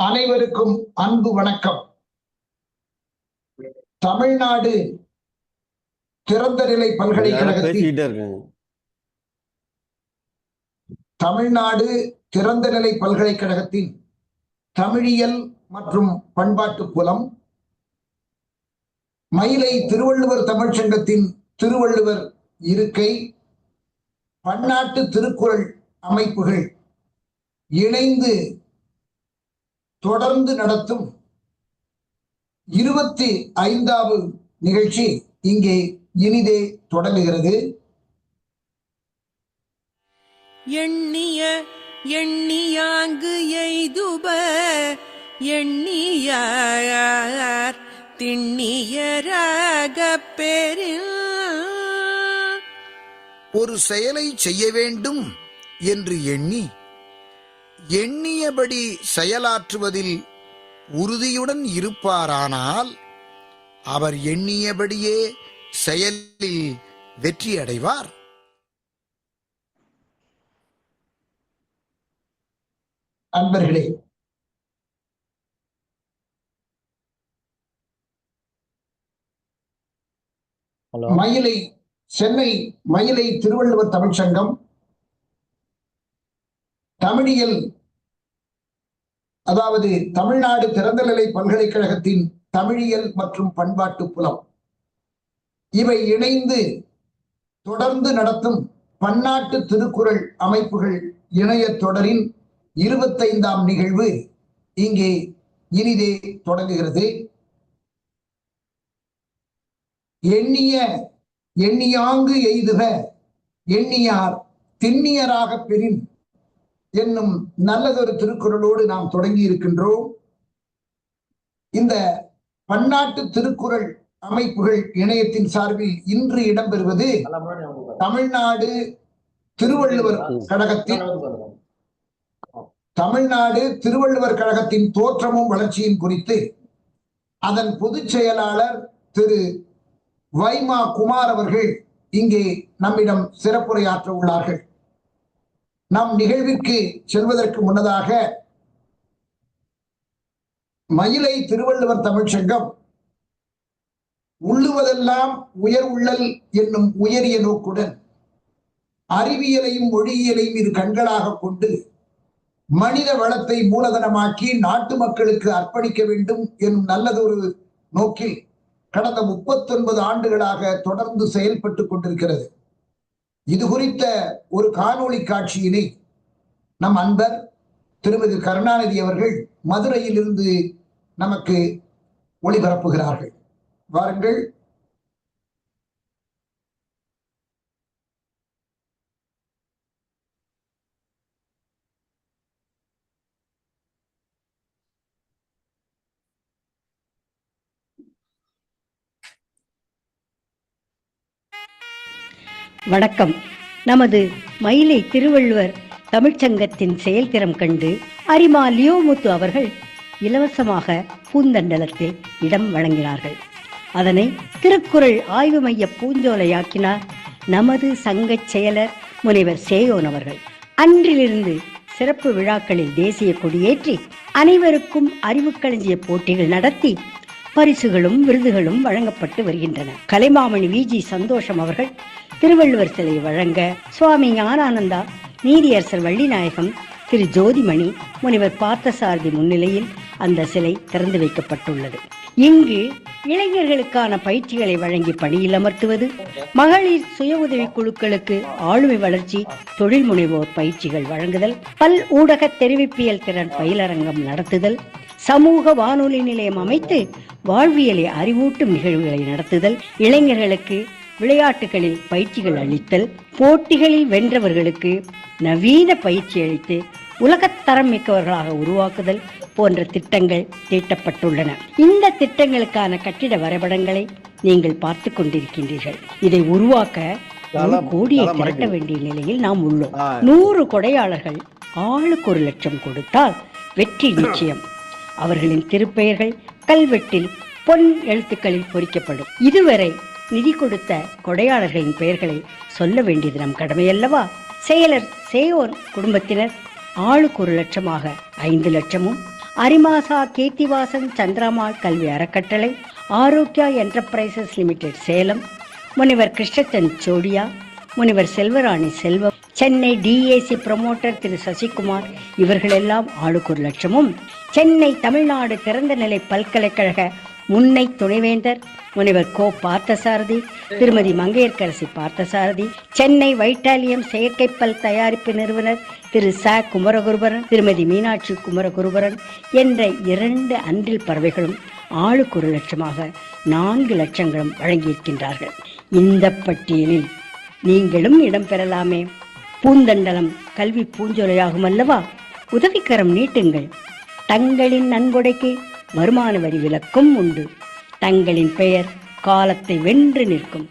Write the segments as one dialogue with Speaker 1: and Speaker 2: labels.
Speaker 1: அனைவருக்கும் அன்பு வணக்கம். தமிழ்நாடு திறந்தநிலை பல்கலைக்கழகத்தில் தமிழியல் மற்றும் பண்பாட்டு புலம், மயிலை திருவள்ளுவர் தமிழ்ச்சங்கத்தின் திருவள்ளுவர் இருக்கை, பன்னாட்டு திருக்குறள் அமைப்புகள் இணைந்து தொடர்ந்து நடத்தும் 25வது நிகழ்ச்சி இங்கே இனிதே தொடங்குகிறது.
Speaker 2: எண்ணியாங்கு எய்துப எண்ணியார் திண்ணியராக பெறில்.
Speaker 3: ஒரு செயலை செய்ய வேண்டும் என்று எண்ணியபடி செயலாற்றுவதில் உறுதியுடன் இருப்பாரானால் அவர் எண்ணியபடியே செயலில் வெற்றி அடைவார்.
Speaker 1: அன்பர்களே, சென்னை மயிலை திருவள்ளுவர் தமிழ்ச்சங்கம் தமிழியல், அதாவது தமிழ்நாடு திறந்தநிலை பல்கலைக்கழகத்தின் தமிழியல் மற்றும் பண்பாட்டு புலம், இவை இணைந்து தொடர்ந்து நடத்தும் பன்னாட்டு திருக்குறள் அமைப்புகள் இணைய தொடரின் 25ஆம் நிகழ்வு இங்கே இனிதே தொடங்குகிறது. எண்ணியாங்கு எய்துக எண்ணியார் திண்ணியராக பெறின் என்னும் நல்லதொரு திருக்குறளோடு நாம் தொடங்கி இருக்கின்றோம். இந்த பன்னாட்டு திருக்குறள் அமைப்புகள் இணையத்தின் சார்பில் இன்று இடம்பெறுவது தமிழ்நாடு திருவள்ளுவர் கழகத்தின் தோற்றமும் வளர்ச்சியும் குறித்து அதன் பொதுச் செயலாளர் திரு வைமா குமார் அவர்கள் இங்கே நம்மிடம் சிறப்புரையாற்ற உள்ளார்கள். நம் நிகழ்விற்கு செல்வதற்கு முன்னதாக மயிலை திருவள்ளுவர் தமிழ்ச்சங்கம் உள்ளுவதெல்லாம் உயர் உள்ளல் என்னும் உயரிய நோக்குடன் அறிவியலையும் மொழியியலையும் இரு கண்களாக கொண்டு மனித வளத்தை மூலதனமாக்கி நாட்டு மக்களுக்கு அர்ப்பணிக்க வேண்டும் என்னும் நல்லதொரு நோக்கில் கடந்த 39 ஆண்டுகளாக தொடர்ந்து செயல்பட்டு கொண்டிருக்கிறது. இது குறித்த ஒரு காணொளி காட்சியினை நம் அன்பர் திருமதி கருணாநிதி அவர்கள் மதுரையில் இருந்து நமக்கு ஒளிபரப்புகிறார்கள். வாருங்கள்.
Speaker 4: வணக்கம். நமது மயிலை திருவள்ளுவர் தமிழ்ச்சங்கத்தின் செயல்திறம் கண்டு அரிமா லியோமுத்து அவர்கள் இலவசமாக பூந்தண்டலத்தில் இடம் வழங்கினார்கள். அதனை திருக்குறள் ஆய்வு மைய பூஞ்சோலையாக்கினார் நமது சங்க செயலர் முனைவர் சேயோன் அவர்கள். அன்றிலிருந்து சிறப்பு விழாக்களில் தேசிய கொடியேற்றி அனைவருக்கும் அறிவுக்களஞ்சிய போட்டிகள் நடத்தி பரிசுகளும் விருதுகளும் வழங்கப்பட்டு வருகின்றன. கலைமாமணி விஜி சந்தோஷம் அவர்கள் திருவள்ளுவர் சிலை வழங்க சுவாமி ஞானானந்தா, நீதியரசர் வள்ளிநாயகம், திரு ஜோதிமணி, முனைவர் பார்த்தசாரதி முன்னிலையில் அந்த சிலை திறந்து வைக்கப்பட்டுள்ளது. இங்கு இளைஞர்களுக்கான பயிற்சிகளை வழங்கி பணியில் அமர்த்துவது, மகளிர் சுய உதவி குழுக்களுக்கு ஆளுமை வளர்ச்சி, தொழில் முனைவோர் பயிற்சிகள் வழங்குதல், பல் ஊடக தெரிவிப்பியல் திறன் பயிலரங்கம் நடத்துதல், சமூக வானொலி நிலையம் அமைத்து வாழ்வியலை அறிவூட்டும் நிகழ்வுகளை நடத்துதல், இளைஞர்களுக்கு விளையாட்டுகளில் பயிற்சிகள் அளித்தல், போட்டிகளில் வென்றவர்களுக்கு நவீன பயிற்சி அளித்து உலகத்தரம் மிக்கவர்களாக உருவாக்குதல் போன்ற திட்டங்கள் தீட்டப்பட்டுள்ளன. இந்த திட்டங்களுக்கான கட்டிட வரைபடங்களை நீங்கள் பார்த்து கொண்டிருக்கின்றீர்கள். இதை உருவாக்க 1 கோடியை திரட்ட வேண்டிய நிலையில் நாம் உள்ளோம். 100 கொடையாளர்கள் ஆளுக்கு 1 லட்சம் கொடுத்தால் வெற்றி நிச்சயம். அவர்களின் திருப்பெயர்கள் கல்வெட்டில் பொன் எழுத்துக்களில் பொறிக்கப்படும். இதுவரை நிதி கொடுத்த கொடையாளர்களின் பெயர்களை சொல்ல வேண்டியது நம் கடமையல்லவா? செயலர் சேயோர் குடும்பத்தினர் ஆளுக்கு 1 லட்சமாக 5 லட்சமும், அரிமாசா கீர்த்திவாசன் சந்திரமாள் கல்வி அறக்கட்டளை, ஆரோக்கியா என்டர்பிரைசஸ் லிமிடெட் சேலம், முனைவர் கிருஷ்ணச்சந்த் சோடியா, முனைவர் செல்வராணி செல்வம், சென்னை டிஏசி புரமோட்டர் திரு சசிகுமார் இவர்களெல்லாம் ஆளுக்கு 1 லட்சமும், சென்னை தமிழ்நாடு திறந்தநிலை பல்கலைக்கழக முன்னை துணைவேந்தர் முனைவர் கோ பார்த்தசாரதி, திருமதி மங்கையர்க்கரசி பார்த்தசாரதி, சென்னை வைட்டாலியம் செயற்கைப்பல் தயாரிப்பு நிறுவனர் திரு ச குமரகுருபரன், திருமதி மீனாட்சி குமரகுருபரன் என்ற 2 அன்றில் பறவைகளும் ஆளுக்கு 1 லட்சமாக 4 லட்சங்களும் வழங்கியிருக்கின்றார்கள். இந்த பட்டியலில் நீங்களும் இடம் பெறலாமே. பூந்தண்டலம் கல்வி பூஞ்சொலையாகும் அல்லவா? உதவிக்கரம் நீட்டுங்கள். தங்களின் நன்கொடைக்கு வருமான வரி விலக்கும் உண்டு. தங்களின் பெயர் காலத்தை வென்று நிற்கும்.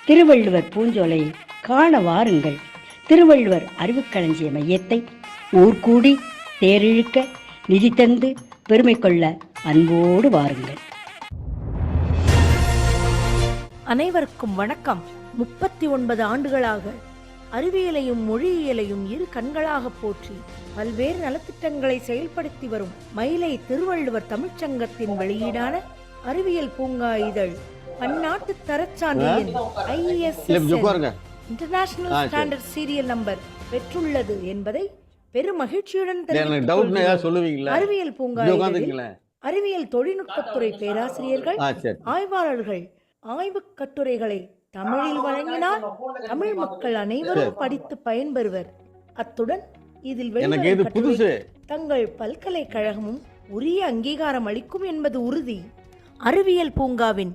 Speaker 4: திருவள்ளுவர் பூஞ்சோலையை காண வாருங்கள். திருவள்ளுவர் அறிவுக்களஞ்சிய மையத்தை ஊர்கூடி தேரிழுக்க நிதி தந்து பெருமை கொள்ள அன்போடு வாருங்கள்.
Speaker 5: அனைவருக்கும் வணக்கம். 39 ஆண்டுகளாக அறிவியலையும் மொழியியலையும் இரு கண்களாக போற்றி பல்வேறு நலத்திட்டங்களை செயல்படுத்தி வரும் மயிலை திருவள்ளுவர் தமிழ்ச்சங்கத்தின் வெளியீடான அறிவியல் பூங்கா இதழ் பன்னாட்டு தரச்சான்றிதழ் இன்டர்நேஷனல் ஸ்டாண்டர்ட் சீரியல் நம்பர் பெற்றுள்ளது என்பதை பெரும் மகிழ்ச்சியுடன் அறிவியல் பூங்கா அறிவியல் தொழில்நுட்பத்துறை பேராசிரியர்கள், ஆய்வாளர்கள் ஆய்வுக் கட்டுரைகளை தமிழில் வழங்கினால் தமிழ் மக்கள் அனைவரும் படித்து பயன்பெறுவர். அத்துடன் இதில் தங்கள் பல்கலைக்கழகமும் உரிய அங்கீகாரம் அளிக்கும் என்பது உறுதி. அறிவியல் பூங்காவின்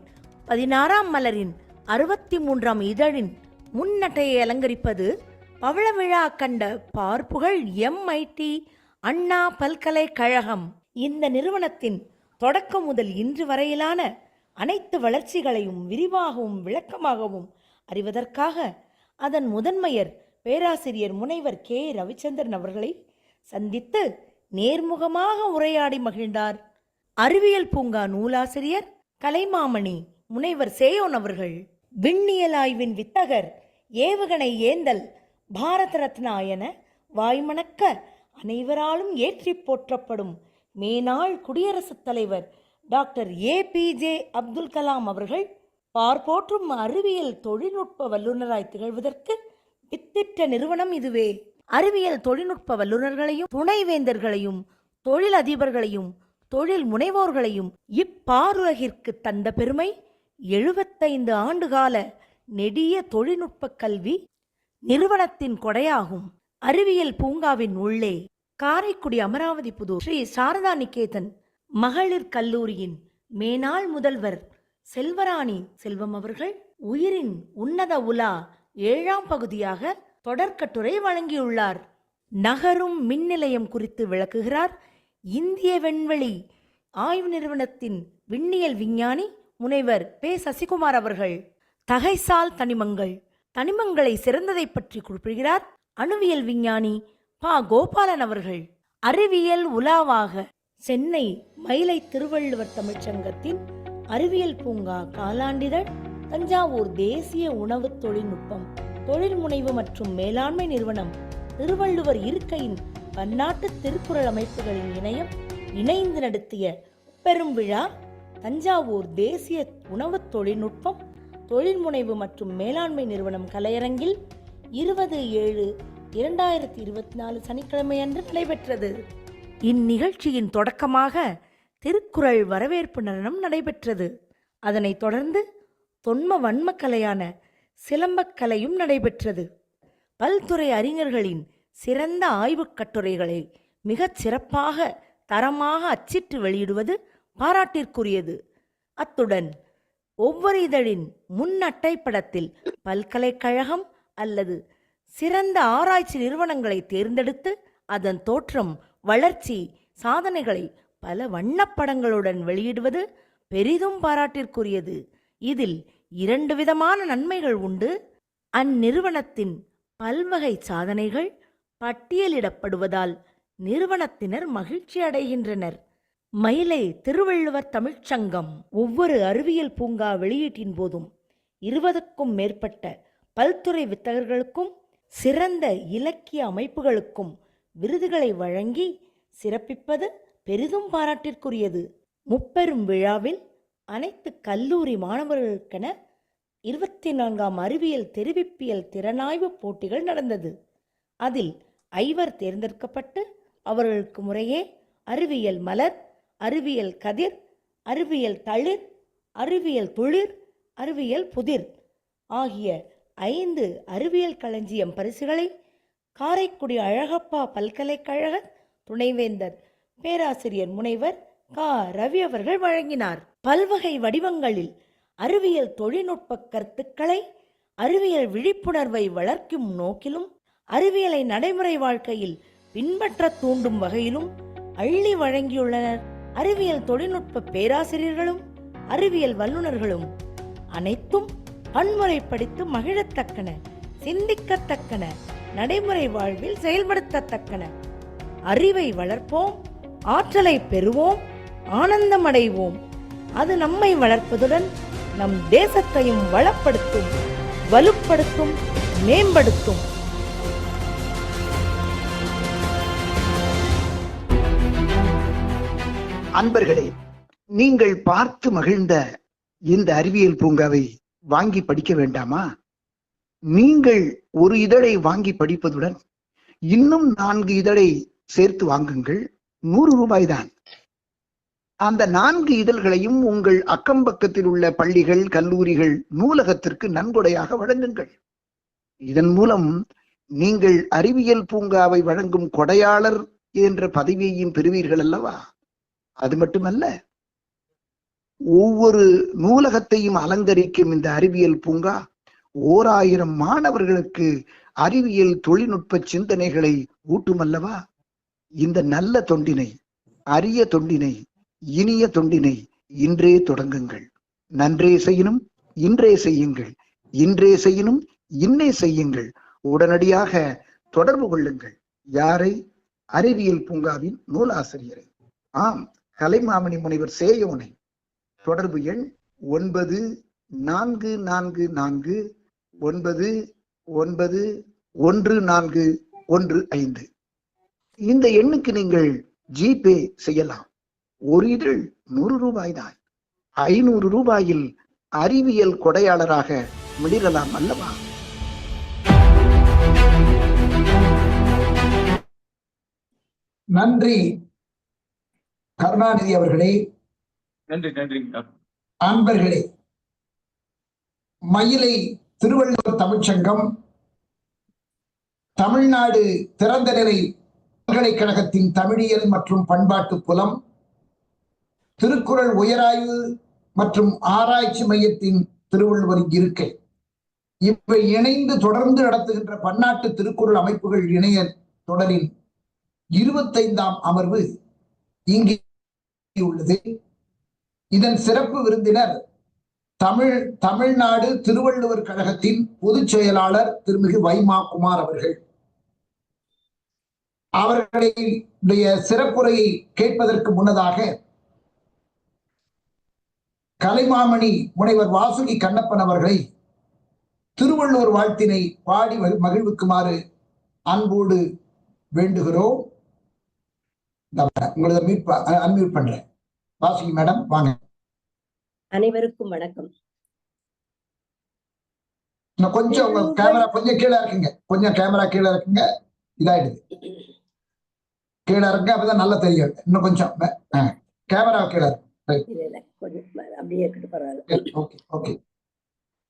Speaker 5: 16ஆம் மலரின் 63ஆம் இதழின் முன்னட்டையை அலங்கரிப்பது பவள விழா கண்ட பார்ப்புகள் MIT அண்ணா பல்கலைக்கழகம். இந்த நிறுவனத்தின் தொடக்கம் முதல் இன்று வரையிலான அனைத்து வளர்ச்சிகளையும் விரிவாகவும் விளக்கமாகவும் அறிவதற்காக அதன் முதன்மையர் பேராசிரியர் முனைவர் K. ரவிச்சந்திரன் அவர்களை சந்தித்து நேர்முகமாக உரையாடி மகிழ்ந்தார். அறிவியல் பூங்கா நூலாசிரியர் கலைமாமணி முனைவர் சேயோன் அவர்கள் விண்ணியல் ஆய்வின் வித்தகர், ஏவுகணை ஏந்தல், பாரத ரத்னா என வாய்மணக்க அனைவராலும் ஏற்றி போற்றப்படும் மேனாள் குடியரசுத் தலைவர் டாக்டர் APJ அப்துல் கலாம் அவர்கள் பார்ப்போற்றும் அறிவியல் தொழில்நுட்ப வல்லுநராய் திகழ்வதற்கு வித்திட்ட நிறுவனம் இதுவே. அறிவியல் தொழில்நுட்ப வல்லுநர்களையும் துணைவேந்தர்களையும் தொழில் அதிபர்களையும் தொழில் முனைவோர்களையும் இப்பாருலகிற்கு தந்த பெருமை 75 ஆண்டுகால நெடிய தொழில்நுட்ப கல்வி நிறுவனத்தின் கொடையாகும். அறிவியல் பூங்காவின் உள்ளே காரைக்குடி அமராவதி புதூர் ஸ்ரீ சாரதா நிகேதன் மகளிர் கல்லூரியின் மேனாள் முதல்வர் செல்வராணி செல்வம் அவர்கள் உயிரின் உன்னத உலா 7ஆம் பகுதியாக தொடர்கட்டுரை வழங்கியுள்ளார். நகரும் மின் நிலையம் குறித்து விளக்குகிறார் இந்திய விண்வெளி ஆய்வு நிறுவனத்தின் விண்ணியல் விஞ்ஞானி முனைவர் பே. சசிகுமார் அவர்கள். தகைசால் தனிமங்களை சிறந்ததை பற்றி குறிப்பிடுகிறார் அணுவியல் விஞ்ஞானி பா. கோபாலன் அவர்கள். அறிவியல் உலாவாக சென்னை மயிலை திருவள்ளுவர் தமிழ்ச்சங்கத்தின் அறிவியல் பூங்கா காலாண்டிதழ், தஞ்சாவூர் தேசிய உணவு தொழில்நுட்பம் தொழில் முனைவு மற்றும் மேலாண்மை நிறுவனம், திருவள்ளுவர் இருக்கையின் பன்னாட்டு திருக்குறள் அமைப்புகளின் இணையம் இணைந்து நடத்திய பெரும் விழா தஞ்சாவூர் தேசிய உணவு தொழில்நுட்பம் தொழில் முனைவு மற்றும் மேலாண்மை நிறுவனம் கலையரங்கில் 20/7/2024 சனிக்கிழமை அன்று நடைபெற்றது. இந்நிகழ்ச்சியின் தொடக்கமாக திருக்குறள் வரவேற்பு நடனம் நடைபெற்றது. அதனைத் தொடர்ந்து தொன்ம வன்மக்கலையான சிலம்பக்கலையும் நடைபெற்றது. பல்துறை அறிஞர்களின் சிறந்த ஆய்வுக் கட்டுரைகளை மிகச் சிறப்பாக தரமாக அச்சிட்டு வெளியிடுவது பாராட்டிற்குரியது. அத்துடன் ஒவ்வொரு இதழின் முன் அட்டைப்படத்தில் பல்கலைக்கழகம் அல்லது சிறந்த ஆராய்ச்சி நிறுவனங்களை தேர்ந்தெடுத்து அதன் தோற்றம், வளர்ச்சி, சாதனைகளை பல வண்ணப்படங்களுடன் வெளியிடுவது பெரிதும் பாராட்டிற்குரியது. இதில் 2 விதமான நன்மைகள் உண்டு. அந்நிறுவனத்தின் பல்வகை சாதனைகள் பட்டியலிடப்படுவதால் நிறுவனத்தினர் மகிழ்ச்சி அடைகின்றனர். மயிலை திருவள்ளுவர் தமிழ்ச்சங்கம் ஒவ்வொரு அறிவியல் பூங்கா வெளியீட்டின் போதும் 20க்கும் மேற்பட்ட பல்துறை வித்தகர்களுக்கும் சிறந்த இலக்கிய அமைப்புகளுக்கும் விருதுகளை வழங்கி சிறப்பிப்பது பெரிதும் பாராட்டிற்குரியது. முப்பெரும் விழாவில் அனைத்து கல்லூரி மாணவர்களுக்கென 24ஆம் அறிவியல் தெரிவிப்பியல் திறனாய்வு போட்டிகள் நடந்தது. அதில் 5 தேர்ந்தெடுக்கப்பட்டு அவர்களுக்கு முறையே அறிவியல் மலர், அறிவியல் கதிர், அறிவியல் தளிர், அறிவியல் துளிர், அறிவியல் புதிர் ஆகிய 5 அறிவியல் களஞ்சியம் பரிசுகளை காரைக்குடி அழகப்பா பல்கலைக்கழக துணைவேந்தர் பேராசிரியர் முனைவர் கா. ரவி அவர்கள் வழங்கினார். பல்வகை வடிவங்களில் அறிவியல் தொழில்நுட்ப கருத்துக்களை அறிவியல் விழிப்புணர்வை வளர்க்கும் நோக்கிலும் அறிவியலை நடைமுறை வாழ்க்கையில் பின்பற்ற தூண்டும் வகையிலும் அள்ளி வழங்கியுள்ளனர். அறிவியல் தொழில்நுட்ப பேராசிரியர்களும் அறிவியல் வல்லுநர்களும் அனைத்தும் பன்முறைப்படுத்தி மகிழத்தக்கன, சிந்திக்கத்தக்கன, நடைமுறை வாழ்வில் செயல்படுத்தத்தக்கன. அறிவை வளர்ப்போம், ஆற்றலை பெறுவோம், ஆனந்தமடைவோம். அது நம்மை வளர்ப்பதுடன் நம் தேசத்தையும் வளப்படுத்தும், வலுப்படுத்தும், மேம்படுத்தும்.
Speaker 1: அன்பர்களே, நீங்கள் பார்த்து மகிழ்ந்த இந்த அறிவியல் பூங்காவை வாங்கி படிக்க வேண்டாமா? நீங்கள் ஒரு இதழை வாங்கி படிப்பதுடன் இன்னும் 4 இதழை சேர்த்து வாங்குங்கள். 100 ரூபாய்தான். அந்த 4 இதழ்களையும் உங்கள் அக்கம்பக்கத்தில் உள்ள பள்ளிகள், கல்லூரிகள், நூலகத்திற்கு நன்கொடையாக வழங்குங்கள். இதன் மூலம் நீங்கள் அறிவியல் பூங்காவை வழங்கும் கொடையாளர் என்ற பதவியையும் பெறுவீர்கள் அல்லவா? அது மட்டுமல்ல, ஒவ்வொரு நூலகத்தையும் அலங்கரிக்கும் இந்த அறிவியல் பூங்கா 1000 மாணவர்களுக்கு அறிவியல் தொழில்நுட்ப சிந்தனைகளை ஊட்டுமல்லவா? இந்த நல்ல தொண்டினை, அரிய தொண்டினை, இனிய தொண்டினை இன்றே தொடங்குங்கள். நன்றே செய்யணும், இன்றே செய்யுங்கள். இன்றே செய்யணும், இன்னே செய்யுங்கள். உடனடியாக தொடர்பு கொள்ளுங்கள். யாரை? அறிவியல் பூங்காவின் நூலாசிரியரை. ஆம், கலைமாமணி முனைவர் சேயோனை. தொடர்பு எண் 9444991415. இந்த எண்ணுக்கு நீங்கள் ஜிபே செய்யலாம். ஒரு இதழ் 100 ரூபாய்தான். 500 ரூபாயில் அறிவியல் கொடையாளராக மிளிரலாம் அல்லவா? நன்றி கருணாநிதி அவர்களே.
Speaker 6: நன்றி.
Speaker 1: அன்பர்களே, மயிலை திருவள்ளுவர் தமிழ்ச்சங்கம், தமிழ்நாடு திறந்தநிலை பல்கலைக்கழகத்தின் தமிழியல் மற்றும் பண்பாட்டு புலம், திருக்குறள் உயராய்வு மற்றும் ஆராய்ச்சி மையத்தின் திருவள்ளுவர் இருக்கை, இவை இணைந்து தொடர்ந்து நடத்துகின்ற பன்னாட்டு திருக்குறள் அமைப்புகள் இணைய தொடரின் 25ஆம் அமர்வு இங்கே உள்ளது. இதன் சிறப்பு விருந்தினர் தமிழ்நாடு திருவள்ளுவர் கழகத்தின் பொதுச் செயலாளர் திருமிகு வைமா குமார் அவர்கள். அவர்களுடைய சிறப்புரையை கேட்பதற்கு முன்னதாக கலைமாமணி முனைவர் வாசுகி கண்ணப்பன் அவர்களை திருவள்ளுவர் வாழ்த்தினை பாடி மகிழ்வுக்குமாறு அன்போடு வேண்டுகிறோம். உங்களை அன்மியூட் பண்றேன். வாசுகி மேடம், வாங்க.
Speaker 7: அனைவருக்கும் வணக்கம்.
Speaker 1: கொஞ்சம் உங்க கேமரா கொஞ்சம் கீழே இருக்குங்க. கொஞ்சம் கேமரா கீழே இருக்குங்க. இதாயிடுது. கீழே இருக்கு, அப்பதான் நல்லா தெரியும். இன்னும் கொஞ்சம் கேமரா கீழே இருக்கு.
Speaker 7: அப்படியே இருக்கட்டும், பரவாயில்ல.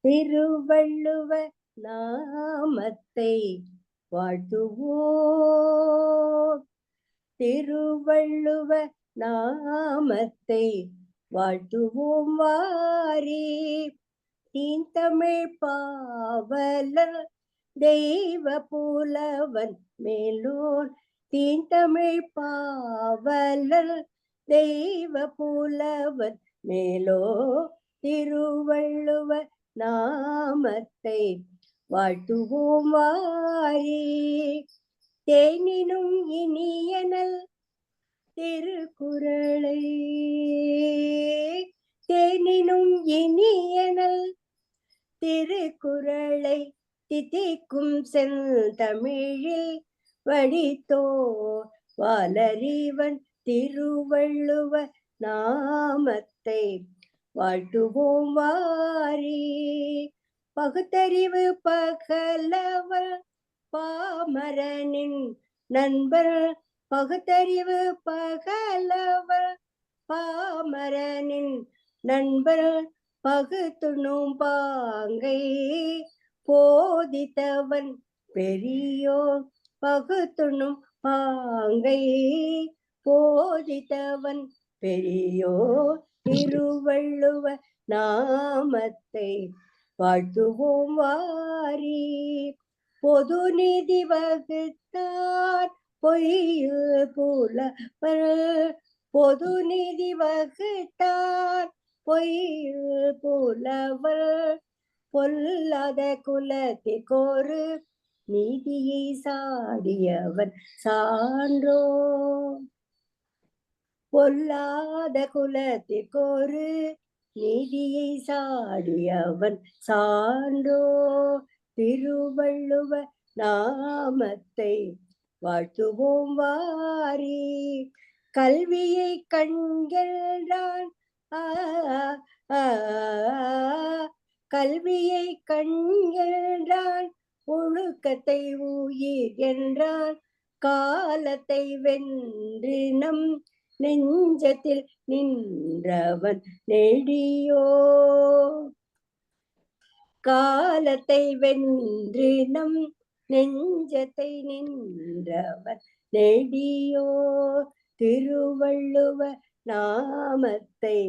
Speaker 7: திருவள்ளுவ நாமத்தை வாழ்த்துவோம், திருவள்ளுவ நாமத்தை வாழ்த்துவோம் வாரி. தீந்தமிழ் பாவலர் தெய்வ புலவன் மேலோர், தீந்தமிழ் பாவலர் தெய்வ புலவன் மேலோ, திருவள்ளுவ நாமத்தை வாழ்த்துவோம் வாரி. தேனினும் இனியனல் திருக்குறளை, தேனினும் இனியனல் திருக்குறளை தித்திக்கும் செந்தமிழில் வடித்தோ வாலறிவன் திருவள்ளுவ நாமத்தை வாழ்த்துவோம் வாரி. பகுத்தறிவு பகலவர் பாமரனின் நண்பர், பகுத்தறிவு பகலவர் பாமரனின் நண்பர், பகுத்துணும் பாங்கை போதித்தவன் பெரியோர், பகுத்துணும் பாங்கை போதித்தவன் பெரியோர். திருவள்ளுவ நாமத்தை வாழ்த்துவோம் வாரி. பொது நிதி வகுத்தார் பொய்யில் புலவர், பொது நிதி வகுத்தார் பொய்யில் புலவர், பொல்லாத குலத்திற்கொரு நீதியை சாடியவன் சான்றோ, பொல்லாத குலத்திற்கொரு நீதியை சாடியவன் சான்றோ. திருவள்ளுவ நாமத்தை வாழ்த்துவோம் வாரி. கல்வியை கண்கிறான் கல்வியை கண்கிறான், ஒழுக்கத்தை உயிர் என்றான், காலத்தை வென்று நம் நெஞ்சத்தில் நின்றவன் நெடியோ, காலத்தை வென்று நம் நெஞ்சத்தை நின்றவன் நெடியோ. திருவள்ளுவ நாமத்தை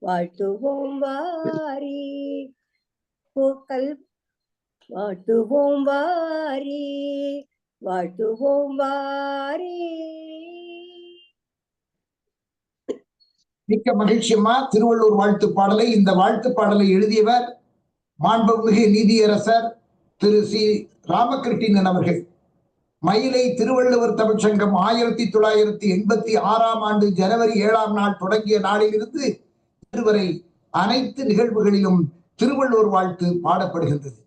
Speaker 7: வாழ்த்துவோம் வாரி. வாழ்த்துவோம் வாரி, வாழ்த்துவோம் வாரி.
Speaker 1: மிக்க மகிழ்ச்சியம்மா. திருவள்ளூர் வாழ்த்து பாடலை, இந்த வாழ்த்து பாடலை எழுதியவர் மாண்புமிகு நீதியரசர் திரு சி ராமகிருஷ்ணன் அவர்கள். மயிலை திருவள்ளுவர் தமிழ்ச்சங்கம் 1986ஆம் ஆண்டு ஜனவரி 7ஆம் நாள் தொடங்கிய நாளிலிருந்து இதுவரை அனைத்து நிகழ்வுகளிலும் திருவள்ளுவர் வாழ்த்து பாடப்படுகின்றது.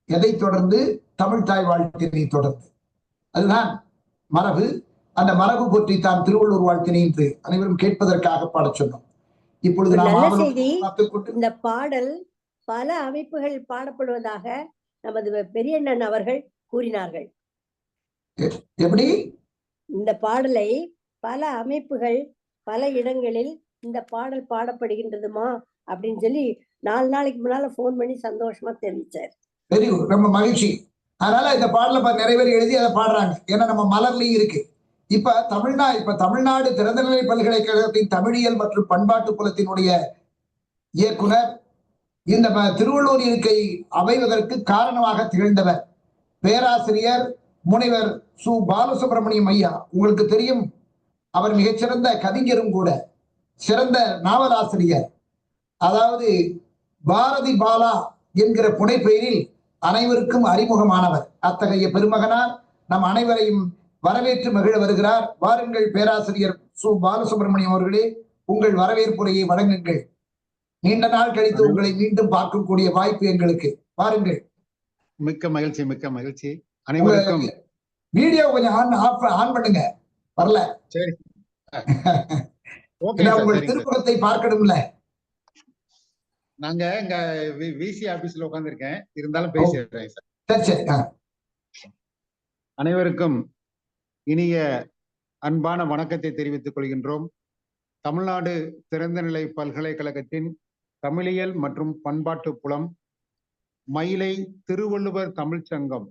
Speaker 1: எதை தொடர்ந்து? தமிழ்தாய் வாழ்த்தினை தொடர்ந்து. அதுதான் மரபு. அந்த மரபு பற்றி தான் திருவள்ளுவர் வாழ்த்தினை என்று அனைவரும் கேட்பதற்காக பாடச் சொன்னோம். இப்பொழுது
Speaker 7: நல்ல செய்தி. இந்த பாடல் பல அமைப்புகள் பாடப்படுவதாக நமது பெரியண்ணன் அவர்கள் கூறினார்கள்.
Speaker 1: எப்படி?
Speaker 7: இந்த பாடலை பல அமைப்புகள் பல இடங்களில் இந்த பாடல் பாடப்படுகின்றதுமா அப்படின்னு சொல்லி 4 நாளைக்கு முன்னால போன் பண்ணி சந்தோஷமா தெரிவிச்சார்.
Speaker 1: வெரி குட், ரொம்ப மகிழ்ச்சி. அதனால இந்த பாடலை நிறைய பேர் எழுதி அதை பாடுறாங்க. ஏன்னா நம்ம மலர்லையும் இருக்கு. இப்ப தமிழ்நாடு திறந்தநிலை பல்கலைக்கழகத்தின் தமிழியல் மற்றும் பண்பாட்டு புலத்தினுடைய இயக்குனர் இந்த திருவள்ளூர் இருக்கை அமைவதற்கு காரணமாக திகழ்ந்தவர் பேராசிரியர் முனைவர் சு பாலசுப்ரமணியம் ஐயா. உங்களுக்கு தெரியும், அவர் மிகச்சிறந்த கவிஞரும் கூட, சிறந்த நாவலாசிரியர். அதாவது பாரதி பாலா என்கிற புனைப்பெயரில் அனைவருக்கும் அறிமுகமானவர். அத்தகைய பெருமகனார் நம் அனைவரையும் வரவேற்று மகிழ வருகிறார். வாருங்கள் பேராசிரியர் சு பாலசுப்ரமணியம் அவர்களே, உங்கள் வரவேற்புரையை வழங்குங்கள். நீண்ட நாள் கழித்து உங்களை மீண்டும் பார்க்கக்கூடிய வாய்ப்பு எங்களுக்கு. வாருங்கள்.
Speaker 6: மிக்க மகிழ்ச்சி, மிக்க மகிழ்ச்சி. அனைவருக்கும்
Speaker 1: வீடியோ கொஞ்சம் ஆன் பண்ணுங்க. வரல.
Speaker 6: சரி,
Speaker 1: உங்கள் திருப்புறத்தை பார்க்கணும்ல.
Speaker 6: நாங்க இங்க விசி ஆபீஸ்ல உட்கார்ந்திருக்கேன், இருந்தாலும் பேசிடுறேன் சார்.
Speaker 1: சரி சரி.
Speaker 6: அனைவருக்கும் இனிய அன்பான வணக்கத்தை தெரிவித்துக் கொள்கின்றோம். தமிழ்நாடு திறந்தநிலை பல்கலைக்கழகத்தின் தமிழியல் மற்றும் பண்பாட்டு புலம், மயிலை திருவள்ளுவர் தமிழ்ச்சங்கம்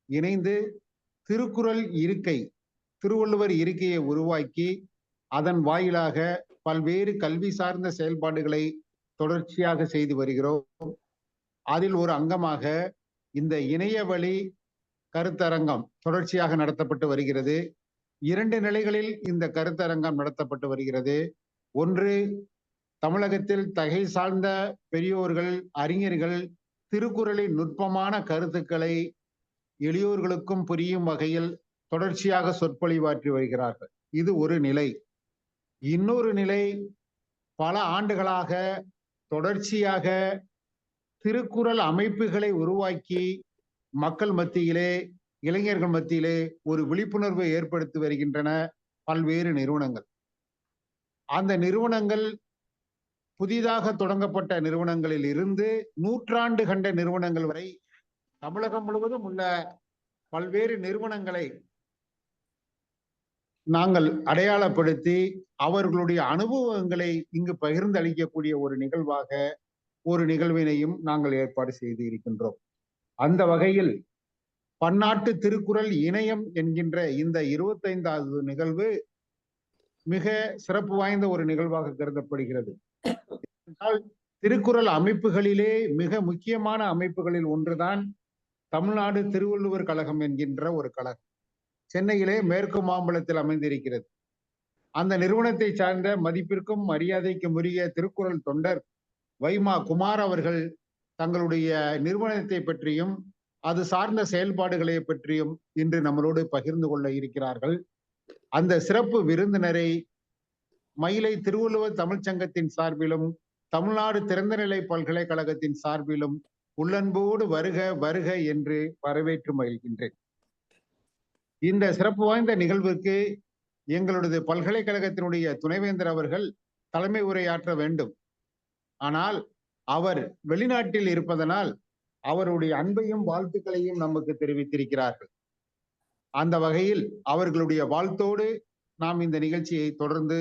Speaker 6: இணைந்து திருக்குறள் இருக்கை, திருவள்ளுவர் இருக்கையை உருவாக்கி அதன் வாயிலாக பல்வேறு கல்வி சார்ந்த செயல்பாடுகளை தொடர்ச்சியாக செய்து வருகிறோம். அதில் ஒரு அங்கமாக இந்த இணைய வழி கருத்தரங்கம் தொடர்ச்சியாக நடத்தப்பட்டு வருகிறது. 2 நிலைகளில் இந்த கருத்தரங்கம் நடத்தப்பட்டு வருகிறது. ஒன்று, தமிழகத்தில் தகை சார்ந்த பெரியோர்கள், அறிஞர்கள் திருக்குறளின் நுட்பமான கருத்துக்களை எளியோர்களுக்கும் புரியும் வகையில் தொடர்ச்சியாக சொற்பொழிவாற்றி வருகிறார்கள். இது ஒரு நிலை. இன்னொரு நிலை, பல ஆண்டுகளாக தொடர்ச்சியாக திருக்குறள் அமைப்புகளை உருவாக்கி மக்கள் மத்தியிலே, இளைஞர்கள் மத்தியிலே ஒரு விழிப்புணர்வை ஏற்படுத்தி வருகின்றன பல்வேறு நிறுவனங்கள். அந்த நிறுவனங்கள் புதிதாக தொடங்கப்பட்ட நிறுவனங்களில் இருந்து நூற்றாண்டு கண்ட நிறுவனங்கள் வரை தமிழகம் முழுவதும் உள்ள பல்வேறு நிறுவனங்களை நாங்கள் அடையாளப்படுத்தி அவர்களுடைய அனுபவங்களை இங்கு பகிர்ந்தளிக்கக்கூடிய ஒரு நிகழ்வாக ஒரு நிகழ்வினையும் நாங்கள் ஏற்பாடு செய்து இருக்கின்றோம். அந்த வகையில் பன்னாட்டு திருக்குறள் இணையம் என்கின்ற இந்த 25வது நிகழ்வு மிக சிறப்பு வாய்ந்த ஒரு நிகழ்வாக கருதப்படுகிறது. திருக்குறள் அமைப்புகளிலே மிக முக்கியமான அமைப்புகளில் ஒன்றுதான் தமிழ்நாடு திருவள்ளுவர் கழகம் என்கின்ற ஒரு கழகம் சென்னையிலே மேற்கு மாம்பலத்தில் அமைந்திருக்கிறது. அந்த நிறுவனத்தை சார்ந்த மதிப்பிற்கும் மரியாதைக்கும் உரிய திருக்குறள் தொண்டர் வைமா குமார் அவர்கள் தங்களுடைய நிறுவனத்தை பற்றியும் அது சார்ந்த செயல்பாடுகளை பற்றியும் இன்று நம்மளோடு பகிர்ந்து கொள்ள இருக்கிறார்கள். அந்த சிறப்பு விருந்தினரை மயிலை திருவள்ளுவர் தமிழ்ச்சங்கத்தின் சார்பிலும் தமிழ்நாடு திறந்தநிலை பல்கலைக்கழகத்தின் சார்பிலும் உள்ளன்போடு வருக வருக என்று வரவேற்று மகிழ்கின்றேன். இந்த சிறப்பு வாய்ந்த நிகழ்வுக்கு எங்களுடைய பல்கலைக்கழகத்தினுடைய துணைவேந்தர் அவர்கள் தலைமை உரையாற்ற வேண்டும். ஆனால் அவர் வெளிநாட்டில் இருப்பதனால் அவருடைய அன்பையும் வாழ்த்துக்களையும் நமக்கு தெரிவித்திருக்கிறார்கள். அந்த வகையில் அவர்களுடைய வாழ்த்தோடு நாம் இந்த நிகழ்ச்சியை தொடர்ந்து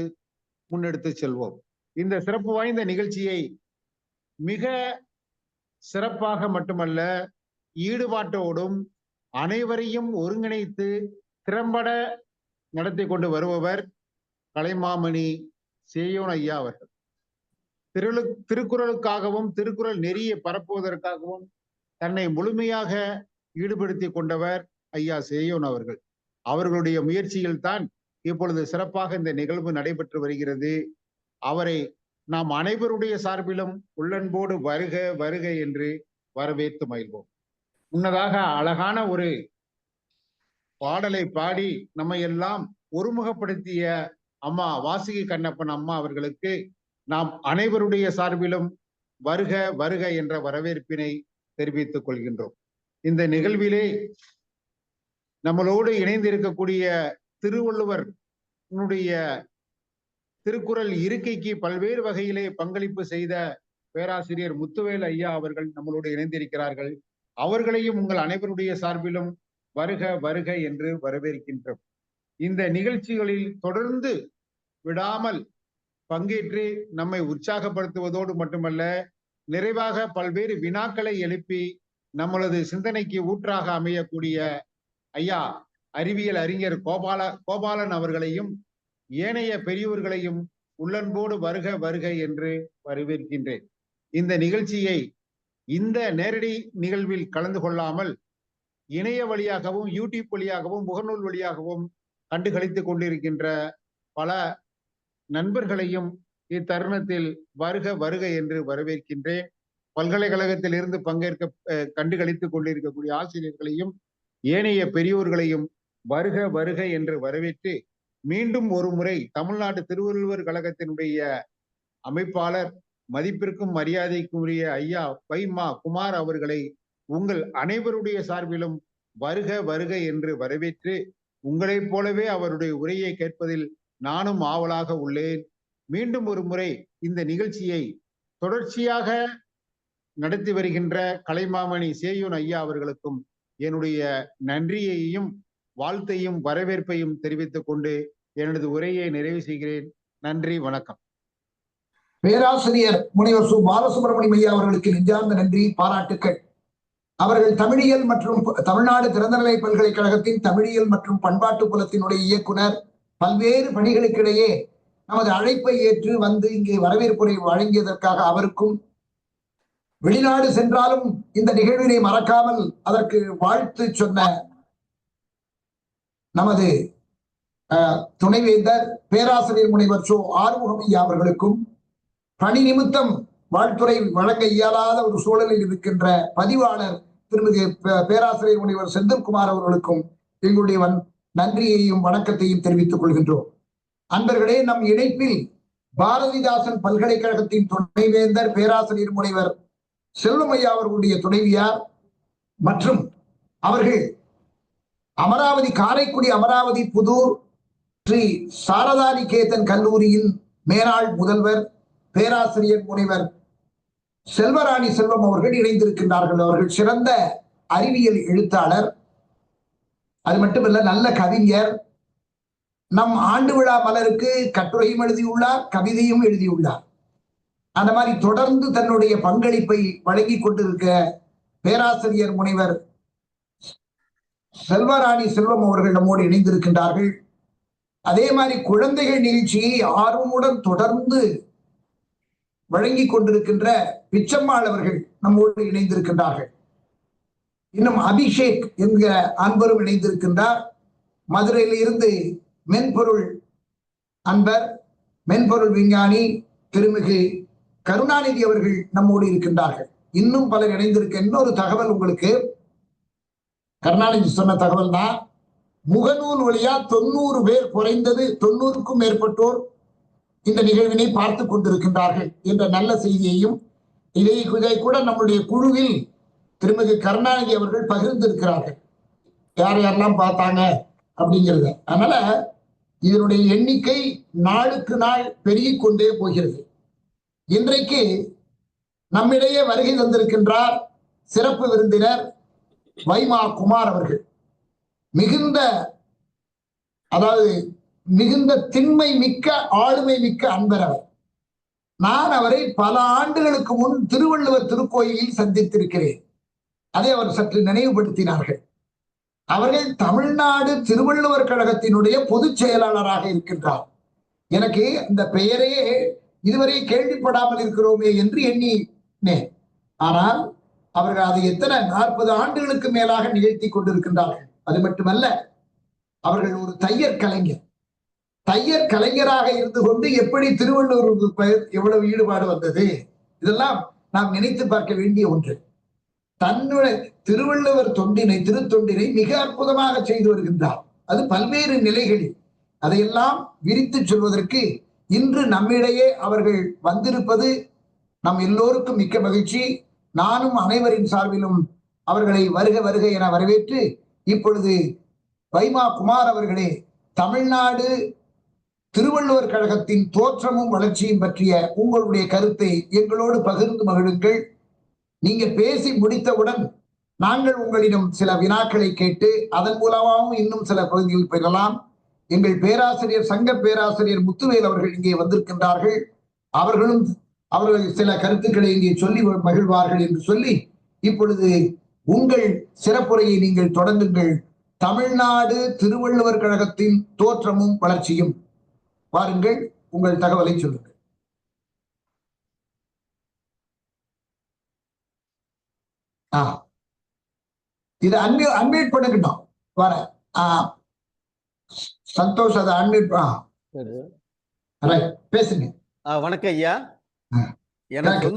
Speaker 6: முன்னெடுத்து செல்வோம். இந்த சிறப்பு வாய்ந்த நிகழ்ச்சியை மிக சிறப்பாக மட்டுமல்ல ஈடுபாட்டோடும் அனைவரையும் ஒருங்கிணைத்து திறம்பட நடத்தி கொண்டு வருபவர் கலைமாமணி சேயோன் ஐயா அவர்கள். திருக்குறளுக்காகவும் திருக்குறள் நெறியை பரப்புவதற்காகவும் தன்னை முழுமையாக ஈடுபடுத்தி கொண்டவர் ஐயா சேயோன் அவர்கள். அவர்களுடைய முயற்சியில் தான் இப்பொழுது சிறப்பாக இந்த நிகழ்வு நடைபெற்று வருகிறது. அவரை நாம் அனைவருடைய சார்பிலும் உள்ளன்போடு வருக வருக என்று வரவேற்று மகிழ்வோம். முன்னதாக அழகான ஒரு பாடலை பாடி நம்மை எல்லாம் ஒருமுகப்படுத்திய அம்மா வாசுகி கண்ணப்பன் அம்மா அவர்களுக்கு நாம் அனைவருடைய சார்பிலும் வருக வருக என்ற வரவேற்பினை தெரிவித்துக் கொள்கின்றோம். இந்த நிகழ்விலே நம்மளோடு இணைந்திருக்கக்கூடிய திருவள்ளுவர் திருக்குறள் இருக்கைக்கு பல்வேறு வகையிலே பங்களிப்பு செய்த பேராசிரியர் முத்துவேல் ஐயா அவர்கள் நம்மளோடு இணைந்திருக்கிறார்கள். அவர்களையும் உங்கள் அனைவருடைய சார்பிலும் வருக வருக என்று வரவேற்கின்றோம். இந்த நிகழ்ச்சிகளில் தொடர்ந்து விடாமல் பங்கேற்று நம்மை உற்சாகப்படுத்துவதோடு மட்டுமல்ல, நிறைவாக பல்வேறு வினாக்களை எழுப்பி நம்மளது சிந்தனைக்கு ஊற்றாக அமையக்கூடிய ஐயா அறிவியல் அறிஞர் கோபாலன் அவர்களையும் ஏனைய பெரியோர்களையும் உள்ளன்போடு வருக வருக என்று வரவேற்கின்றேன். இந்த நிகழ்ச்சியை இந்த நேரடி நிகழ்வில் கலந்து கொள்ளாமல் இணைய வழியாகவும் யூடியூப் வழியாகவும் முகநூல் வழியாகவும் கண்டுகளித்துக் கொண்டிருக்கின்ற பல நண்பர்களையும் இத்தருணத்தில் வருக வருக என்று வரவேற்கின்றேன். பல்கலைக்கழகத்தில் இருந்து கண்டுகளித்துக் கொண்டிருக்கக்கூடிய ஆசிரியர்களையும் ஏனைய பெரியோர்களையும் வருக வருக என்று வரவேற்று மீண்டும் ஒரு முறை தமிழ்நாடு திருவள்ளுவர் கழகத்தினுடைய அமைப்பாளர் மதிப்பிற்கும் மரியாதைக்கும் உரிய ஐயா வைமா குமார் அவர்களை உங்கள் அனைவருடைய சார்பிலும் வருக வருக என்று வரவேற்று உங்களைப் போலவே அவருடைய உரையை கேட்பதில் நானும் ஆவலாக உள்ளேன். மீண்டும் ஒரு முறை இந்த நிகழ்ச்சியை தொடர்ச்சியாக நடத்தி வருகின்ற கலைமாமணி சேயோன் ஐயா அவர்களுக்கும் என்னுடைய நன்றியையும் வாழ்த்தையும் வரவேற்பையும் தெரிவித்துக் கொண்டு எனது உரையை நிறைவு செய்கிறேன். நன்றி, வணக்கம்.
Speaker 1: பேராசிரியர் முனைவர் சு பாலசுப்ரமணியம் ஐயா அவர்களுக்கு நெஞ்சார்ந்த நன்றி, பாராட்டுக்கள். அவர்கள் தமிழியல் மற்றும் தமிழ்நாடு திறந்தநிலை பல்கலைக்கழகத்தின் தமிழியல் மற்றும் பண்பாட்டு புலத்தினுடைய இயக்குனர். பல்வேறு பணிகளுக்கிடையே நமது அழைப்பை ஏற்று வந்து இங்கே வரவேற்புரை வழங்கியதற்காக அவருக்கும், வெளிநாடு சென்றாலும் இந்த நிகழ்வினை மறக்காமல் அதற்கு வாழ்த்து சொன்ன நமது துணைவேந்தர் பேராசிரியர் முனைவர் சோ ஆறுமுகம் ஐயா அவர்களுக்கும், பணி நிமித்தம் வாழ்த்துறை வழங்க இயலாத ஒரு சூழலில் இருக்கின்ற பதிவாளர் திருமிகு பேராசிரியர் முனைவர் செந்தில்குமார் அவர்களுக்கும் எங்களுடைய நன்றியையும் வணக்கத்தையும் தெரிவித்துக் கொள்கின்றோம். அன்பர்களே, நம் இணைப்பில் பாரதிதாசன் பல்கலைக்கழகத்தின் துணைவேந்தர் பேராசிரியர் முனைவர் செல்வமையா அவர்களுடைய துணைவியார் மற்றும் அவர்கள் காரைக்குடி அமராவதி புதூர் ஸ்ரீ சாரதா நிகேதன் கல்லூரியின் மேனாள் முதல்வர் பேராசிரியர் முனைவர் செல்வராணி செல்வம் அவர்கள் இணைந்திருக்கின்றார்கள். அவர்கள் சிறந்த அறிவியல் எழுத்தாளர், அது மட்டுமல்ல நல்ல கவிஞர். நம் ஆண்டு விழா மலருக்கு கட்டுரையும் எழுதியுள்ளார், கவிதையும் எழுதியுள்ளார். அந்த மாதிரி தொடர்ந்து தன்னுடைய பங்களிப்பை வழங்கி கொண்டிருக்க பேராசிரியர் முனைவர் செல்வராணி செல்வம் அவர்கள் நம்மோடு இணைந்திருக்கின்றார்கள். அதே மாதிரி குழந்தைகள் நிகழ்ச்சியை ஆர்வமுடன் தொடர்ந்து வழங்கி கொண்டிருக்கின்ற பிச்சம்மாள் அவர்கள் நம்மோடு இணைந்திருக்கின்றார்கள். இன்னும் அபிஷேக் என்கிற அன்பரும் இணைந்திருக்கின்றார். மதுரையில் இருந்து மென்பொருள் அன்பர், மென்பொருள் விஞ்ஞானி திருமிகு கருணாநிதி அவர்கள் நம்மோடு இருக்கின்றார்கள். இன்னும் பலர் இணைந்திருக்க. இன்னொரு தகவல் உங்களுக்கு, கருணாநிதி சொன்ன தகவல் தான், முகநூல் வழியா 90 பேர், குறைந்தது 90க்கும் மேற்பட்டோர் இந்த நிகழ்வினை பார்த்து கொண்டிருக்கின்றார்கள் என்ற நல்ல செய்தியையும் இதை கூட நம்முடைய குழுவில் திருமிகு கருணாநிதி அவர்கள் பகிர்ந்திருக்கிறார்கள், யார் யாரெல்லாம் பார்த்தாங்க அப்படிங்கிறத. அதனால இதனுடைய எண்ணிக்கை நாளுக்கு நாள் பெருகிக் கொண்டே போகிறது. இன்றைக்கு நம்மிடையே வருகை தந்திருக்கின்றார் சிறப்பு விருந்தினர் வைமா குமார் அவர்கள். மிகுந்த திண்மை மிக்க ஆளுமை மிக்க அன்பர் அவர். நான் அவரை பல ஆண்டுகளுக்கு முன் திருவள்ளுவர் திருக்கோயிலில் சந்தித்திருக்கிறேன். அதை அவர் சற்று நினைவுபடுத்தினார்கள். அவர்கள் தமிழ்நாடு திருவள்ளுவர் கழகத்தினுடைய பொதுச் செயலாளராக இருக்கின்றார். எனக்கு இந்த பெயரையே இதுவரை கேள்விப்படாமல் இருக்கிறோமே என்று எண்ணினேன். ஆனால் அவர்கள் அதை எத்தனை 40 ஆண்டுகளுக்கு மேலாக நிகழ்த்தி கொண்டிருக்கின்றார்கள். அது மட்டுமல்ல, அவர்கள் ஒரு தையர் கலைஞர். தையர் கலைஞராக இருந்து கொண்டு எப்படி திருவள்ளுவருக்கு எவ்வளவு ஈடுபாடு வந்தது, இதெல்லாம் நாம் நினைத்து பார்க்க வேண்டிய ஒன்று. தன்னுடைய திருவள்ளுவர் திருத்தொண்டினை மிக அற்புதமாக செய்து வருகின்றார். அது பல்வேறு நிலைகளில். அதையெல்லாம் விரித்து சொல்வதற்கு இன்று நம்மிடையே அவர்கள் வந்திருப்பது நம் எல்லோருக்கும் மிக்க மகிழ்ச்சி. நானும் அனைவரின் சார்பிலும் அவர்களை வருக வருக என வரவேற்று, இப்பொழுது வைமா குமார் அவர்களே, தமிழ்நாடு திருவள்ளுவர் கழகத்தின் தோற்றமும் வளர்ச்சியும் பற்றிய உங்களுடைய கருத்தை எங்களோடு பகிர்ந்து மகிழுங்கள். நீங்க பேசி முடித்தவுடன் நாங்கள் உங்களிடம் சில வினாக்களை கேட்டு அதன் மூலமாகவும் இன்னும் சில பகுதிகள் பெறலாம். எங்கள் பேராசிரியர் சங்க பேராசிரியர் முத்துவேல் அவர்கள் இங்கே வந்திருக்கின்றார்கள். அவர்கள் சில கருத்துக்களை இங்கே சொல்லி மகிழ்வார்கள் என்று சொல்லி, இப்பொழுது உங்கள் சிறப்புரையை நீங்கள் தொடங்குங்கள். தமிழ்நாடு திருவள்ளுவர் கழகத்தின் தோற்றமும் வளர்ச்சியும். வாருங்கள், உங்கள் தகவலை சொல்லுங்கள். இது அன்மியூட் பண்ணுகிட்டோம். வர சந்தோஷ், அதை அன்மியூட் பேசுங்க.
Speaker 8: வணக்கம் ஐயா. எனக்கு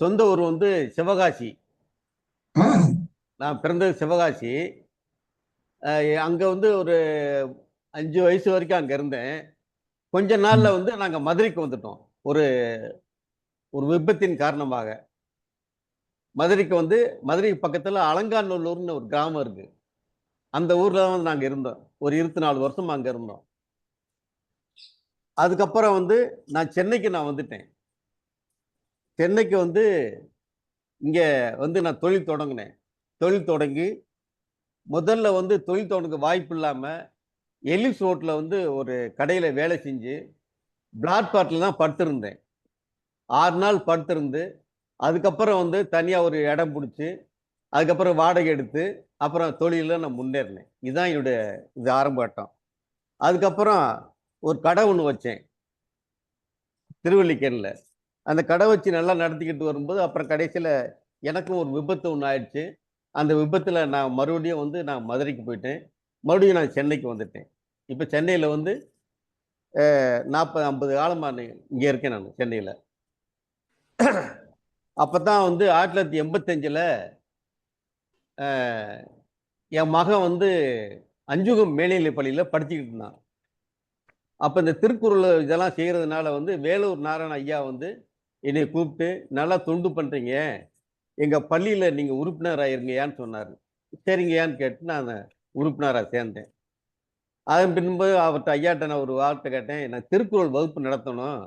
Speaker 8: சொந்த ஊர் வந்து சிவகாசி. நான் பிறந்தது சிவகாசி. அங்க வந்து ஒரு 5 வயசு வரைக்கும் அங்க இருந்தேன். கொஞ்ச நாள்ல வந்து நாங்க மதுரைக்கு வந்துட்டோம். ஒரு விபத்தின் காரணமாக மதுரைக்கு வந்து, மதுரை பக்கத்துல அலங்காநல்லூர்னு ஒரு கிராமம் இருக்கு. அந்த ஊர்ல வந்து நாங்க இருந்தோம். ஒரு 24 வருஷம் அங்க இருந்தோம். அதுக்கப்புறம் வந்து நான் சென்னைக்கு வந்துட்டேன். சென்னைக்கு வந்து இங்க வந்து நான் தொழில் தொடங்கினேன். தொழில் தொடங்கி முதல்ல வந்து தொழில் தொடங்க வாய்ப்பு இல்லாம எலிப்ஸ் ரோட்ல வந்து ஒரு கடையில வேலை செஞ்சு பிளாட்பாட்டில் தான் படுத்திருந்தேன். 6 நாள் படுத்திருந்து, அதுக்கப்புறம் வந்து தனியா ஒரு இடம் பிடிச்சி, அதுக்கப்புறம் வாடகை எடுத்து, அப்புறம் தொழில நான் முன்னேறினேன். இதுதான் என்னுடைய ஆரம்ப கட்டம். அதுக்கப்புறம் ஒரு கடை ஒன்று வச்சேன் திருவல்லிக்கேணில். அந்த கடை வச்சு நல்லா நடத்திக்கிட்டு வரும்போது அப்புறம் கடைசியில் எனக்கும் ஒரு விபத்து ஒன்று ஆயிடுச்சு. அந்த விபத்தில் நான் மறுபடியும் வந்து நான் மதுரைக்கு போயிட்டேன். மறுபடியும் நான் சென்னைக்கு வந்துட்டேன். இப்போ சென்னையில் வந்து 40-50 காலமாக இங்கே இருக்கேன் நான் சென்னையில். அப்போ தான் வந்து 1985 என் மகன் வந்து அஞ்சுகம் மேல்நிலை பள்ளியில் படிச்சுக்கிட்டு இருந்தான். அப்போ இந்த திருக்குறள் இதெல்லாம் செய்கிறதுனால வந்து வேலூர் நாராயண ஐயா வந்து என்னை கூப்பிட்டு, நல்லா தொண்டு பண்ணுறீங்க, எங்கள் பள்ளியில் நீங்கள் உறுப்பினராக இருங்கயான்னு சொன்னார். சரிங்கயான்னு கேட்டு நான் உறுப்பினராக சேர்ந்தேன். அதன் பின்பு அவர்கிட்ட ஐயாட்ட நான் ஒரு வார்த்தை கேட்டேன், நான் திருக்குறள் வகுப்பு நடத்தணும்,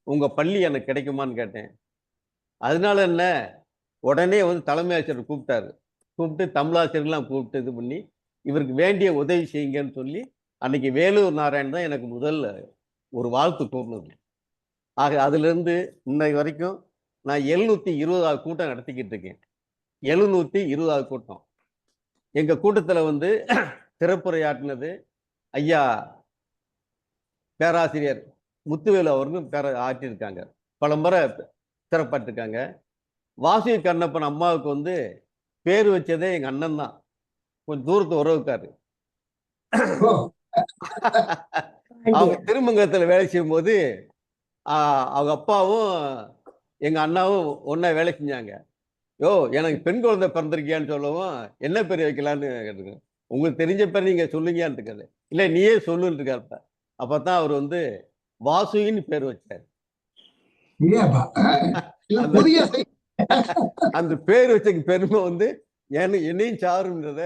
Speaker 8: உங்க பள்ளி எனக்கு கிடைக்குமான்னு கேட்டேன். அதனால என்ன, உடனே வந்து தலைமை ஆசிரியர் கூப்பிட்டாரு. கூப்பிட்டு தமிழாசிரியர்லாம் கூப்பிட்டு இது பண்ணி இவருக்கு வேண்டிய உதவி செய்யுங்கன்னு சொல்லி அன்னைக்கு வேலூர் நாராயணன் தான் எனக்கு முதல்ல ஒரு வாழ்த்து கூறினது. ஆக அதிலிருந்து இன்னை வரைக்கும் நான் 720வது கூட்டம் நடத்திக்கிட்டு இருக்கேன். 720வது கூட்டம். எங்க கூட்டத்துல வந்து சிறப்புரையாற்றினது ஐயா பேராசிரியர் முத்துவேலு அவர்களும் ஆற்றியிருக்காங்க. பல முறை சிறப்பாட்டிருக்காங்க. வாசுகி கண்ணப்பன் அம்மாவுக்கு வந்து பேர் வச்சதே எங்க அண்ணன் தான். கொஞ்சம் தூரத்து உறவுக்காரு. அவங்க திருமங்கலத்துல வேலை செய்யும் போது அவங்க அப்பாவும் எங்க அண்ணாவும் ஒன்னா வேலை செஞ்சாங்க. யோ எனக்கு பெண் குழந்தை பிறந்திருக்கியான்னு சொல்லவும் என்ன பேர் வைக்கலான்னு கேட்டுருங்க. உங்களுக்கு தெரிஞ்ச பேர் நீங்க சொல்லுங்கன்னு இருக்காரு. இல்ல நீயே சொல்லுன்னு இருக்காருப்ப. அப்பதான் அவர் வந்து வாசுகின்னு பேர் வச்சாரு. அந்த பேர் வச்ச பெருமை வந்து என்னையும் சாருன்றத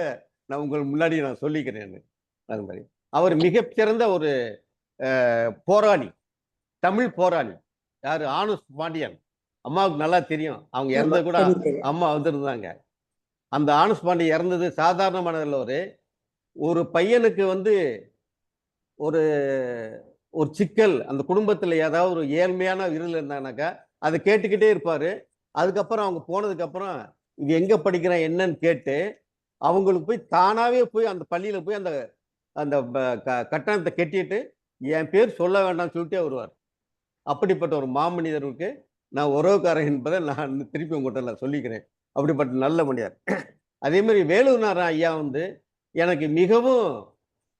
Speaker 8: நான் உங்களுக்கு முன்னாடி நான் சொல்லிக்கிறேன். அது மாதிரி அவர் மிகச்சிறந்த ஒரு போராளி, தமிழ் போராளி. யாரு? ஆனஸ் பாண்டியன். அம்மாவுக்கு நல்லா தெரியும். அவங்க இறந்தது கூட அம்மா வந்திருந்தாங்க. அந்த ஆனஸ் பாண்டியன் இறந்தது சாதாரணமானதில்ல. ஒரு பையனுக்கு வந்து ஒரு ஒரு சிக்கல், அந்த குடும்பத்துல ஏதாவது ஒரு ஏழ்மையான இருள் இருந்தாங்கனாக்கா அதை கேட்டுக்கிட்டே இருப்பாரு. அதுக்கப்புறம் அவங்க போனதுக்கு அப்புறம் இங்க எங்க படிக்கிறேன் என்னன்னு கேட்டு அவங்களுக்கு போய் தானாவே போய் அந்த பள்ளியில போய் அந்த அந்த கட்டணத்தை கட்டிட்டு என் பேர் சொல்ல வேண்டாம்னு சொல்லிட்டே வருவார். அப்படிப்பட்ட ஒரு மாமனிதருக்கு நான் உறவுக்காரன் என்பதை நான் திருப்பி உங்கள்கிட்ட நான் சொல்லிக்கிறேன். அப்படிப்பட்ட நல்ல மனிதர். அதே மாதிரி வேலூர் நாராயணன் ஐயா வந்து எனக்கு மிகவும்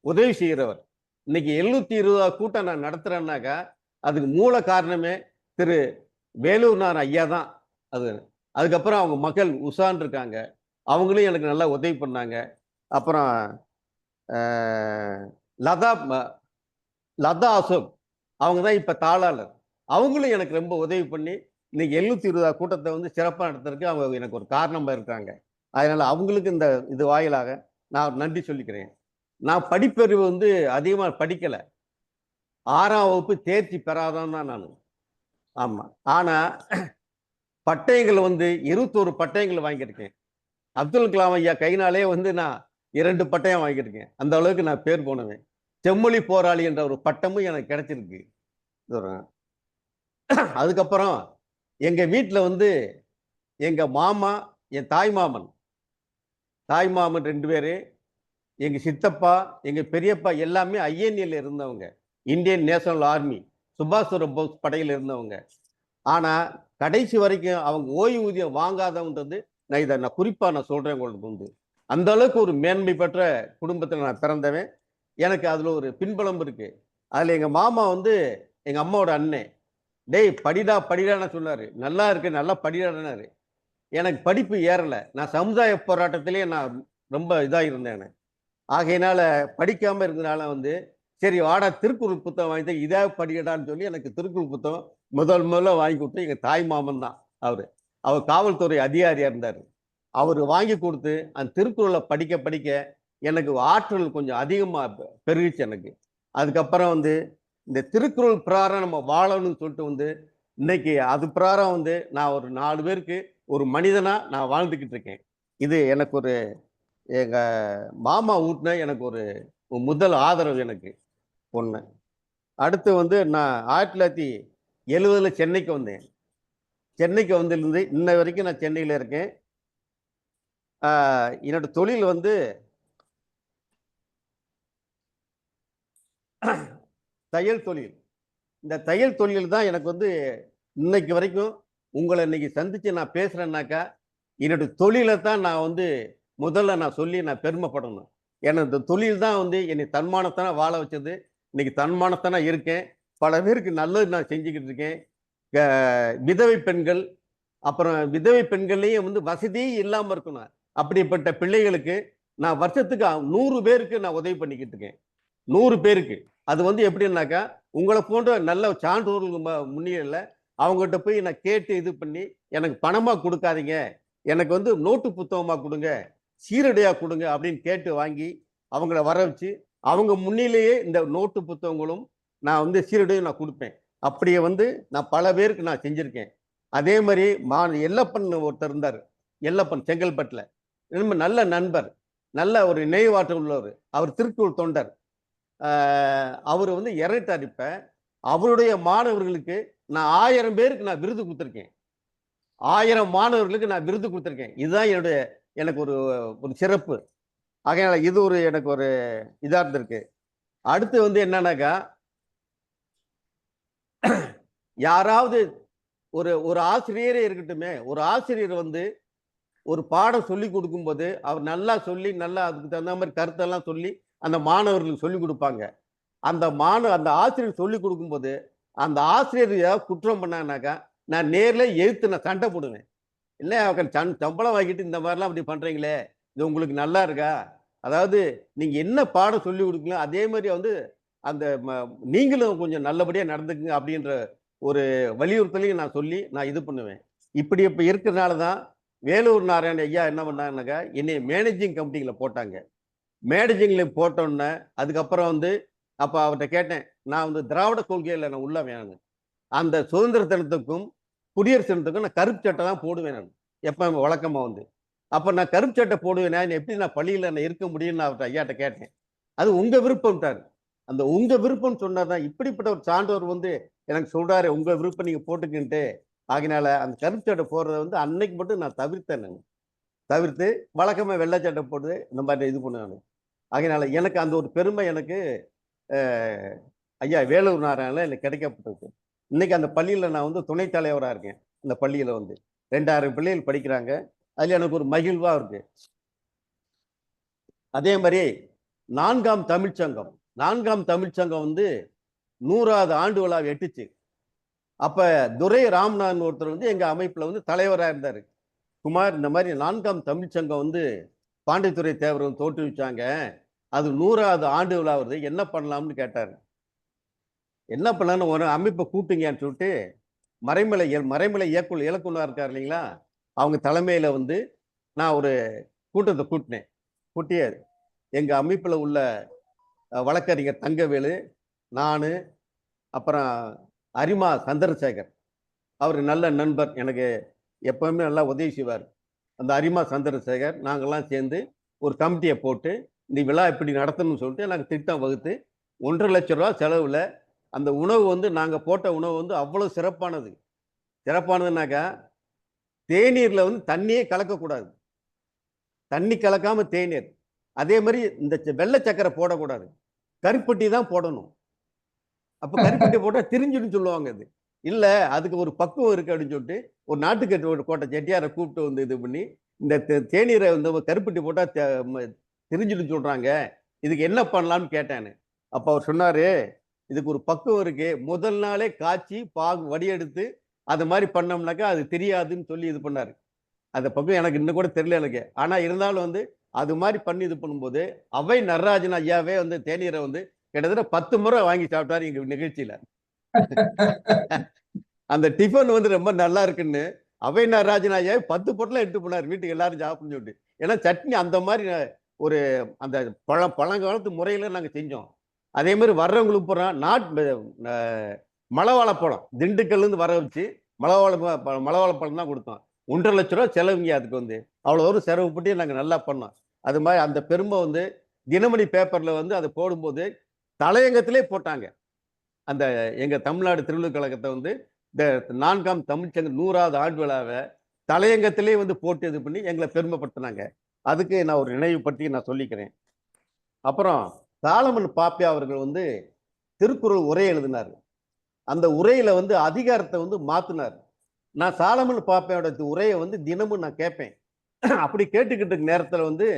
Speaker 8: உதவி செய்கிறவர். இன்னைக்கு 720வது கூட்டம் நான் நடத்துறேன்னாக்கா அதுக்கு மூல காரணமே திரு வேலூர் நாராயணன் ஐயா தான். அதுக்கப்புறம் அவங்க மகள் உஷான் இருக்காங்க, அவங்களும் எனக்கு நல்லா உதவி பண்ணாங்க. அப்புறம் லதா அசோக், அவங்க தான் இப்ப தாளாளர், அவங்களும் எனக்கு ரொம்ப உதவி பண்ணி இன்னைக்கு 720வது கூட்டத்தை வந்து சிறப்பாக நடத்துறதுக்கு அவங்க எனக்கு ஒரு காரணமா இருக்காங்க. அதனால அவங்களுக்கு இந்த இது வாயிலாக நான் நன்றி சொல்லிக்கிறேன். நான் படிப்பறிவு வந்து அதிகமாக படிக்கலை. 6ஆம் வகுப்பு தேர்ச்சி பெறாதான் தான் நான். ஆமா. ஆனா பட்டயங்கள் வந்து 21 பட்டயங்கள் வாங்கியிருக்கேன். அப்துல் கலாம் ஐயா கைனாலே வந்து நான் 2 பட்டயம் வாங்கியிருக்கேன். அந்த அளவுக்கு நான் பேர் போனவேன். செம்மொழி போராளி என்ற ஒரு பட்டமும் எனக்கு கிடைச்சிருக்கு. அதுக்கப்புறம் எங்க வீட்டுல வந்து எங்க மாமா, என் தாய் மாமன் 2 பேரு, எங்க சித்தப்பா, எங்க பெரியப்பா எல்லாமே ஐஎன்ஏல இருந்தவங்க, இந்தியன் நேஷனல் ஆர்மி, சுபாஷ் சந்திர போஸ் படையில் இருந்தவங்க. ஆனா கடைசி வரைக்கும் அவங்க ஓய்வூதியம் வாங்காதவன்றது நான் குறிப்பா நான் சொல்றேன் உங்களுக்கு வந்து. அந்த அளவுக்கு ஒரு மேன்மை பெற்ற குடும்பத்தில் நான் பிறந்தவன். எனக்கு அதுல ஒரு பின்புலம் இருக்கு. அதுல எங்க மாமா வந்து எங்க அம்மாவோட அண்ணன். டேய் படிடா படிடான்னு சொன்னாரு. நல்லா இருக்கு, நல்லா படிடானாரு. எனக்கு படிப்பு ஏறலை. நான் சமுதாய போராட்டத்திலேயே நான் ரொம்ப இதாக இருந்தேன். ஆகையினால படிக்காம இருந்தனால வந்து சரி வாடா திருக்குறள் புத்தகம் வாங்கி இதா படிக்கடான்னு சொல்லி எனக்கு திருக்குறள் புத்தகம் முதல்ல வாங்கி கொடுத்து எங்க தாய் மாமன் தான். அவர் காவல்துறை அதிகாரியா இருந்தார். அவர் வாங்கி கொடுத்து அந்த திருக்குறளை படிக்க படிக்க எனக்கு ஆற்றல் கொஞ்சம் அதிகமா பெருகிச்சு எனக்கு. அதுக்கப்புறம் வந்து இந்த திருக்குறள் பிரகாரம் நம்ம வாழணும்னு சொல்லிட்டு வந்து இன்னைக்கு அது பிரகாரம் வந்து நான் ஒரு 4 பேருக்கு ஒரு மனிதனா நான் வாழ்ந்துக்கிட்டு இருக்கேன். இது எனக்கு ஒரு எங்க மாமா ஊட்டின எனக்கு ஒரு முதல் ஆதரவு எனக்கு ஒண்ணு. அடுத்து வந்து நான் 1970 சென்னைக்கு வந்தேன். சென்னைக்கு வந்திருந்து இன்ன வரைக்கும் நான் சென்னையில இருக்கேன். என்னோட தொழில் வந்து தையல் தொழில். இந்த தையல் தொழில் தான் எனக்கு வந்து இன்னைக்கு வரைக்கும் உங்களை இன்னைக்கு சந்திச்சு நான் பேசுறேன்னாக்கா என்னோட தொழிலை தான் நான் வந்து முதல்ல நான் சொல்லி நான் பெருமைப்படணும். ஏன்னா இந்த தொழில் தான் வந்து என்னை தன்மானத்தான வாழ வச்சது. இன்னைக்கு தன்மானத்தான இருக்கேன். பல பேருக்கு நல்லது நான் செஞ்சுக்கிட்டு இருக்கேன். விதவை பெண்கள், அப்புறம் விதவை பெண்கள்லேயும் வந்து வசதியே இல்லாமல் இருக்கணும். அப்படிப்பட்ட பிள்ளைகளுக்கு நான் வருஷத்துக்கு 100 பேருக்கு நான் உதவி பண்ணிக்கிட்டு இருக்கேன். 100 பேருக்கு. அது வந்து எப்படின்னாக்கா உங்களை போன்ற நல்ல சான்றோர்கள் முன்னிலையில் அவங்ககிட்ட போய் நான் கேட்டு இது பண்ணி எனக்கு பணமாக கொடுக்காதீங்க, எனக்கு வந்து நோட்டு புத்தகமாக கொடுங்க, சீரடியாக கொடுங்க அப்படின்னு கேட்டு வாங்கி அவங்கள வர வச்சு அவங்க முன்னிலேயே இந்த நோட்டு புத்தகங்களும் நான் வந்து சீருடையும் நான் கொடுப்பேன். அப்படியே வந்து நான் பல பேருக்கு நான் செஞ்சிருக்கேன். அதே மாதிரி எல்லப்பன் ஒருத்தர் இருந்தார், எல்லப்பன் செங்கல்பட்டுல, ரொம்ப நல்ல நண்பர், நல்ல ஒரு நினைவாற்றல் உள்ளவர். அவர் திருக்குறள் தொண்டர். அவர் வந்து இறந்துட்டார். இப்ப அவருடைய மாணவர்களுக்கு நான் 1000 பேருக்கு நான் விருது கொடுத்துருக்கேன். 1000 மாணவர்களுக்கு நான் விருது கொடுத்துருக்கேன். இதுதான் எனக்கு ஒரு ஒரு சிறப்பு. ஆகையால இது ஒரு எனக்கு ஒரு இதா இருந்திருக்கு. அடுத்து வந்து என்னன்னாக்கா, யாராவது ஒரு ஆசிரியரே இருக்கட்டுமே, ஒரு ஆசிரியர் வந்து ஒரு பாடம் சொல்லி கொடுக்கும்போது அவர் நல்லா சொல்லி நல்லா அதுக்கு தகுந்த மாதிரி கருத்தெல்லாம் சொல்லி அந்த மாணவர்களுக்கு சொல்லி கொடுப்பாங்க. அந்த ஆசிரியர் சொல்லி கொடுக்கும்போது அந்த ஆசிரியர் ஏதாவது குற்றம் பண்ணாங்கனாக்கா நான் நேர்ல எதிர்த்து நான் சண்டை போடுவேன். இல்லை சம்பளம் வாங்கிட்டு இந்த மாதிரிலாம் அப்படி பண்றீங்களே, இது உங்களுக்கு நல்லா இருக்கா? அதாவது நீங்க என்ன பாடம் சொல்லி கொடுக்கீங்களோ அதே மாதிரி வந்து அந்த நீங்களும் கொஞ்சம் நல்லபடியா நடந்துக்குங்க அப்படின்ற ஒரு வலியுறுத்தலையும் நான் சொல்லி நான் இது பண்ணுவேன். இப்படி இப்ப இருக்கிறதுனால தான் வேலூர் நாராயண ஐயா என்ன பண்ணாங்கன்னாக்கா என்னை மேனேஜிங் கமிட்டிகளை போட்டாங்க. மேனேஜிங்ல போட்டோன்னே அதுக்கப்புறம் வந்து அப்ப அவர்கிட்ட கேட்டேன், நான் வந்து திராவிட கொள்கையில நான் உள்ள வேணும், அந்த சுதந்திர தினத்துக்கும் குடியரசு தினத்துக்கும் நான் கருப்பு சட்டை தான் போடுவேன் நான் எப்ப வழக்கமா வந்து. அப்ப நான் கருப்பு சட்டை போடுவேனா, எப்படி நான் பள்ளியில நான் இருக்க முடியும்னு நான் அவர்கிட்ட ஐயாட்ட கேட்டேன். அது உங்க விருப்பம்ட்டாரு. அந்த உங்க விருப்பம் சொன்னாதான் இப்படிப்பட்ட ஒரு சான்றோர் வந்து எனக்கு சொல்றாரு உங்க விருப்பம் நீங்க போட்டுக்கின்ட்டு. ஆகினால அந்த கருப்பு சட்டை போடுறத வந்து அன்னைக்கு மட்டும் நான் தவிர்த்தேன். நான் தவிர்த்து வழக்கமா வெள்ளை சட்டை போட்டு இந்த மாதிரி இது பண்ணுவேன். ஆகினால எனக்கு அந்த ஒரு பெருமை எனக்கு ஐயா வேலூர் நாராயண எனக்கு கிடைக்கப்பட்டிருக்கு. இன்னைக்கு அந்த பள்ளியில நான் வந்து துணைத் தலைவராக இருக்கேன். இந்த பள்ளியில வந்து 2000 பிள்ளைகள் படிக்கிறாங்க. அதுல எனக்கு ஒரு மகிழ்வா இருக்கு. அதே மாதிரி 4ஆம் தமிழ்ச்சங்கம் வந்து 100வது ஆண்டு விழாவை எட்டுச்சு. அப்ப துரை ராம்நாதன் ஒருத்தர் வந்து எங்க அமைப்புல வந்து தலைவராக இருந்தாரு. குமார், இந்த மாதிரி 4ஆம் தமிழ்ச்சங்கம் வந்து பாண்டித்துரை தேவர் தோற்றுவிச்சாங்க, அது 100வது ஆண்டு விழா வருது, என்ன பண்ணலாம்னு கேட்டாரு. என்ன பண்ணலான்னு ஒரு அமைப்பை கூட்டுங்கன்னு சொல்லிட்டு மறைமலை இயக்குனர் இருக்கார் இல்லைங்களா, அவங்க தலைமையில வந்து நான் ஒரு கூட்டத்தை கூட்டினேன். கூட்டி எங்க அமைப்புல உள்ள வழக்கறிஞர் தங்கவேலு, நான், அப்புறம் அரிமா சந்திரசேகர், அவர் நல்ல நண்பர், எனக்கு எப்பவுமே நல்லா உதவி செய்வார். அந்த அரிமா சந்திரசேகர் நாங்கள்லாம் சேர்ந்து ஒரு கமிட்டியை போட்டு இந்த விழா இப்படி நடத்தணும்னு சொல்லிட்டு நாங்கள் திட்டம் வகுத்து 1,50,000 ரூபா செலவில் அந்த உணவு வந்து நாங்கள் போட்ட உணவு வந்து அவ்வளோ சிறப்பானதுனாக்கா தேநீரில் வந்து தண்ணியே கலக்கக்கூடாது, தண்ணி கலக்காம தேநீர். அதே மாதிரி இந்த வெள்ளை சக்கரை போடக்கூடாது, கருப்பட்டி தான் போடணும். அப்போ கருப்பட்டி போட்டால் திரிஞ்சுன்னு சொல்லுவாங்க. அது இல்லை, அதுக்கு ஒரு பக்குவம் இருக்கு அப்படின்னு சொல்லிட்டு ஒரு நாட்டுக்கட்டு கோட்டை செட்டியாரை கூப்பிட்டு வந்து இது பண்ணி இந்த தேநீரை வந்து கருப்பட்டி போட்டால் திரிஞ்சுன்னு சொல்றாங்க, இதுக்கு என்ன பண்ணலாம்னு கேட்டேன்னு. அப்போ அவர் சொன்னாரு, இதுக்கு ஒரு பக்குவம் இருக்கு, முதல் நாளே காய்ச்சி வடியெடுத்து அது மாதிரி பண்ணோம்னாக்கா அது தெரியாதுன்னு சொல்லி இது பண்ணாரு. அந்த பக்குவம் எனக்கு இன்னும் கூட தெரியல எனக்கு. ஆனா இருந்தாலும் வந்து அது மாதிரி பண்ணி இது பண்ணும்போது அவை நடராஜன் ஐயாவே வந்து தேநீரை வந்து கிட்டத்தட்ட 10 முறை வாங்கி சாப்பிட்டாரு எங்க நிகழ்ச்சியில. அந்த டிஃபன் வந்து ரொம்ப நல்லா இருக்குன்னு அவை நடராஜன் ஐயாவே 10 பொட்டலாம் எடுத்து போனார் வீட்டுக்கு எல்லாரும் சாப்பிடணும்னு சொல்லிட்டு. ஏன்னா சட்னி அந்த மாதிரி ஒரு அந்த பழங்காலத்து முறையில நாங்க செஞ்சோம். அதே மாதிரி வர்றவங்களுக்கு போறோம் மலவாழைப்பழம் திண்டுக்கல்ல இருந்து வர வச்சு மலவாழைப்பழம் தான் கொடுத்தோம். 1,50,000 ரூபா செலவுங்க. அதுக்கு வந்து அவ்வளோ ஒரு செலவு போட்டு நாங்கள் நல்லா பண்ணோம். அது மாதிரி அந்த பெருமை வந்து தினமணி பேப்பர்ல வந்து அதை போடும்போது தலையங்கத்திலே போட்டாங்க. அந்த எங்க தமிழ்நாடு திருவள்ளுவர் கழகத்தை வந்து இந்த 4ஆம் தமிழ்ச்சங்க 100வது ஆண்டு விழாவை தலையங்கத்திலே வந்து போட்டு இது பண்ணி எங்களை பெருமைப்படுத்தினாங்க. அதுக்கு நான் ஒரு நினைவு பற்றி நான் சொல்லிக்கிறேன். அப்புறம் சாலமன் பாப்பையா அவர்கள் வந்து திருக்குறள் உரை எழுதினார். அந்த உரையில வந்து அதிகாரத்தை வந்து மாத்தினார். நான் சாலமன் பாப்பையோட உரையை வந்து தினமும் நான் கேட்பேன். அப்படி கேட்டுக்கிட்டு இருக்க நேரத்துல வந்து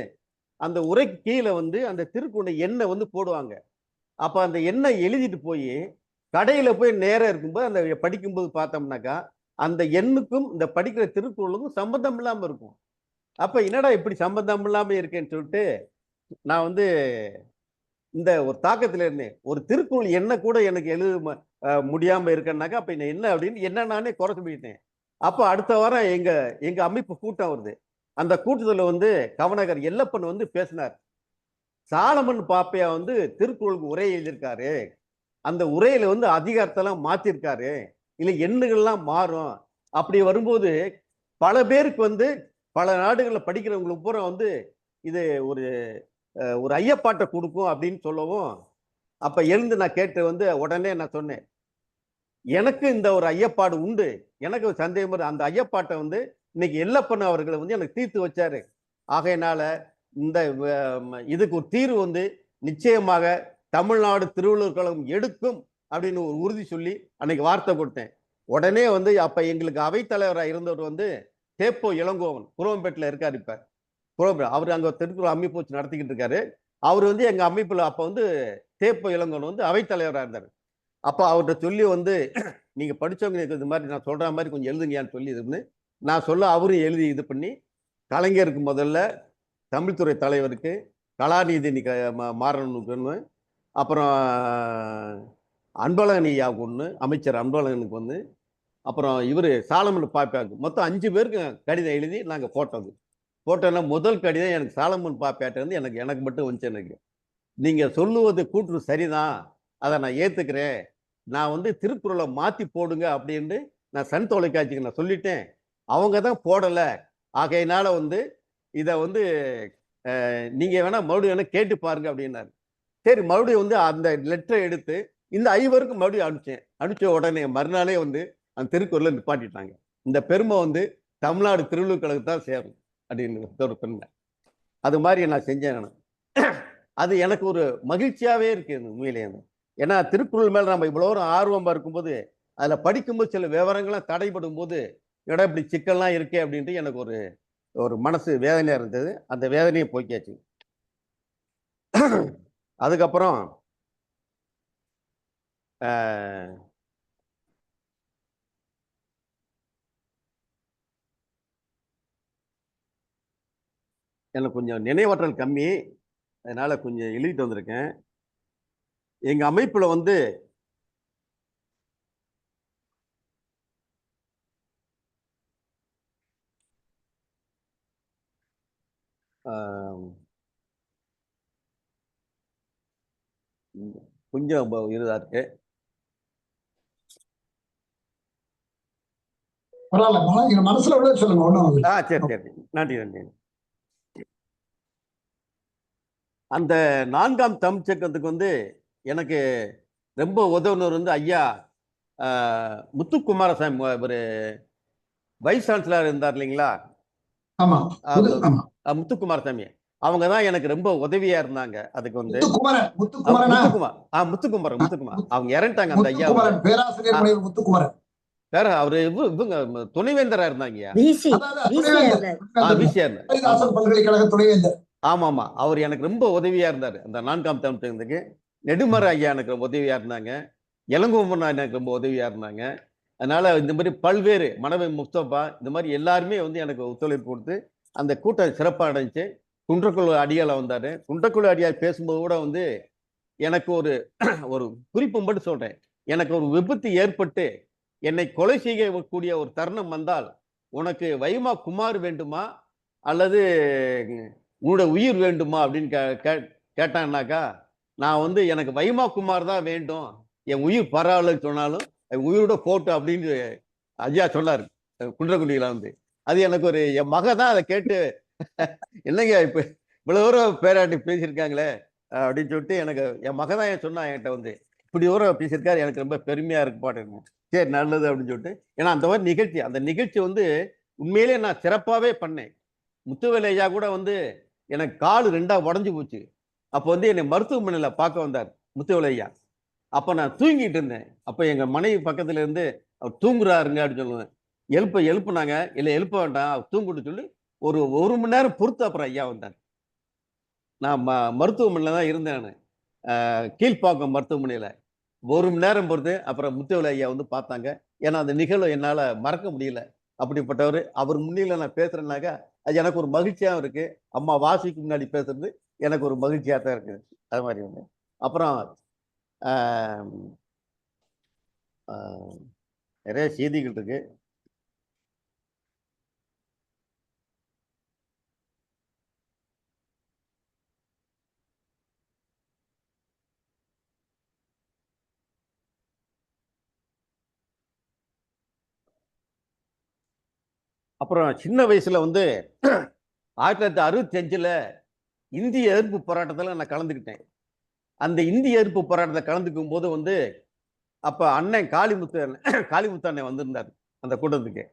Speaker 8: அந்த உரைக்கு கீழே வந்து அந்த திருக்குறளை எண்ணெய் வந்து போடுவாங்க. அப்ப அந்த எண்ணெய் எழுதிட்டு போய் கடையில போய் நேரம் இருக்கும்போது அந்த படிக்கும்போது பார்த்தோம்னாக்கா அந்த எண்ணுக்கும் இந்த படிக்கிற திருக்குறளுக்கும் சம்பந்தம் இல்லாம இருக்கும். அப்ப என்னடா இப்படி சம்பந்தம் இல்லாம இருக்கேன்னு சொல்லிட்டு நான் வந்து இந்த ஒரு தாக்கத்துல இருந்தேன். ஒரு திருக்குறள் என்ன கூட எனக்கு எழுத முடியாம இருக்கேன்னாக்கா அப்ப என்ன அப்படின்னு என்ன நானே குறை சொல்லிட்டேன். அப்ப அடுத்த வாரம் எங்க அமைப்பு கூட்டம் வருது. அந்த கூட்டத்துல வந்து கவனகர் எல்லப்பன் வந்து பேசினார். சாலமன் பாப்பையா வந்து திருக்குறளுக்கு உரை எழுதியிருக்காரு. அந்த உரையில வந்து அதிகாரத்தெல்லாம் மாத்திருக்காரு. இல்ல எண்ணுகள்லாம் மாறும். அப்படி வரும்போது பல பேருக்கு வந்து பல நாடுகளில் படிக்கிறவங்களுக்கு பூரா வந்து இது ஒரு ஒரு ஐயப்பாட்டை கொடுக்கும் அப்படின்னு சொல்லவும், அப்ப எழுந்து நான் கேட்டு வந்து உடனே நான் சொன்னேன், எனக்கு இந்த ஒரு ஐயப்பாடு உண்டு. எனக்கு ஒரு சந்தேகம் வருது. அந்த ஐயப்பாட்டை வந்து இன்னைக்கு எல்லப்பன் அவர்களை வந்து எனக்கு தீர்த்து வச்சாரு. ஆகையினால இந்த இதுக்கு ஒரு தீர்வு வந்து நிச்சயமாக தமிழ்நாடு திருவள்ளுவர் கழகம் எடுக்கும் அப்படின்னு ஒரு உறுதி சொல்லி அன்னைக்கு வார்த்தை கொடுத்தேன். உடனே வந்து அப்ப எங்களுக்கு அவைத்தலைவராக இருந்தவர் வந்து தேப்போ இளங்கோவன், குரோம்பேட்டில் இருக்காரு. இப்ப அவர் அங்க திருக்குறள் அமைப்பு வச்சு நடத்திக்கிட்டு இருக்காரு. அவர் வந்து எங்க அமைப்புல அப்ப வந்து தேப்போ இளங்கோவன் வந்து அவைத்தலைவராக இருந்தார். அப்ப அவர்கிட்ட சொல்லி வந்து நீங்க படிச்சவங்க இது மாதிரி நான் சொல்ற மாதிரி கொஞ்சம் எழுதுங்கன்னு சொல்லி இருந்து நான் சொல்ல அவரும் எழுதி இது பண்ணி கலைஞருக்கு முதல்ல, தமிழ்துறை தலைவருக்கு, கலாநிதி மாறனுக்கு ஒன்று, அப்புறம் அன்பழகன் ஐயாவுக்கு ஒன்று, அமைச்சர் அன்பழகனுக்கு ஒன்று, அப்புறம் இவர் சாலமன் பாப்பையாவுக்கு, மொத்தம் 5 பேருக்கு கடிதம் எழுதி நாங்கள் போட்டது. போட்டோன்னா முதல் கடிதம் எனக்கு சாலமன் பாப்பையாட்ட வந்து எனக்கு மட்டும் வந்துச்சு. எனக்கு நீங்கள் சொல்லுவது கூற்று சரிதான், அதை நான் ஏற்றுக்கிறேன், நான் வந்து திருக்குறளை மாற்றி போடுங்க அப்படின்ட்டு நான் சன் தொலைக்காட்சிக்கு நான் சொல்லிட்டேன். அவங்க தான் போடலை. ஆகையினால வந்து இதை வந்து நீங்கள் வேணால் மறுபடியும் வேணால் கேட்டு பாருங்க அப்படின்னாரு. சரி, மறுபடியும் வந்து அந்த லெட்டரை எடுத்து இந்த 5 பேருக்கும் மறுபடியும் அனுப்பிச்சேன். அனுப்பிச்ச உடனே மறுநாளே வந்து அந்த திருக்குறளை நிப்பாட்டிட்டாங்க. இந்த பெருமை வந்து தமிழ்நாடு திருவள்ளுவர் கழகத்துக்கு தான் சேரும் அப்படின்னு ஒரு பெருமை. அது மாதிரி நான் செஞ்சேன். நான் அது எனக்கு ஒரு மகிழ்ச்சியாகவே இருக்கு உண்மையிலே. ஏன்னா திருக்குறள் மேலே நம்ம இவ்வளோ ஆர்வமாக இருக்கும்போது அதில் படிக்கும்போது சில விவரங்கள்லாம் தடைப்படும் போது இடம் இப்படி சிக்கல்லாம் இருக்கே அப்படின்ட்டு எனக்கு ஒரு ஒரு மனசு வேதனையாக இருந்தது. அந்த வேதனையை போக்கியாச்சு. அதுக்கப்புறம் எனக்கு கொஞ்சம் நினைவாற்றல் கம்மி, அதனால கொஞ்சம் எழுதிட்டு வந்திருக்கேன். எங்க அமைப்புல வந்து கொஞ்சம் இதா இருக்கு.
Speaker 1: பரவாயில்ல, மனசுல உள்ள சொல்லுங்க. ஒண்ணும்
Speaker 8: சரி சரி, நன்றி நன்றி. அந்த 4ஆம் தமிழ்ச்சங்கத்துக்கு வந்து எனக்கு ரொம்ப உதவுனர் வந்து ஐயா முத்துக்குமாரசாமி, ஒரு வைஸ் சான்சலர் இருந்தார் இல்லைங்களா, முத்துக்குமாரசாமி. அவங்க தான் எனக்கு ரொம்ப உதவியா இருந்தாங்க. அதுக்கு வந்து முத்துக்குமார் அவங்க இறந்துட்டாங்க. அந்த ஐயா
Speaker 1: பேராசிரியர் முத்துக்குமாரன்
Speaker 8: வேற அவரு இவங்க துணைவேந்தரா இருந்தாங்க.
Speaker 1: பல்கலைக்கழக துணைவேந்தர்.
Speaker 8: ஆமா ஆமா, அவர் எனக்கு ரொம்ப உதவியா இருந்தாரு. அந்த 4ஆம் தமிழ்ச்சங்கத்துக்கு நெடுமர ஐயா எனக்கு ரொம்ப உதவியா இருந்தாங்க. இளங்கோவன் எனக்கு ரொம்ப உதவியா இருந்தாங்க. அதனால இந்த மாதிரி பல்வேறு மனவை முஸ்தபா இந்த மாதிரி எல்லாருமே வந்து எனக்கு ஒத்துழைப்பு கொடுத்து அந்த கூட்டம் சிறப்பாக அடைஞ்சு. குன்றக்குழு அடியால வந்தாரு. குன்றக்குழு அடியால் பேசும்போது கூட வந்து எனக்கு ஒரு ஒரு குறிப்பு மட்டும் சொல்றேன். எனக்கு ஒரு விபத்து ஏற்பட்டு என்னை கொலை செய்யக்கூடிய ஒரு தருணம் வந்தால் உனக்கு வைமா குமார் வேண்டுமா அல்லது உன்னோட உயிர் வேண்டுமா அப்படின்னு கேட்டான்னாக்கா, நான் வந்து எனக்கு வைமா குமார் தான் வேண்டும், என் உயிர் பரவாயில்லன்னு சொன்னாலும் உயிரோட போட்டு அப்படின்னு ஐயா சொன்னார் குன்றக்குடியில வந்து. அது எனக்கு ஒரு என் மக தான் அதை கேட்டு என்னங்க இப்ப இவ்வளவு தூரம் பேராட்டி பேசியிருக்காங்களே அப்படின்னு சொல்லிட்டு எனக்கு என் மக தான் சொன்னா என்கிட்ட வந்து இப்படி தூரம் பேசியிருக்காரு, எனக்கு ரொம்ப பெருமையா இருக்கு பாட்டு. சரி நல்லது அப்படின்னு சொல்லிட்டு. ஏன்னா அந்த மாதிரி நிகழ்ச்சி, அந்த நிகழ்ச்சி வந்து உண்மையிலே நான் சிறப்பாகவே பண்ணேன். முத்துவேல் ஐயா கூட வந்து எனக்கு கால் 2ஆ உடஞ்சி போச்சு. அப்போ வந்து என்னை மருத்துவமனையில் பார்க்க வந்தார் முத்துவேல் ஐயா. அப்போ நான் தூங்கிட்டு இருந்தேன். அப்போ எங்கள் மனைவி பக்கத்துல இருந்து அவர் தூங்குறாருங்க அப்படின்னு சொல்லுவேன். எழுப்புனாங்க. இல்லை எழுப்ப வேண்டாம், அவர் தூங்கிட்டு சொல்லி ஒரு 1 மணி நேரம் பொறுத்து அப்புறம் ஐயா வந்தார். நான் மருத்துவமனையில் தான் இருந்தேன். நான் கீழ்ப்பாக்கம் மருத்துவமனையில் 1 மணி நேரம் பொறுத்து அப்புறம் முத்துவேல் ஐயா வந்து பார்த்தாங்க. ஏன்னா அந்த நிகழ்வை என்னால் மறக்க முடியல. அப்படிப்பட்டவர். அவர் முன்னிலையில் நான் பேசுறேன்னாக்கா அது எனக்கு ஒரு மகிழ்ச்சியாகவும் இருக்கு. அம்மா வாசிக்கு முன்னாடி பேசுறது எனக்கு ஒரு மகிழ்ச்சியாக தான் இருக்குது. அது மாதிரி ஒன்று. அப்புறம் நிறைய செய்திகள் இருக்கு. அப்புறம் சின்ன வயசுல வந்து 1965 இந்திய எதிர்ப்பு போராட்டத்தில் நான் கலந்துக்கிட்டேன். அந்த இந்திய எதிர்ப்பு போராட்டத்தை கலந்துக்கும் போது வந்து அப்ப அண்ணன் காளிமுத்து அண்ணன் வந்திருந்தார் அந்த கூட்டத்துக்கு.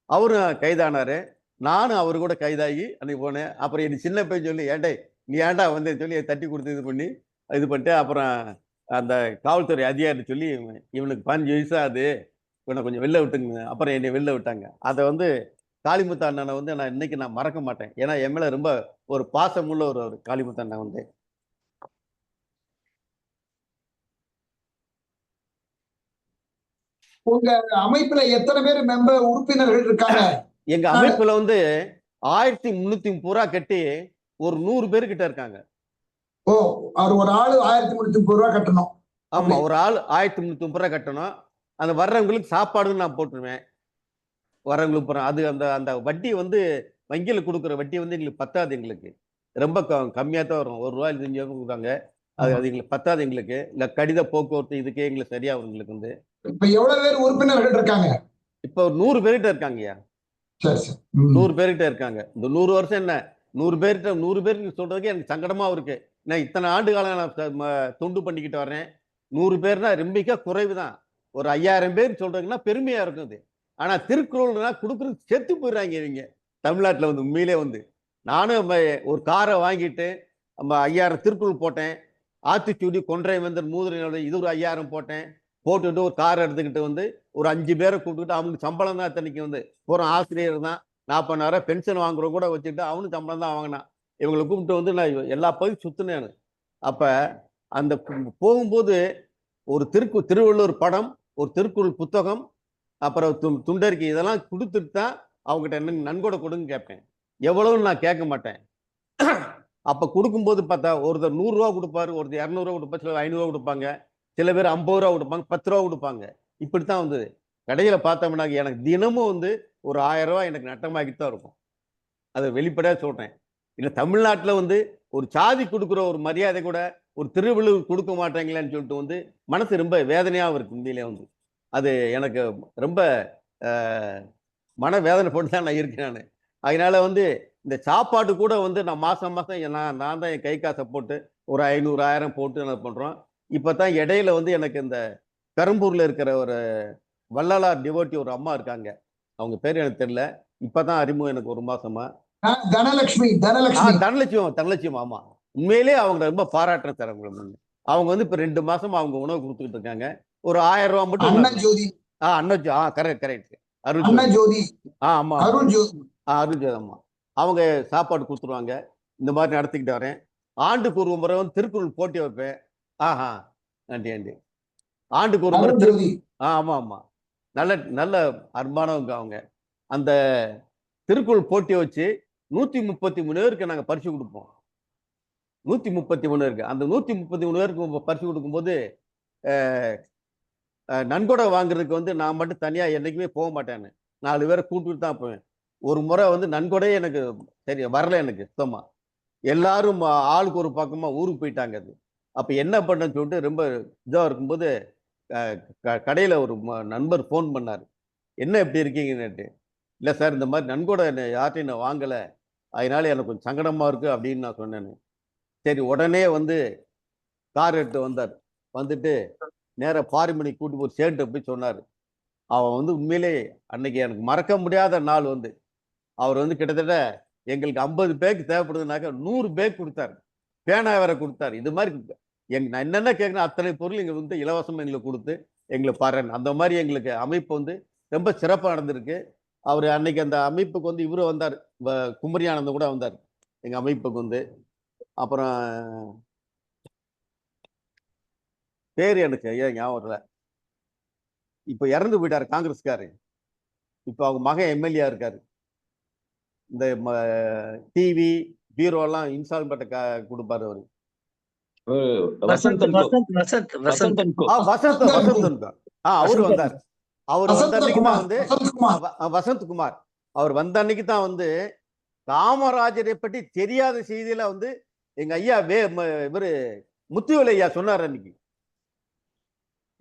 Speaker 8: அவரும் கைதானாரு. நானும் அவரு கூட கைதாகி அன்னைக்கு போனேன். அப்புறம் எனக்கு சின்ன பையன் சொல்லி ஏண்டே நீ ஏன்டா வந்தேன்னு சொல்லி தட்டி கொடுத்து இது பண்ணி இது பண்ணிட்டு அப்புறம் அந்த காவல்துறை அதிகாரி சொல்லி இவனுக்கு 15 வயசா அது இவனை கொஞ்சம் வெளில விட்டுங்க. அப்புறம் என்னை வெளில விட்டாங்க. அதை வந்து காளிமுத்து அண்ணனை வந்து நான் இன்னைக்கு நான் மறக்க மாட்டேன். ஏன்னா என் மேல ரொம்ப ஒரு பாசமுள்ள ஒரு காளிமுத்து அண்ணன் வந்து.
Speaker 1: உங்க அமைப்புல எத்தனை பேர் மெம்பர் உறுப்பினர்கள் இருக்காங்க?
Speaker 8: எங்க அமைப்புல வந்து 1330 ரூபா கட்டி ஒரு 100 பேர் கிட்ட இருக்காங்க.
Speaker 1: ஓ, அவர் ஒரு ஆளு 1330 ரூபாய் கட்டணும்.
Speaker 8: ஆமா, ஒரு ஆள் 1330 ரூபா கட்டணும். அந்த வர்றவங்களுக்கு சாப்பாடுன்னு நான் போட்டுருவேன். வர்றவங்களுக்கு போறேன். அது அந்த அந்த வட்டி வந்து வங்கியில கொடுக்குற வட்டி வந்து எங்களுக்கு பத்தாது. எங்களுக்கு ரொம்ப கம்மியா தான் வரும். ₹1 25 கொடுக்குறாங்க. அது எங்களுக்கு பத்தாது. எங்களுக்கு இந்த கடித போக்குவரத்து இதுக்கே எங்களுக்கு சரியா வரும். எங்களுக்கு வந்து
Speaker 1: இப்ப எவ்வளவு பேர் உறுப்பினர்கள் இருக்காங்க?
Speaker 8: இப்ப 100 பேர்கிட்ட இருக்காங்கய்யா.
Speaker 1: சரி சரி.
Speaker 8: 100 பேர்கிட்ட இருக்காங்க. இந்த 100 வருஷம் என்ன 100 பேருக்கு சொல்றதுக்கு எனக்கு சங்கடமா இருக்கு. நான் இத்தனை ஆண்டு காலம் நான் தொண்டு பண்ணிக்கிட்டு வர்றேன். 100 பேர்னா ரொம்ப குறைவுதான். ஒரு 5000 பேர் சொல்றதுன்னா பெருமையா இருக்குது. ஆனா திருக்குறள்னா கொடுக்குறது செத்து போயிடுறாங்க இவங்க தமிழ்நாட்டுல வந்து. உண்மையிலே வந்து நானும் ஒரு காரை வாங்கிட்டு 5000 திருக்குறள் போட்டேன். ஆத்திச்சூடி கொன்றை வந்தர் மூதுரை இது ஒரு 5000 போட்டேன். போட்டுட்டு ஒரு கார் எடுத்துக்கிட்டு வந்து ஒரு 5 பேரை கூப்பிட்டுக்கிட்டு அவனுக்கு சம்பளம் தான் இத்தனைக்கு வந்து போகிற ஆசிரியர் தான் 40,000 பென்ஷன் வாங்குற கூட வச்சுக்கிட்டு அவனுக்கு சம்பளம் தான் வாங்கினான். இவங்களை கூப்பிட்டு வந்து நான் எல்லா பகுதியும் சுற்றினேன். அப்போ அந்த போகும்போது ஒரு திருவள்ளுவர் படம், ஒரு திருக்குறள் புத்தகம், அப்புறம் துண்டறிக்கை இதெல்லாம் கொடுத்துட்டு தான் அவங்ககிட்ட என்ன நன்கொடை கொடுங்க கேட்பேன். எவ்வளவுன்னு நான் கேட்க மாட்டேன். அப்போ கொடுக்கும்போது பார்த்தா ஒருத்தர் 100 ரூபா கொடுப்பாரு, ஒருத்தர் 200 ரூபா கொடுப்பாரு, சிலர் 500 ரூபா கொடுப்பாங்க, சில பேர் 50 ரூபா கொடுப்பாங்க, 10 ரூபா கொடுப்பாங்க. இப்படித்தான் வந்தது. கடையில் பார்த்தோம்னா எனக்கு தினமும் வந்து ஒரு 1000 ரூபா எனக்கு நட்டமாக்கிட்டு தான் இருக்கும். அதை வெளிப்படையாக சொல்றேன். இல்லை தமிழ்நாட்டில் வந்து ஒரு சாதி கொடுக்குற ஒரு மரியாதை கூட ஒரு திருவள்ளுவர் கொடுக்க மாட்டாங்களேன்னு சொல்லிட்டு வந்து மனசு ரொம்ப வேதனையாகவும் இருக்கு. உண்மையிலே வந்து அது எனக்கு ரொம்ப மன வேதனை போட்டு தான் நான் இருக்கேன். நான் அதனால வந்து இந்த சாப்பாடு கூட வந்து நான் மாதம் நான் தான் என் கை காசை போட்டு ஒரு 500 1000 போட்டு நான் பண்ணுறோம். இப்போ தான் இடையில வந்து எனக்கு இந்த பெரம்பூரில் இருக்கிற ஒரு வள்ளலார் டிவோட்டி ஒரு அம்மா இருக்காங்க. அவங்க பேர் எனக்கு தெரியல. இப்போ தான் அறிமுகம் எனக்கு ஒரு மாசமா.
Speaker 1: தனலட்சுமி.
Speaker 8: தனலட்சுமி ஆமா. உண்மையிலே அவங்க ரொம்ப பாராட்டுறேன் சார். அவங்க வந்து இப்போ 2 மாசமா அவங்க உணவு கொடுத்துக்கிட்டு இருக்காங்க. ஒரு 1000 ரூபா மட்டும்.
Speaker 1: அண்ணாஜோதி.
Speaker 8: கரெக்ட்.
Speaker 1: அருண்ஜோதி.
Speaker 8: ஆமா, அருண்ஜோதி அம்மா. அவங்க சாப்பாடு கொடுத்துருவாங்க. இந்த மாதிரி நடத்திக்கிட்டு வரேன். ஆண்டுக்கு ஒரு முறை வந்து திருக்குறள் போட்டி வைப்பேன். நன்றி. ஆண்டுக்கு ஒரு முறை ஆமா. நல்ல அன்பானவங்க அவங்க. அந்த திருக்குறள் போட்டியை வச்சு 133 பேருக்கு நாங்கள் பரிசு கொடுப்போம். 133 பேருக்கு. அந்த 133 பேருக்கு பரிசு கொடுக்கும்போது நன்கொடை வாங்குறதுக்கு வந்து நான் மட்டும் தனியா என்னைக்குமே போக மாட்டேன்னு 4 பேரை கூப்பிட்டு தான் போவேன். ஒரு முறை வந்து நன்கொடையே எனக்கு சரி வரல. எனக்கு சுத்தமா எல்லாரும் ஆளுக்கு ஒரு பக்கமா ஊருக்கு போயிட்டாங்க. அது அப்ப என்ன பண்ணேன்னு சொல்லிட்டு ரொம்ப இதாக இருக்கும்போது கடையில ஒரு நண்பர் ஃபோன் பண்ணாரு. என்ன எப்படி இருக்கீங்கன்னுட்டு. இல்லை சார் இந்த மாதிரி நன்கொடை யார்ட்டையும் நான் வாங்கலை, அதனால எனக்கு கொஞ்சம் சங்கடமா இருக்கு அப்படின்னு நான் சொன்னேன்னு. சரி உடனே வந்து கார் எடுத்து வந்தார். வந்துட்டு நேராக பாரிமணி கூட்டி போய் சேர்ட்டு போய் சொன்னார். அவன் வந்து உண்மையிலே அன்னைக்கு எனக்கு மறக்க முடியாத நாள் வந்து அவர் வந்து கிட்டத்தட்ட எங்களுக்கு 50 பேருக்கு தேவைப்படுதுனாக்கா 100 பேருக்கு கொடுத்தாரு. பேனா வேற கொடுத்தாரு. இது மாதிரி நான் என்னென்ன கேட்குறேன் அத்தனை பொருள் எங்களுக்கு வந்து இலவசம் எங்களுக்கு கொடுத்து எங்களை பாருங்க. அந்த மாதிரி எங்களுக்கு அமைப்பு வந்து ரொம்ப சிறப்பாக நடந்திருக்கு. அவர் அன்னைக்கு அந்த அமைப்புக்கு வந்து இவரு வந்தார், குமரி ஆனந்தம் கூட வந்தார் எங்க அமைப்புக்கு வந்து. அப்புறம் பேர் எனக்கு ஞாபகம் இல்லை. இப்போ இறந்து போயிட்டாரு காங்கிரஸ்காரு. இப்போ அவங்க மகன் எம்எல்ஏ இருக்காரு. இந்த டிவி பீரோலாம் இன்ஸ்டால் பண்ண கொடுப்பாரு அவரு.
Speaker 9: வசந்த்
Speaker 8: அவரு வந்தார். அவர் வந்த அன்னைக்கு தான் வந்து வசந்த்குமார் அவர் வந்த அன்னைக்கு தான் வந்து காமராஜரை பற்றி தெரியாத செய்தியில வந்து எங்க ஐயா இவரு முத்துவேலு ஐயா சொன்னார் அன்னைக்கு.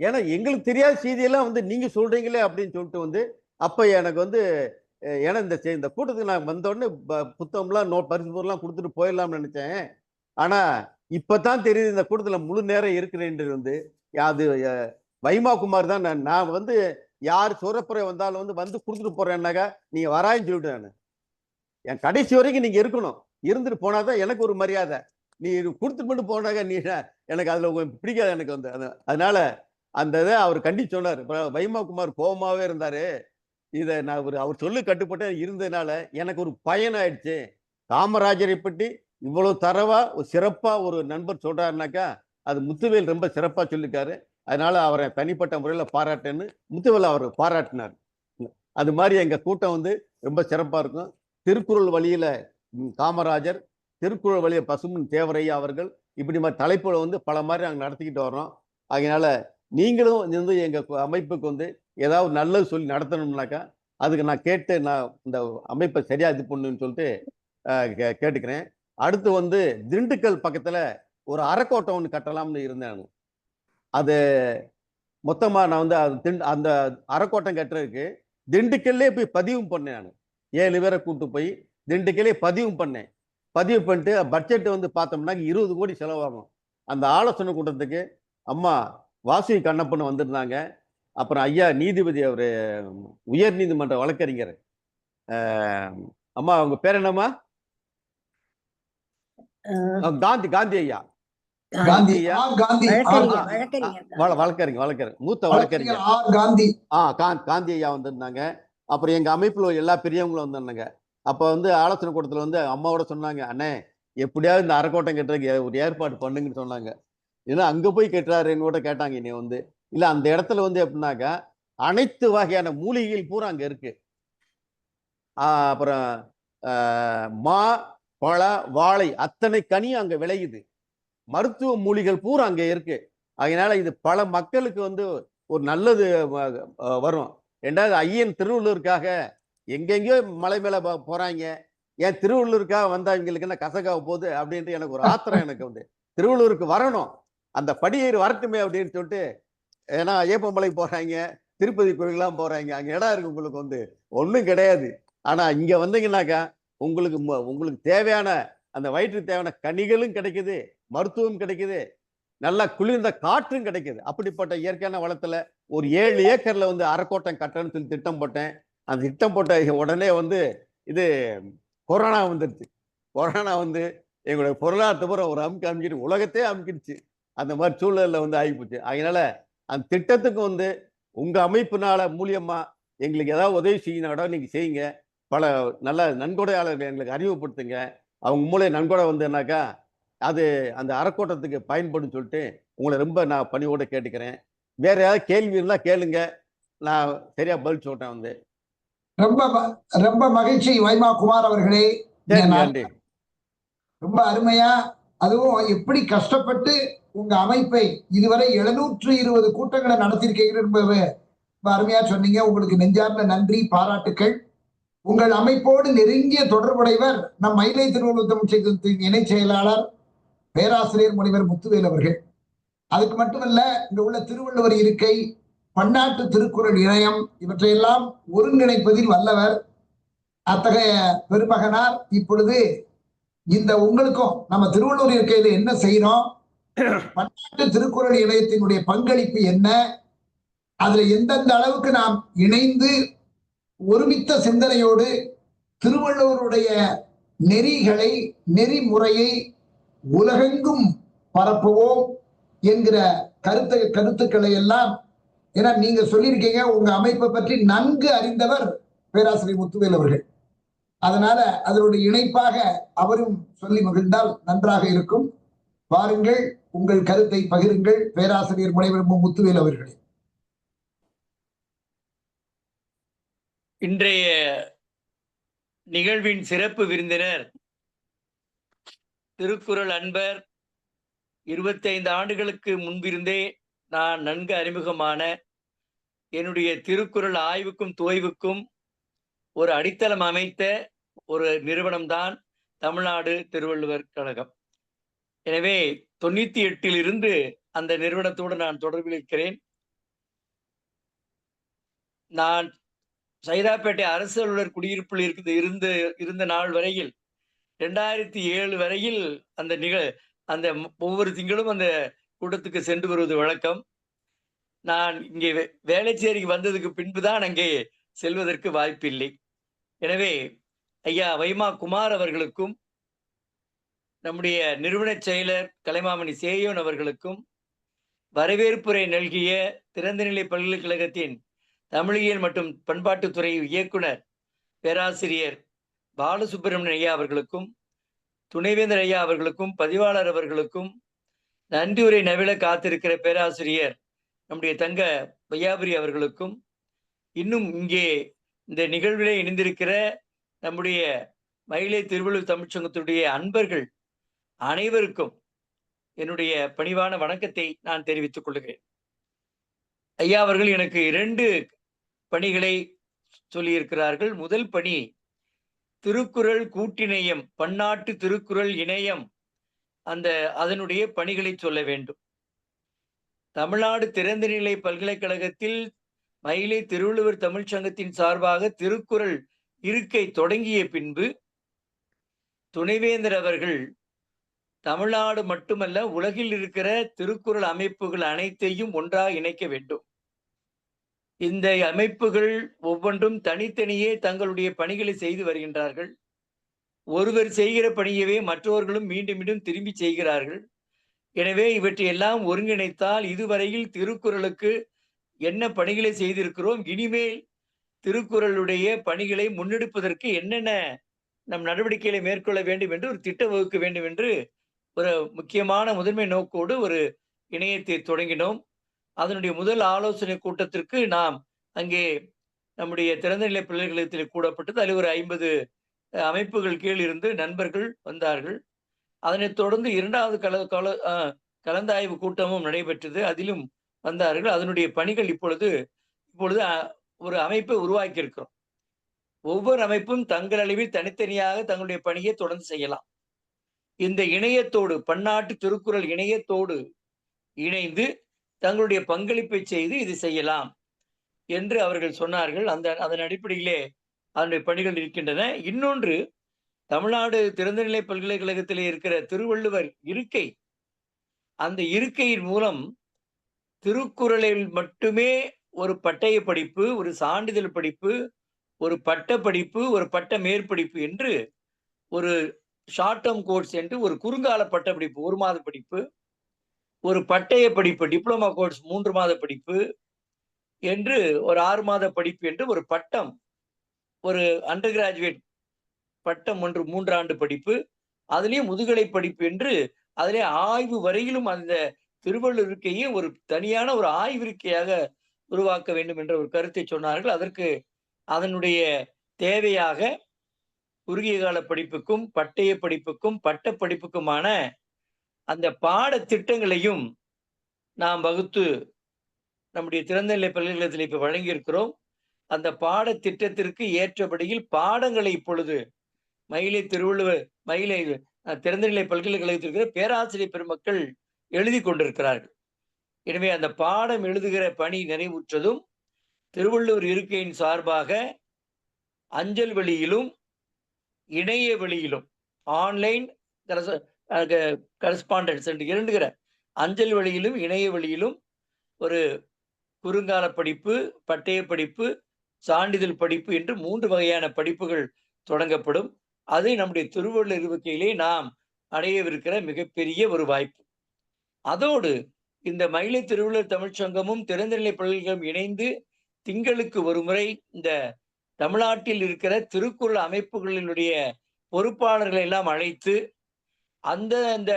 Speaker 8: ஏன்னா எங்களுக்கு தெரியாத செய்தியெல்லாம் வந்து நீங்க சொல்றீங்களே அப்படின்னு சொல்லிட்டு வந்து அப்ப எனக்கு வந்து ஏன்னா இந்த கூட்டத்துக்கு நான் வந்தோடனே புத்தகம்லாம் பரிசு பொருள்லாம் கொடுத்துட்டு போயிடலாம்னு நினைச்சேன். ஆனா இப்பதான் தெரியுது இந்த கூட்டத்துல முழு நேரம் இருக்கிறேன்றது வந்து அது வைமா குமார் தான். நான் வந்து யார் சூரப்புறை வந்தாலும் வந்து கொடுத்துட்டு போறேன்னாக்கா நீங்க வராயின்னு சொல்லிட்டு நான் என் கடைசி வரைக்கும் நீங்க இருக்கணும், இருந்துட்டு போனாதான் எனக்கு ஒரு மரியாதை. நீ கொடுத்துட்டு மட்டும் போனாக்க நீ எனக்கு அதுல பிடிக்காது எனக்கு வந்து. அதனால அந்த இதை அவர் கண்டிச்சு சொன்னார். வைமா குமார் கோபமாவே இருந்தாரு. இதை நான் அவர் சொல்லு கட்டுப்பட்டு இருந்ததுனால எனக்கு ஒரு பயன் ஆயிடுச்சு. காமராஜரை பற்றி இவ்வளவு தரவா சிறப்பா ஒரு நண்பர் சொல்றாருனாக்கா அது முத்துவேல் ரொம்ப சிறப்பா சொல்லிருக்காரு. அதனால அவரை தனிப்பட்ட முறையில் பாராட்டேன்னு முத்துவேல் அவர் பாராட்டினார். அது மாதிரி எங்க கூட்டம் வந்து ரொம்ப சிறப்பா இருக்கும். திருக்குறள் வழியில காமராஜர், திருக்குறள் வழிய பசுமன் தேவரையா அவர்கள், இப்படி மாதிரி தலைப்புல வந்து பல மாதிரி நாங்கள் நடத்திக்கிட்டு வர்றோம். அதனால நீங்களும் வந்து எங்க அமைப்புக்கு வந்து ஏதாவது நல்லது சொல்லி நடத்தணும்னாக்கா அதுக்கு நான் கேட்டு நான் இந்த அமைப்பை சரியா இது பண்ணுன்னு சொல்லிட்டு கேட்டுக்கிறேன். அடுத்து வந்து திண்டுக்கல் பக்கத்துல ஒரு அறக்கோட்டை ஒன்று கட்டலாம்னு இருந்தேன். அது மொத்தமா நான் வந்து அந்த அறக்கோட்டம் கட்டுறதுக்கு திண்டுக்கல்லே போய் பதிவும் பண்ணேன். நான் 7 பேரை கூட்டு போய் திண்டுக்கல்லே பதிவும் பண்ணேன். பதிவு பண்ணிட்டு பட்ஜெட் வந்து பார்த்தோம்னா 20 கோடி செலவாகும். அந்த ஆலோசனை கூட்டத்துக்கு அம்மா வாசுகி கண்ணப்பன் வந்திருந்தாங்க. அப்புறம் ஐயா நீதிபதி அவரு உயர் நீதிமன்ற வழக்கறிஞர் அம்மா அவங்க பேர் என்னம்மா? காந்தி ஐயா. வழக்கறிஞர் மூத்த வழக்கறிஞர் காந்தி ஐயா வந்திருந்தாங்க. அப்புறம் எங்க அமைப்புல எல்லா பெரியவங்களும் வந்திருந்தாங்க. அப்ப வந்து ஆலோசனை கூட்டத்துல வந்து அம்மாவோட சொன்னாங்க, அண்ணே எப்படியாவது இந்த அறக்கோட்டம் கட்டுறதுக்கு ஒரு ஏற்பாடு பண்ணுங்கன்னு சொன்னாங்க. ஏன்னா அங்க போய் கட்டுறாருன்னு கூட கேட்டாங்க. நீ வந்து இல்ல அந்த இடத்துல வந்து எப்படின்னாக்கா அனைத்து வகையான மூலிகைகள் பூரா அங்க இருக்கு. அப்புறம் மா பழ வாழை அத்தனை கனியும் அங்க விளையுது. மருத்துவ மூலிகள் பூரா அங்க இருக்கு. அதனால இது பல மக்களுக்கு வந்து ஒரு நல்லது வரும். ரெண்டாவது ஐயன் திருவள்ளூருக்காக எங்கெங்கயோ மலை மேல போறாங்க, ஏன் திருவள்ளூருக்காக வந்தவங்களுக்கு என்ன கசகாவ போகுது அப்படின்ட்டு எனக்கு ஒரு ஆத்திரம். எனக்கு வந்து திருவள்ளூருக்கு வரணும், அந்த படியேறி வரட்டுமே அப்படின்னு சொல்லிட்டு. ஏன்னா ஐயப்பமலை போறாங்க, திருப்பதி கோயிலாம் போறாங்க, அங்க இடம் இருக்கு, உங்களுக்கு வந்து ஒண்ணும் கிடையாது. ஆனா இங்க வந்தீங்கன்னாக்கா உங்களுக்கு தேவையான அந்த வயிற்றுக்கு தேவையான கனிகளும் கிடைக்குது, மருத்துவம் கிடைக்குது, நல்லா குளிர்ந்த காற்றும் கிடைக்குது. அப்படிப்பட்ட இயற்கையான வளத்துல ஒரு 7 ஏக்கர்ல வந்து அறக்கோட்டம் கட்டணும்னு சொல்லி திட்டம் போட்டேன். அந்த திட்டம் போட்ட உடனே வந்து இது கொரோனா வந்துருச்சு. கொரோனா வந்து எங்களுடைய பொருளாதாரத்தை பூரா ஒரு அமுக்கிட்டு உலகத்தையே அமுக்கிடுச்சு. அந்த மாதிரி சூழ்நிலை வந்து ஆகிப்போச்சு. அதனால அந்த திட்டத்துக்கு வந்து உங்க அமைப்பினால மூலியமா எங்களுக்கு ஏதாவது உதவி செய்யணும் நீங்க செய்யுங்க. பல நல்ல நன்கொடையாளர்கள் எங்களுக்கு அறிவுப்படுத்துங்க. அவங்க மூலம் நன்கொடை வந்ததுனாக்கா அது அந்த அறக்கோட்டத்துக்கு பயன்படும் சொல்லிட்டு உங்களை ரொம்ப நான் பணியோட கேட்டுக்கிறேன். வேற ஏதாவது கேள்வி இருந்தா கேளுங்க, நான் சரியா பதில் சொல்றேன். வந்து
Speaker 1: ரொம்ப ரொம்ப மகிழ்ச்சி வைமா குமார் அவர்களே. ரொம்ப அருமையா, அதுவும் எப்படி கஷ்டப்பட்டு உங்க அமைப்பை இதுவரை 720 கூட்டங்களை நடத்திருக்கீங்க என்பது அருமையா சொன்னீங்க. உங்களுக்கு நெஞ்சார்ந்த நன்றி, பாராட்டுக்கள். உங்கள் அமைப்போடு நெருங்கிய தொடர்புடையவர் நம் மயிலை திருவள்ளுவர் தமிழ்ச்சங்கத்தின் இணை செயலாளர் பேராசிரியர் முனைவர் முத்துவேல் அவர்கள். அதுக்கு மட்டுமல்ல, இங்க உள்ள திருவள்ளுவர் இருக்கை, பன்னாட்டு திருக்குறள் இணையம், இவற்றையெல்லாம் ஒருங்கிணைப்பதில் வல்லவர். அத்தகைய பெருமகனார் இப்பொழுது இந்த உங்களுக்கும் நம்ம திருவள்ளுவர் இருக்கையில என்ன செய்யறோம், பன்னாட்டு திருக்குறள் இணையத்தினுடைய பங்களிப்பு என்ன, அதுல எந்தெந்த அளவுக்கு நாம் இணைந்து ஒருமித்த சிந்தனையோடு திருவள்ளுவருடைய நெறிகளை நெறிமுறையை உலகெங்கும் பரப்புவோம் என்கிற கருத்துக்களை எல்லாம், ஏன்னா நீங்க சொல்லியிருக்கீங்க உங்க அமைப்பை பற்றி நன்கு அறிந்தவர் பேராசிரியர் முத்துவேல் அவர்கள். அதனால அதனுடைய இணைப்பாக அவரும் சொல்லி மகிழ்ந்தால் நன்றாக இருக்கும். வாருங்கள், உங்கள் கருத்தை பகிருங்கள் பேராசிரியர் முனைவர் முத்துவேல் அவர்களே.
Speaker 9: இன்றைய நிகழ்வின் சிறப்பு விருந்தினர் திருக்குறள் அன்பர், 25 ஆண்டுகளுக்கு முன்பிருந்தே நான் நன்கு அறிமுகமான, என்னுடைய திருக்குறள் ஆய்வுக்கும் தோய்வுக்கும் ஒரு அடித்தளம் அமைத்த ஒரு நிறுவனம்தான் தமிழ்நாடு திருவள்ளுவர் கழகம். எனவே 98 இருந்து அந்த நிறுவனத்தோடு நான் தொடர்பில் இருக்கிறேன். நான் சைதாப்பேட்டை அரசு அலுவலர் குடியிருப்பில் இருந்த நாள் வரையில் 2007 வரையில் அந்த ஒவ்வொரு திங்களும் அந்த கூட்டத்துக்கு சென்று வருவது வழக்கம். நான் இங்கே வேளச்சேரிக்கு வந்ததுக்கு பின்புதான் அங்கே செல்வதற்கு வாய்ப்பில்லை. எனவே ஐயா வைமா குமார் அவர்களுக்கும் நம்முடைய நிறுவன செயலர் கலைமாமணி சேயோன் அவர்களுக்கும் வரவேற்புரை நல்கிய திறந்தநிலை பல்கலைக்கழகத்தின் தமிழியல் மற்றும் பண்பாட்டுத்துறை இயக்குனர் பேராசிரியர் பாலசுப்பிரமணியன் ஐயா அவர்களுக்கும், துணைவேந்தர் ஐயா அவர்களுக்கும், பதிவாளர் அவர்களுக்கும், நன்றியுரை நவில காத்திருக்கிற பேராசிரியர் நம்முடைய தங்க வையாபுரி அவர்களுக்கும், இன்னும் இங்கே இந்த நிகழ்விலே இணைந்திருக்கிற நம்முடைய மயிலை திருவள்ளுவர் தமிழ்ச்சங்கத்துடைய அன்பர்கள் அனைவருக்கும் என்னுடைய பணிவான வணக்கத்தை நான் தெரிவித்துக் கொள்கிறேன். ஐயா அவர்கள் எனக்கு 2 பணிகளை சொல்லியிருக்கிறார்கள். முதல் பணி திருக்குறள் கூட்டிணையம், பன்னாட்டு திருக்குறள் இணையம், அதனுடைய பணிகளை சொல்ல வேண்டும். தமிழ்நாடு திறந்தநிலை பல்கலைக்கழகத்தில் மயிலை திருவள்ளுவர் தமிழ்ச்சங்கத்தின் சார்பாக திருக்குறள் இருக்கை தொடங்கிய பின்பு துணைவேந்தர் அவர்கள் தமிழ்நாடு மட்டுமல்ல உலகில் இருக்கிற திருக்குறள் அமைப்புகள் அனைத்தையும் ஒன்றாக இணைக்க வேண்டும். இந்த அமைப்புகள் ஒவ்வொன்றும் தனித்தனியே தங்களுடைய பணிகளை செய்து வருகின்றார்கள். ஒருவர் செய்கிற பணியவே மற்றவர்களும் மீண்டும் மீண்டும் திரும்பி செய்கிறார்கள். எனவே இவற்றை எல்லாம் ஒருங்கிணைத்தால் இதுவரையில் திருக்குறளுக்கு என்ன பணிகளை செய்திருக்கிறோம், இனிமேல் திருக்குறளுடைய பணிகளை முன்னெடுப்பதற்கு என்னென்ன நம் நடவடிக்கைகளை மேற்கொள்ள வேண்டும் என்று ஒரு திட்டம் வகுக்க வேண்டும் என்று ஒரு முக்கியமான முதன்மை நோக்கோடு ஒரு இணையத்தை தொடங்கினோம். அதனுடைய முதல் ஆலோசனை கூட்டத்திற்கு நாம் அங்கே நம்முடைய திறந்தநிலை பல்கலைக்கழகத்தில் கூடப்பட்டது. அதில் ஒரு 50 அமைப்புகள் கீழ் இருந்து நண்பர்கள் வந்தார்கள். அதனைத் தொடர்ந்து 2வது கலந்தாய்வு கூட்டமும் நடைபெற்றது. அதிலும் வந்தார்கள். அதனுடைய பணிகள் இப்பொழுது ஒரு அமைப்பை உருவாக்கி இருக்கிறோம். ஒவ்வொரு அமைப்பும் தங்கள் அளவில் தனித்தனியாக தங்களுடைய பணியை தொடர்ந்து செய்யலாம். இந்த இணையத்தோடு, பன்னாட்டு திருக்குறள் இணையத்தோடு இணைந்து தங்களுடைய பங்களிப்பை செய்து இது செய்யலாம் என்று அவர்கள் சொன்னார்கள். அதன் அடிப்படையிலே அதனுடைய பணிகள் இருக்கின்றன. இன்னொன்று, தமிழ்நாடு திறந்தநிலை பல்கலைக்கழகத்திலே இருக்கிற திருவள்ளுவர் இருக்கை, அந்த இருக்கையின் மூலம் திருக்குறளில் மட்டுமே ஒரு பட்டய படிப்பு, ஒரு சான்றிதழ் படிப்பு, ஒரு பட்ட படிப்பு, ஒரு பட்ட மேற்படிப்பு என்று ஒரு ஷார்ட் டேர்ம் கோர்ஸ் என்று ஒரு குறுங்கால பட்ட படிப்பு 1 மாத படிப்பு, ஒரு பட்டய படிப்பு டிப்ளமா கோர்ஸ் 3 மாத படிப்பு என்று ஒரு 6 மாத படிப்பு என்று ஒரு பட்டம், ஒரு அண்டர் கிராஜுவேட் பட்டம் 3 ஆண்டு படிப்பு, அதுலேயும் முதுகலை படிப்பு என்று அதிலே ஆய்வு வரையிலும் அந்த திருவள்ளுவர் இருக்கையை ஒரு தனியான ஒரு ஆய்விருக்கையாக உருவாக்க வேண்டும் என்ற ஒரு கருத்தை சொன்னார்கள். அதற்கு அதனுடைய தேவையாக குறுகிய கால படிப்புக்கும் பட்டய படிப்புக்கும் பட்ட படிப்புக்குமான அந்த பாட திட்டங்களையும் நாம் வகுத்து நம்முடைய திறந்தநிலை பல்கலைக்கழகத்தில் இப்ப வழங்கியிருக்கிறோம். அந்த பாட திட்டத்திற்கு ஏற்றபடியில் பாடங்களை இப்பொழுது மயிலை திறந்தநிலை பல்கலைக்கழகத்தில் இருக்கிற பேராசிரியர் பெருமக்கள் எழுதி கொண்டிருக்கிறார்கள். எனவே அந்த பாடம் எழுதுகிற பணி நிறைவுற்றதும் திருவள்ளுவர் இருக்கையின் சார்பாக அஞ்சல் வழியிலும் இணைய வழியிலும் ஆன்லைன் கரஸ்பாண்டன்ஸ் என்று 2 அஞ்சல் வழியிலும் இணைய வழியிலும் ஒரு குறுங்கால படிப்பு, பட்டய படிப்பு, சான்றிதழ் படிப்பு என்று 3 வகையான படிப்புகள் தொடங்கப்படும். அது நம்முடைய திருவள்ளுவர் இருக்கையிலே நாம் அடையவிருக்கிற மிகப்பெரிய ஒரு வாய்ப்பு. அதோடு இந்த மயிலை திருவள்ளுவர் தமிழ்ச்சங்கமும் திறந்தநிலை பல்கலைக்கழகம் இணைந்து திங்களுக்கு ஒரு முறை இந்த தமிழ்நாட்டில் இருக்கிற திருக்குறள் அமைப்புகளினுடைய பொறுப்பாளர்களை எல்லாம் அழைத்து அந்த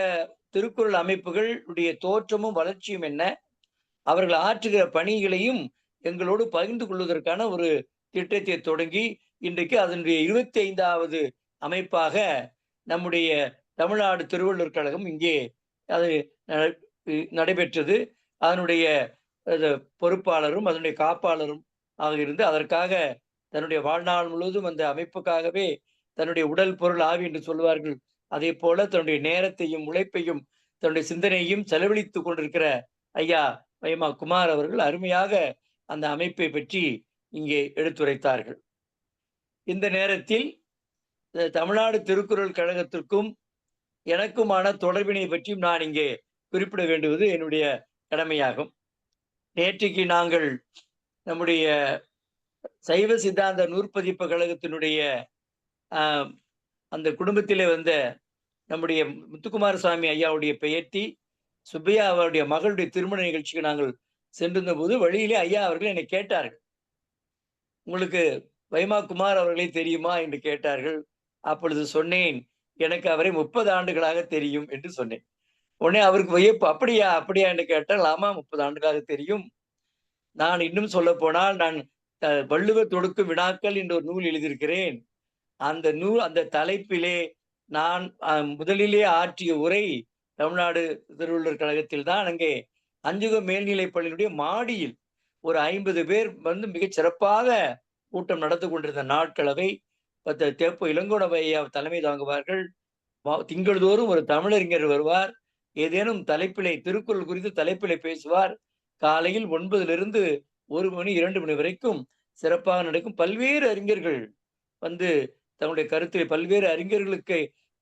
Speaker 9: திருக்குறள் அமைப்புகளுடைய தோற்றமும் வளர்ச்சியும் என்ன, அவர்கள் ஆற்றுகிற பணிகளையும் எங்களோடு பகிர்ந்து கொள்வதற்கான ஒரு திட்டத்தை தொடங்கி இன்றைக்கு அதனுடைய 25வது அமைப்பாக நம்முடைய தமிழ்நாடு திருவள்ளுவர் கழகம் இங்கே அது நடைபெற்றது. அதனுடைய பொறுப்பாளரும் அதனுடைய காப்பாளரும் ஆக இருந்து அதற்காக தன்னுடைய வாழ்நாள் முழுவதும் அந்த அமைப்புக்காகவே தன்னுடைய உடல் பொருள் ஆவி என்று சொல்வார்கள், அதே போல தன்னுடைய நேரத்தையும் உழைப்பையும் தன்னுடைய சிந்தனையையும் செலவழித்துக் கொண்டிருக்கிற ஐயா வைமா குமார் அவர்கள் அருமையாக அந்த அமைப்பை பற்றி இங்கே எடுத்துரைத்தார்கள். இந்த நேரத்தில் தமிழ்நாடு திருக்குறள் கழகத்திற்கும் எனக்குமான தொடர்பினை பற்றியும் நான் இங்கே குறிப்பிட வேண்டுவது என்னுடைய கடமையாகும். நேற்றைக்கு நாங்கள் நம்முடைய சைவ சித்தாந்த நூற்பதிப்பு கழகத்தினுடைய அந்த குடும்பத்திலே வந்த நம்முடைய முத்துக்குமாரசாமி ஐயாவுடைய பெயர்த்தி சுப்பையா அவருடைய மகளுடைய திருமண நிகழ்ச்சிக்கு நாங்கள் சென்றிருந்த போது வழியிலே ஐயா அவர்கள் என்னை கேட்டார்கள், உங்களுக்கு வைமா குமார் அவர்களை தெரியுமா என்று கேட்டார்கள். அப்பொழுது சொன்னேன், எனக்கு அவரை 30 ஆண்டுகளாக தெரியும் என்று சொன்னேன். உடனே அவருக்கு வியப்பு, அப்படியா அப்படியா என்று கேட்டால், ஆமா 30 ஆண்டுகளாக தெரியும். நான் இன்னும் சொல்ல போனால் நான் வள்ளுவர் தொடுக்கும் வினாக்கள் என்ற ஒரு நூல் எழுதியிருக்கிறேன். அந்த தலைப்பிலே நான் முதலிலே ஆற்றிய உரை தமிழ்நாடு திருவள்ளுவர் கழகத்தில் தான். அங்கே அஞ்சுக மேல்நிலைப் பள்ளியினுடைய மாடியில் ஒரு 50 பேர் வந்து மிகச் சிறப்பாக கூட்டம் நடந்து கொண்டிருந்த நாட்களவை தேப்போ இளங்கோவனையா தலைமை தாங்குவார்கள். திங்கள்தோறும் ஒரு தமிழறிஞர் வருவார். ஏதேனும் தலைப்பிலை திருக்குறள் குறித்து தலைப்பிலை பேசுவார். காலையில் 9 1 மணி 2 மணி வரைக்கும் சிறப்பாக நடக்கும். பல்வேறு அறிஞர்கள் வந்து தங்களுடைய கருத்தை பல்வேறு அறிஞர்களுக்கு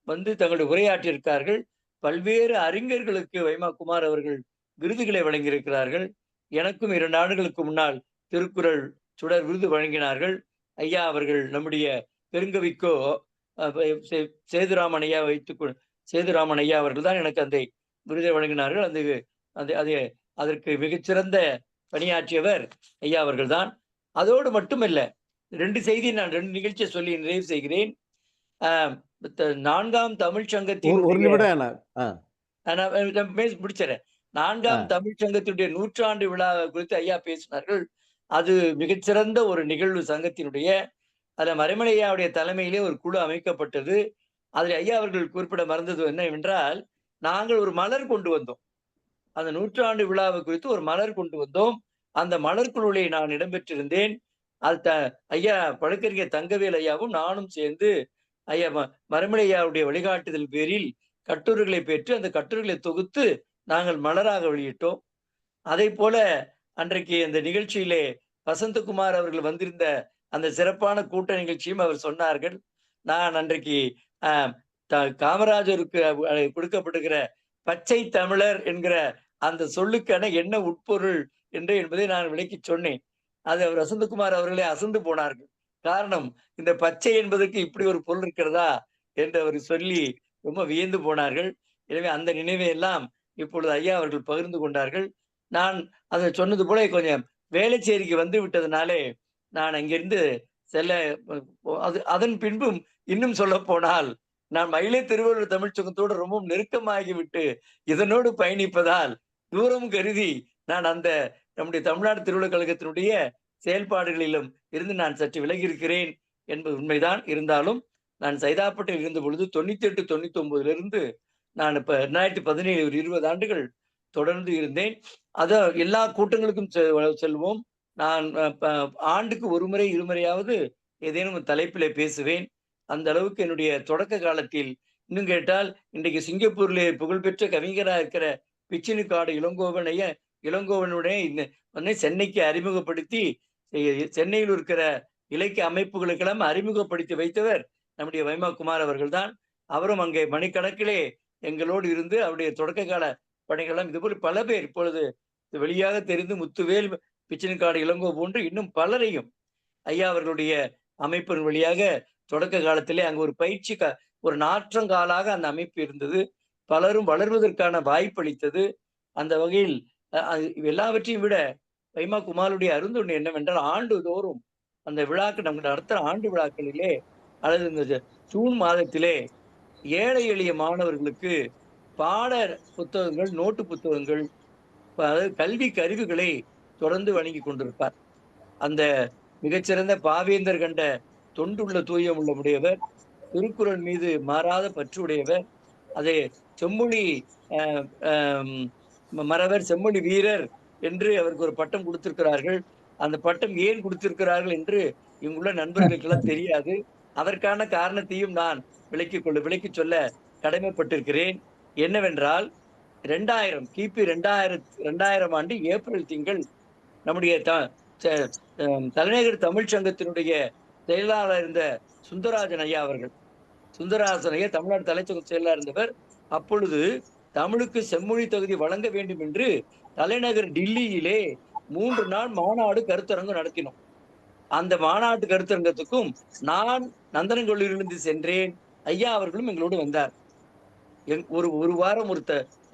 Speaker 9: வந்து தங்களுடைய உரையாற்றியிருக்கார்கள். பல்வேறு அறிஞர்களுக்கு வைமா குமார் அவர்கள் விருதுகளை வழங்கியிருக்கிறார்கள். எனக்கும் 2 ஆண்டுகளுக்கு முன்னால் திருக்குறள் சுடர் விருது வழங்கினார்கள். ஐயா அவர்கள் நம்முடைய பெருங்கவிக்கோ சேதுராமன் ஐயா சேதுராமன் ஐயா அவர்கள் தான் எனக்கு அந்த விருதை வழங்கினார்கள். அதற்கு மிகச்சிறந்த பணியாற்றியவர் ஐயா அவர்கள் தான். அதோடு மட்டுமல்ல, 2 செய்தி நான் 2 நிகழ்ச்சியை சொல்லி நிறைவு செய்கிறேன். 4ஆம் தமிழ் சங்கத்தின் முடிச்சிடறேன். 4ஆம் தமிழ் சங்கத்தினுடைய 100ஆண்டு விழா குறித்து ஐயா பேசினார்கள். அது மிகச்சிறந்த ஒரு நிகழ்வு சங்கத்தினுடைய. அதில் மறைமலை ஐயாவுடைய தலைமையிலே ஒரு குழு அமைக்கப்பட்டது. அதில் ஐயா அவர்கள் குறிப்பிட மறந்தது என்னவென்றால், நாங்கள் ஒரு மலர் கொண்டு வந்தோம். அந்த 100ஆண்டு விழாவை குறித்து ஒரு மலர் கொண்டு வந்தோம். அந்த மலர் குழுவிலே நான் இடம்பெற்றிருந்தேன். அது ஐயா பழக்கறிஞர் தங்கவேல் ஐயாவும் நானும் சேர்ந்து ஐயா மறைமலை ஐயாவுடைய வழிகாட்டுதல் பேரில் கட்டுரைகளை பெற்று அந்த கட்டுரைகளை தொகுத்து நாங்கள் மலராக வெளியிட்டோம். அதே போல அன்றைக்கு அந்த நிகழ்ச்சியிலே வசந்தகுமார் அவர்கள் வந்திருந்த அந்த சிறப்பான கூட்ட நிகழ்ச்சியும் அவர் சொன்னார்கள். நான் அன்றைக்கு காமராஜருக்கு கொடுக்கப்பட்டிருக்கிற பச்சை தமிழர் என்கிற அந்த சொல்லுக்கான என்ன உட்பொருள் என்பதை நான் விளக்கி சொன்னேன். அது அவர் வசந்தகுமார் அவர்களே அசந்து போனார்கள். காரணம், இந்த பச்சை என்பதற்கு இப்படி ஒரு பொருள் இருக்கிறதா என்று அவர் சொல்லி ரொம்ப வியந்து போனார்கள். எனவே அந்த நினைவை எல்லாம் இப்பொழுது ஐயா அவர்கள் பகிர்ந்து கொண்டார்கள். நான் அதை சொன்னது போல கொஞ்சம் வேலைச்சேரிக்கு வந்து விட்டதுனாலே நான் அங்கிருந்து செல்ல அதன் பின்பும் இன்னும் சொல்ல போனால் நான் மயிலை திருவள்ளுவர் தமிழ் சங்கத்தோடு ரொம்பவும் நெருக்கமாகிவிட்டு இதனோடு பயணிப்பதால் தூரம் கருதி நான் அந்த நம்முடைய தமிழ்நாடு திருவள்ளுவர் கழகத்தினுடைய செயல்பாடுகளிலும் இருந்து நான் சற்று விலகி இருக்கிறேன் என்பது உண்மைதான். இருந்தாலும் நான் சைதாப்பேட்டையில் இருந்த பொழுது 98, 99 நான் இப்ப 2017 ஒரு 20 ஆண்டுகள் தொடர்ந்து இருந்தேன். எல்லா கூட்டங்களுக்கும் செல்வோம். நான் ஆண்டுக்கு 1 முறை 2 முறையாவது ஏதேனும் தலைப்பிலே பேசுவேன். அந்த அளவுக்கு என்னுடைய தொடக்க காலத்தில், இன்னும் கேட்டால் இன்றைக்கு சிங்கப்பூரிலே புகழ்பெற்ற கவிஞராக இருக்கிற பிச்சினுக்காடு இளங்கோவனுடைய சென்னைக்கு அறிமுகப்படுத்தி சென்னையில் இருக்கிற இலக்கிய அமைப்புகளுக்கெல்லாம் அறிமுகப்படுத்தி வைத்தவர் நம்முடைய வைமா குமார் அவர்கள் தான். அவரும் அங்கே மணிக்கணக்கிலே எங்களோடு இருந்து அவருடைய தொடக்க கால பணிகளெல்லாம் இதுபோல் பல பேர் இப்பொழுது வெளியாக தெரிந்து முத்துவேல், பிச்சினுக்காடு இளங்கோ போன்று இன்னும் பலரையும் ஐயா அவர்களுடைய அமைப்பின் வழியாக தொடக்க காலத்திலே அங்கு ஒரு பயிற்சி ஒரு நாற்றங்காலாக அந்த அமைப்பு இருந்தது. பலரும் வளர்வதற்கான வாய்ப்பளித்தது. அந்த வகையில் எல்லாவற்றையும் விட வைமா குமாருடைய அருந்தொண்டு என்னவென்றால், ஆண்டுதோறும் அந்த விழாக்கள் நமக்கு நடத்துகிற ஆண்டு விழாக்களிலே அல்லது இந்த ஜூன் மாதத்திலே ஏழை எளிய மாணவர்களுக்கு பாட புத்தகங்கள், நோட்டு புத்தகங்கள், அதாவது கல்வி கருவிகளை தொடர்ந்து வழங்கி கொண்டிருப்பார். அந்த மிகச்சிறந்த பாவேந்தர் கண்ட தொண்டுள்ள தூயம் உள்ள உடையவர், திருக்குறள் மீது மாறாத பற்று உடையவர். அதை செம்மொழி மறவர் செம்மொழி வீரர் என்று அவருக்கு ஒரு பட்டம் கொடுத்திருக்கிறார்கள். அந்த பட்டம் ஏன் கொடுத்திருக்கிறார்கள் என்று இங்குள்ள நண்பர்களுக்கெல்லாம் தெரியாது. அதற்கான காரணத்தையும் நான் விளக்கி சொல்ல கடமைப்பட்டிருக்கிறேன். என்னவென்றால், 2000 கிபி 2000 ஆண்டு ஏப்ரல் திங்கள் நம்முடைய தலைநகர் தமிழ்ச் சங்கத்தினுடைய செயலாளர் இருந்த சுந்தரராஜன் ஐயா அவர்கள். சுந்தரராஜன் ஐயா தமிழ்நாடு தலைச்சங்க செயலாளர் இருந்தவர். அப்பொழுது தமிழுக்கு செம்மொழி தகுதி வழங்க வேண்டும் என்று தலைநகர் டில்லியிலே 3 நாள் மாநாடு கருத்தரங்கு நடத்தினோம். அந்த மாநாட்டு கருத்தரங்கத்துக்கும் நான் நந்தனங்கல்லூரிலிருந்து சென்றேன். ஐயா அவர்களும் எங்களோடு வந்தார். ஒரு வாரம்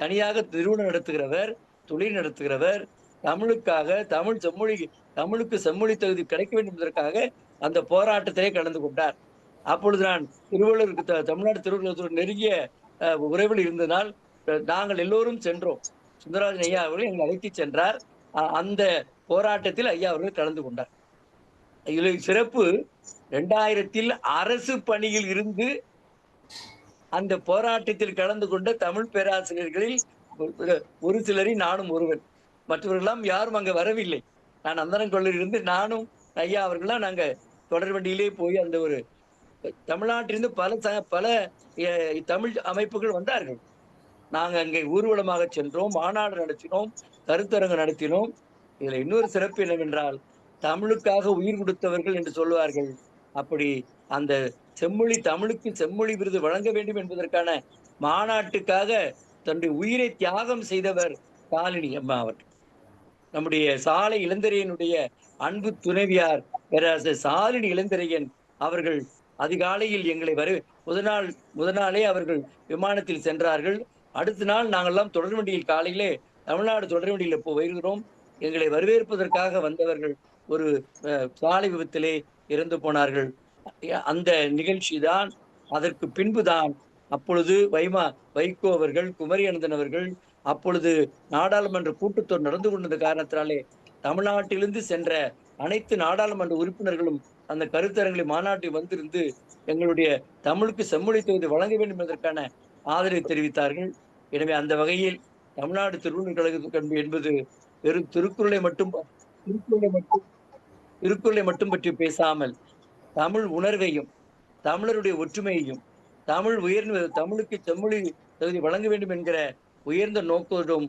Speaker 9: தனியாக நிறுவனம் நடத்துகிறவர், தொழில் நடத்துகிறவர், தமிழுக்காக தமிழுக்கு செம்மொழி தகுதி கிடைக்க வேண்டும் என்பதற்காக அந்த போராட்டத்திலே கலந்து கொண்டார். அப்பொழுது நான் திருவள்ளூருக்கு தமிழ்நாடு திருவள்ளுவர் நெருங்கிய உறவில் இருந்தனால் நாங்கள் எல்லோரும் சென்றோம். சுந்தரராஜன் ஐயா அவர்கள் எங்களை அழைத்து சென்றார். அந்த போராட்டத்தில் ஐயா அவர்கள் கலந்து கொண்டார். இதில் சிறப்பு, 2000 அரசு பணியில் இருந்து அந்த போராட்டத்தில் கலந்து கொண்ட தமிழ் பேராசிரியர்களில் ஒரு சிலரில் நானும் ஒருவன். மற்றவர்களெல்லாம் யாரும் அங்க வரவில்லை. நான் நந்தனங்கல்லூரிலிருந்து நானும் ஐயா அவர்கள்லாம் நாங்க தொடர் வண்டியிலே போய் அந்த ஒரு தமிழ்நாட்டிலிருந்து பல தமிழ் அமைப்புகள் வந்தார்கள். நாங்க அங்கே ஊர்வலமாக சென்றோம், மாநாடு நடத்தினோம், கருத்தரங்கு நடத்தினோம். இதுல இன்னொரு சிறப்பு என்னவென்றால், தமிழுக்காக உயிர் கொடுத்தவர்கள் என்று சொல்லுவார்கள். அப்படி அந்த தமிழுக்கு செம்மொழி விருது வழங்க வேண்டும் என்பதற்கான மாநாட்டுக்காக தன்னுடைய உயிரை தியாகம் செய்தவர் காலினி அம்மா அவர்கள். நம்முடைய சாலை இளந்தரையனுடைய அன்பு துணைவியார் பேராசிரியர் சாலினி இளந்தரையன் அவர்கள் அதிகாலையில் எங்களை முதல் நாளே அவர்கள் விமானத்தில் சென்றார்கள். அடுத்த நாள் நாங்கள்லாம் தொடர்வண்டியில் காலையிலே தமிழ்நாடு தொடர்வண்டியில வருகிறோம். எங்களை வரவேற்பதற்காக வந்தவர்கள் ஒரு சாலை விபத்திலே இறந்து போனார்கள். அந்த நிகழ்ச்சி தான், அதற்கு பின்புதான் அப்பொழுது வைகோ அவர்கள், குமரி அனந்தன் அவர்கள், அப்பொழுது நாடாளுமன்ற கூட்டத்தொடர் நடந்து கொண்ட காரணத்தினாலே தமிழ்நாட்டிலிருந்து சென்ற அனைத்து நாடாளுமன்ற உறுப்பினர்களும் அந்த கருத்தரங்களை மாநாட்டில் வந்திருந்து எங்களுடைய தமிழுக்கு செம்மொழி தொகுதி வழங்க வேண்டும் என்பதற்கான ஆதரவை தெரிவித்தார்கள். எனவே அந்த வகையில் தமிழ்நாடு திருவள்ளுவர் கழகம் என்பது வெறும் திருக்குறளை மட்டும் பற்றி பேசாமல் தமிழ் உணர்வையும் தமிழருடைய ஒற்றுமையையும் தமிழுக்கு செம்மொழி தகுதி வழங்க வேண்டும் என்கிற உயர்ந்த நோக்கத்தோடும்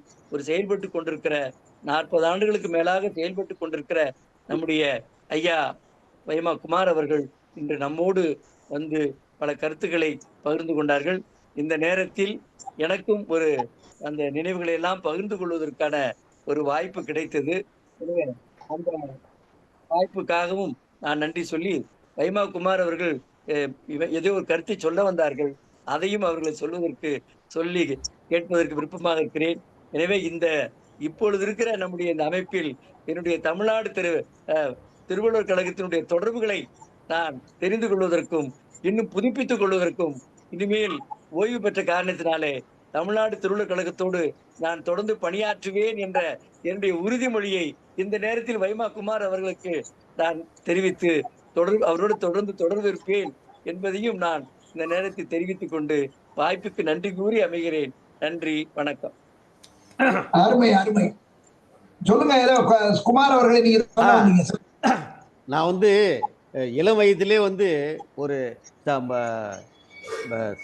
Speaker 9: செயல்பட்டு கொண்டிருக்கிற 40 ஆண்டுகளுக்கு மேலாக செயல்பட்டு கொண்டிருக்கிற நம்முடைய ஐயா வைமா குமார் அவர்கள் இன்று நம்மோடு வந்து பல கருத்துக்களை பகிர்ந்து கொண்டார்கள். இந்த நேரத்தில் எனக்கும் அந்த நினைவுகளை எல்லாம் பகிர்ந்து கொள்வதற்கான ஒரு வாய்ப்பு கிடைத்தது. அந்த வாய்ப்புக்காகவும் நான் நன்றி சொல்லி, வைமா குமார் அவர்கள் ஏதோ ஒரு கருத்தை சொல்ல வந்தார்கள், அதையும் அவர்களை சொல்லி கேட்பதற்கு விருப்பமாக இருக்கிறேன். எனவே இப்பொழுது இருக்கிற நம்முடைய இந்த அமைப்பில் என்னுடைய தமிழ்நாடு திருவள்ளுவர் கழகத்தினுடைய தொடர்புகளை நான் தெரிந்து கொள்வதற்கும் இன்னும் புதுப்பித்துக் கொள்வதற்கும், இனிமேல் ஓய்வு பெற்ற காரணத்தினாலே தமிழ்நாடு திருவள்ளுவர் கழகத்தோடு நான் தொடர்ந்து பணியாற்றுவேன் என்ற என்னுடைய உறுதிமொழியை இந்த நேரத்தில் வைமா குமார் அவர்களுக்கு நான் தெரிவித்து அவரோடு தொடர்ந்து தொடர்பு இருப்பேன் என்பதையும் நான் இந்த நேரத்தில் தெரிவித்துக் கொண்டு வாய்ப்புக்கு நன்றி கூறி அமைகிறேன். நன்றி, வணக்கம்.
Speaker 1: அருமை அருமை. சொல்லுங்க குமார் அவர்களை. நீங்க
Speaker 8: நான் இளம் வயதிலே ஒரு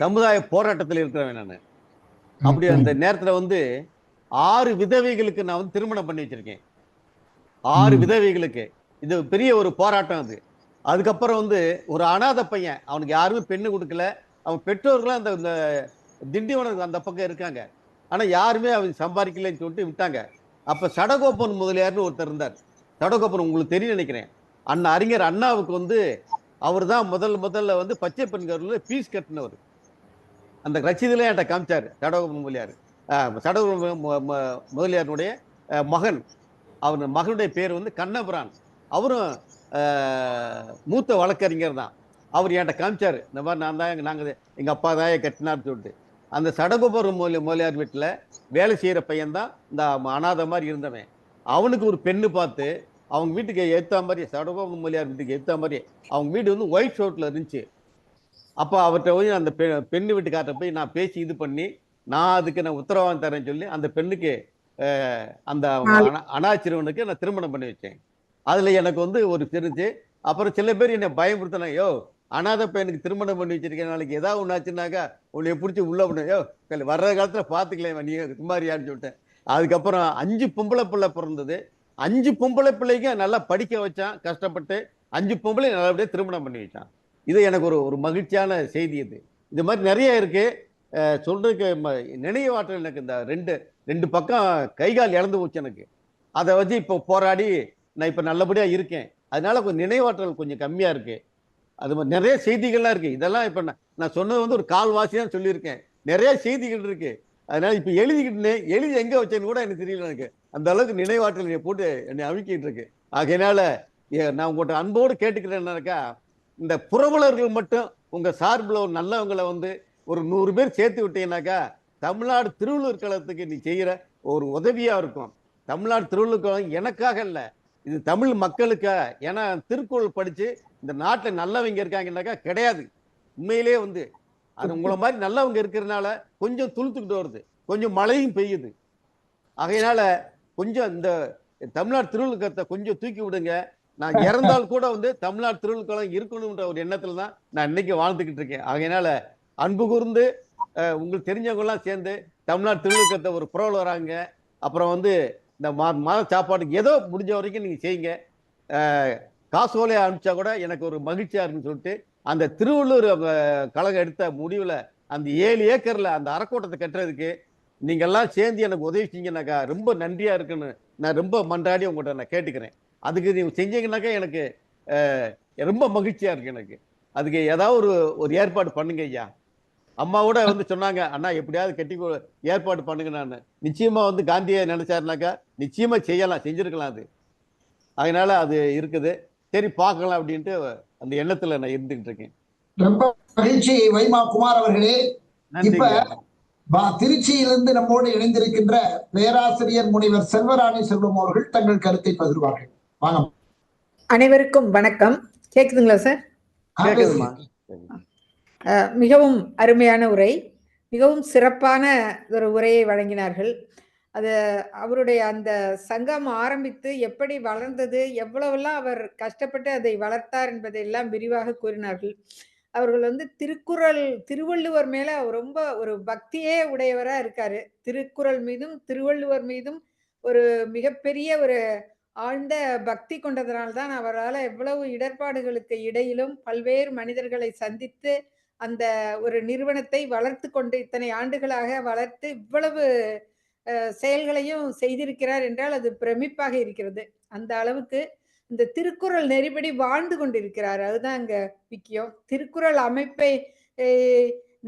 Speaker 8: சமுதாய போராட்டத்தில் இருக்கிறவன் நான். அப்படி அந்த நேரத்துல 6 விதவைகளுக்கு நான் திருமணம் பண்ணி வச்சிருக்கேன். 6 விதவைகளுக்கு. இது பெரிய ஒரு போராட்டம். அதுக்கப்புறம் ஒரு அனாதை பையன், அவனுக்கு யாருமே பெண்ணு கொடுக்கல. அவன் பெற்றோர்களும் அந்த திண்டிவனம் அந்த பக்கம் இருக்காங்க, ஆனா யாருமே அவன் சம்பாதிக்கலன்னு சொல்லிட்டு விட்டாங்க. அப்ப சடகோப்பன் முதலியார்னு ஒருத்தர் இருந்தார். சடகோப்பன் உங்களுக்கு தெரியும் நினைக்கிறேன். அறிஞர் அண்ணாவுக்கு அவர் தான் முதல்ல பச்சை பெண்கள் பீஸ் கட்டினவர். அந்த ரசீதுல என்கிட்ட காமிச்சாரு சடகோப்பன் முதலியார். சடகோப்பன் முதலியாருடைய மகன், அவர் மகனுடைய பேர் கண்ணபுரான். அவரும் மூத்த வழக்கறிஞர் தான். அவர் என்கிட்ட காமிச்சாரு, இந்த மாதிரி நாங்கள் எங்க அப்பா தான் கட்டினார்னு சொல்லிட்டு. அந்த சடகோபுரம் முதலியார் வீட்டுல வேலை செய்யற பையன் தான் இந்த அனாதை மாதிரி இருந்தவன். அவனுக்கு ஒரு பெண்ணு பார்த்து அவங்க வீட்டுக்கு ஏற்ற மாதிரி, சடகோபுரம் முதலியார் வீட்டுக்கு ஏற்ற மாதிரி அவங்க வீடு ஒயிட் ஷோட்ல இருந்துச்சு. அப்போ அவர்கிட்ட போய் அந்த பெண்ணு வீட்டுக்கார்ட்ட போய் நான் பேசி இது பண்ணி அதுக்கு நான் உத்தரவாதம் தரேன்னு சொல்லி அந்த பெண்ணுக்கு அந்த அனாச்சிறுவனுக்கு நான் திருமணம் பண்ணி வச்சேன். அதுல எனக்கு ஒரு தெரிஞ்சு. அப்புறம் சில பேர் என்னை பயன்படுத்தினாங்க, யோ அனாதை பையனுக்கு திருமணம் பண்ணி வச்சிருக்கேன், நாளைக்கு ஏதாவது ஒன்று ஆச்சுன்னாக்கா உன்னை பிடிச்சி உள்ள யோ வர்ற காலத்துல பாத்துக்கலாம் நீ குமாரியான்னு சொல்லிட்டேன். அதுக்கப்புறம் 5 பொம்பளை பிள்ளை பிறந்தது. 5 பொம்பளை பிள்ளைங்க நல்லா படிக்க வச்சான், கஷ்டப்பட்டு 5 பொம்பளை நல்லபடியாக திருமணம் பண்ணி வச்சான். இது எனக்கு ஒரு மகிழ்ச்சியான செய்தி. இது மாதிரி நிறைய இருக்கு. சொல்றதுக்கு நினைவாற்றல் எனக்கு இந்த ரெண்டு பக்கம் கைகால் இழந்து போச்சு எனக்கு. அதை வச்சு இப்போ போராடி நான் இப்போ நல்லபடியா இருக்கேன். அதனால கொஞ்சம் நினைவாற்றல் கொஞ்சம் கம்மியா இருக்கு. அது மாதிரி நிறைய செய்திகள்லாம் இருக்கு. இதெல்லாம் இப்போ நான் சொன்னது வந்து ஒரு கால்வாசி தான் சொல்லியிருக்கேன். நிறைய செய்திகள் இருக்கு. அதனால இப்போ எழுதி எங்க வச்சேன்னு கூட எனக்கு தெரியல. எனக்கு அந்த அளவுக்கு நினைவாற்றல் போட்டு என்னை அமுக்கிட்டு இருக்கு. ஆகையினால நான் உங்கள்கிட்ட அன்போடு கேட்டுக்கிறேன்னாக்கா, இந்த புரவலர்கள் மட்டும் உங்க சார்பில் ஒரு நல்லவங்களை வந்து ஒரு 100 பேர் சேர்த்து விட்டீங்கன்னாக்கா தமிழ்நாடு திருவள்ளுவர் கழகத்துக்கு நீ செய்யற ஒரு உதவியா இருக்கும். தமிழ்நாடு திருவள்ளுவர் கழகம் எனக்காக இல்லை, இது தமிழ் மக்களுக்காக. ஏன்னா திருக்குறள் படிச்சு இந்த நாட்டில் நல்லவங்க இருக்காங்கன்னாக்கா கிடையாது. உண்மையிலே வந்து அது உங்களை மாதிரி நல்லவங்க இருக்கிறதுனால கொஞ்சம் துளுத்துக்கிட்டு வருது, கொஞ்சம் மழையும் பெய்யுது. ஆகையினால கொஞ்சம் இந்த தமிழ்நாடு திருவள்ளுவர் கழகத்தை கொஞ்சம் தூக்கி விடுங்க. நான் இறந்தால் கூட வந்து தமிழ்நாடு திருவள்ளுவர் கழகம் இருக்கணும்ன்ற ஒரு எண்ணத்துல தான் நான் இன்னைக்கு வாழ்ந்துகிட்டு இருக்கேன். ஆகையினால அன்பு கூர்ந்து உங்களுக்கு தெரிஞ்சவங்க எல்லாம் சேர்ந்து தமிழ்நாடு திருவள்ளுவர் கழகத்தை ஒரு புரவல் வராங்க. அப்புறம் வந்து இந்த மாத சாப்பாட்டுக்கு ஏதோ முடிஞ்ச வரைக்கும் நீங்க செய்யுங்க. காசோலையை அனுப்பிச்சா கூட எனக்கு ஒரு மகிழ்ச்சியா இருக்குன்னு சொல்லிட்டு அந்த திருவள்ளுவர் கழகம் எடுத்த முடிவுல அந்த 7 ஏக்கர்ல அந்த அறக்கோட்டத்தை கட்டுறதுக்கு நீங்க எல்லாம் சேர்ந்து எனக்கு உதவி செஞ்சீங்கன்னாக்கா ரொம்ப நன்றியா இருக்குன்னு நான் ரொம்ப மன்றாடி உங்கள்கிட்ட நான் கேட்டுக்கிறேன். அதுக்கு நீங்க செஞ்சீங்கன்னாக்கா எனக்கு ரொம்ப மகிழ்ச்சியா இருக்கு. எனக்கு அதுக்கு ஏதாவது ஒரு ஏற்பாடு பண்ணுங்க ஐயா. அம்மாவோட வந்து சொன்னாங்க, அண்ணா எப்படியாவது கட்டி ஏற்பாடு பண்ணுங்க. நான் நிச்சயமா வந்து காந்தியை நினைச்சாருனாக்கா நிச்சயமா செய்யலாம், செஞ்சிருக்கலாம். அது அதனால அது இருக்குது. சரி பார்க்கலாம் அப்படின்ட்டு அந்த எண்ணத்துல நான் இருந்துகிட்டு இருக்கேன்.
Speaker 1: ரொம்ப மகிழ்ச்சி வைமா குமார் அவர்களே. இப்ப திருச்சியிலிருந்து நம்மோடு இணைந்திருக்கின்ற பேராசிரியர் முனைவர் செல்வராணி செல்வம் அவர்கள் தங்கள் கருத்தை பகிர்வார்கள். வாங்க.
Speaker 10: அனைவருக்கும் வணக்கம். கேக்குதுங்களா சார்?
Speaker 8: கேக்குதுமா.
Speaker 10: மிகவும் அருமையான உரை, மிகவும் சிறப்பான ஒரு உரையை வழங்கினார்கள். அது அவருடைய அந்த சங்கம் ஆரம்பித்து எப்படி வளர்ந்தது, எவ்வளவெல்லாம் அவர் கஷ்டப்பட்டு அதை வளர்த்தார் என்பதையெல்லாம் விரிவாக கூறினார்கள். அவர்கள் வந்து திருவள்ளுவர் மேல ரொம்ப ஒரு பக்தியே உடையவரா இருக்காரு. திருக்குறள் மீதும் திருவள்ளுவர் மீதும் ஒரு மிகப்பெரிய ஒரு ஆழ்ந்த பக்தி கொண்டதனால்தான் அவரால் எவ்வளவு இடர்பாடுகளுக்கு இடையிலும் பல்வேறு மனிதர்களை சந்தித்து அந்த ஒரு நிறுவனத்தை வளர்த்து கொண்டு இத்தனை ஆண்டுகளாக வளர்த்து இவ்வளவு செயல்களையும் செய்திருக்கிறார் என்றால் அது பிரமிப்பாக இருக்கிறது. அந்த அளவுக்கு இந்த திருக்குறள் நெறிப்படி வாழ்ந்து கொண்டிருக்கிறார். அதுதான் அங்க முக்கியம். திருக்குறள் அமைப்பை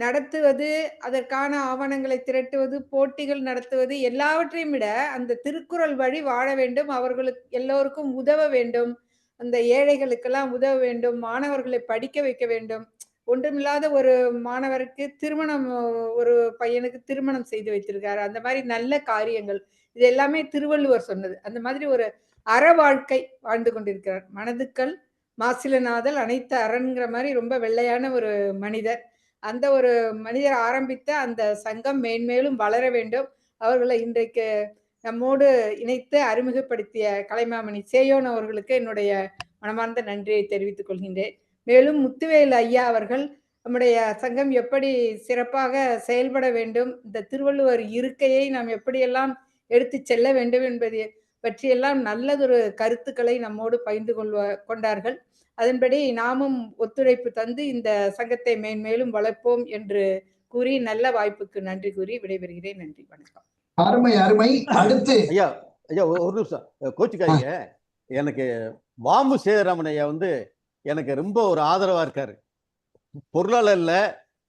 Speaker 10: நடத்துவது, அதற்கான ஆவணங்களை திரட்டுவது, போட்டிகள் நடத்துவது, எல்லாவற்றையும் விட அந்த திருக்குறள் வழி வாழ வேண்டும், அவர்களுக்கு எல்லோருக்கும் உதவ வேண்டும், அந்த ஏழைகளுக்கெல்லாம் உதவ வேண்டும், மாணவர்களை படிக்க வைக்க வேண்டும். ஒன்றுமில்லாத ஒரு மாணவருக்கு திருமணம், ஒரு பையனுக்கு திருமணம் செய்து வைத்திருக்காரு. அந்த மாதிரி நல்ல காரியங்கள் இது எல்லாமே திருவள்ளுவர் சொன்னது. அந்த மாதிரி ஒரு அற வாழ்க்கை வாழ்ந்து கொண்டிருக்கிறார். மனதுக்கள் மாசிலநாதல் அனைத்து அறன்கிற மாதிரி ரொம்ப வெள்ளையான ஒரு மனிதர். அந்த ஒரு மனிதர் ஆரம்பித்த அந்த சங்கம் மேன்மேலும் வளர வேண்டும். அவர்களை இன்றைக்கு நம்மோடு இணைத்து அறிமுகப்படுத்திய கலைமாமணி சேயோன் அவர்களுக்கு என்னுடைய மனமார்ந்த நன்றியை தெரிவித்துக் கொள்கின்றேன். மேலும் முத்துவேல் ஐயா அவர்கள் நம்முடைய சங்கம் எப்படி சிறப்பாக செயல்பட வேண்டும், இந்த திருவள்ளுவர் இருக்கையை நாம் எப்படியெல்லாம் எடுத்து செல்ல வேண்டும் என்பதை பற்றியெல்லாம் நல்லதொரு கருத்துக்களை நம்மோடு பகிர்ந்து கொண்டார்கள். அதன்படி நாமும் ஒத்துழைப்பு தந்து இந்த சங்கத்தை மேன்மேலும் வளர்ப்போம் என்று கூறி நல்ல வாய்ப்புக்கு நன்றி கூறி விடைபெறுகிறேன். நன்றி, வணக்கம்.
Speaker 1: அருமை அருமை. அடுத்து
Speaker 8: ஐயா ஒரு நிமிஷம் கோச்சுக்காதீங்க. எனக்கு வாமு சேதுராமன் ஐயா வந்து எனக்கு ரொம்ப ஒரு ஆதரவா இருக்காரு. பொருளாளர்ல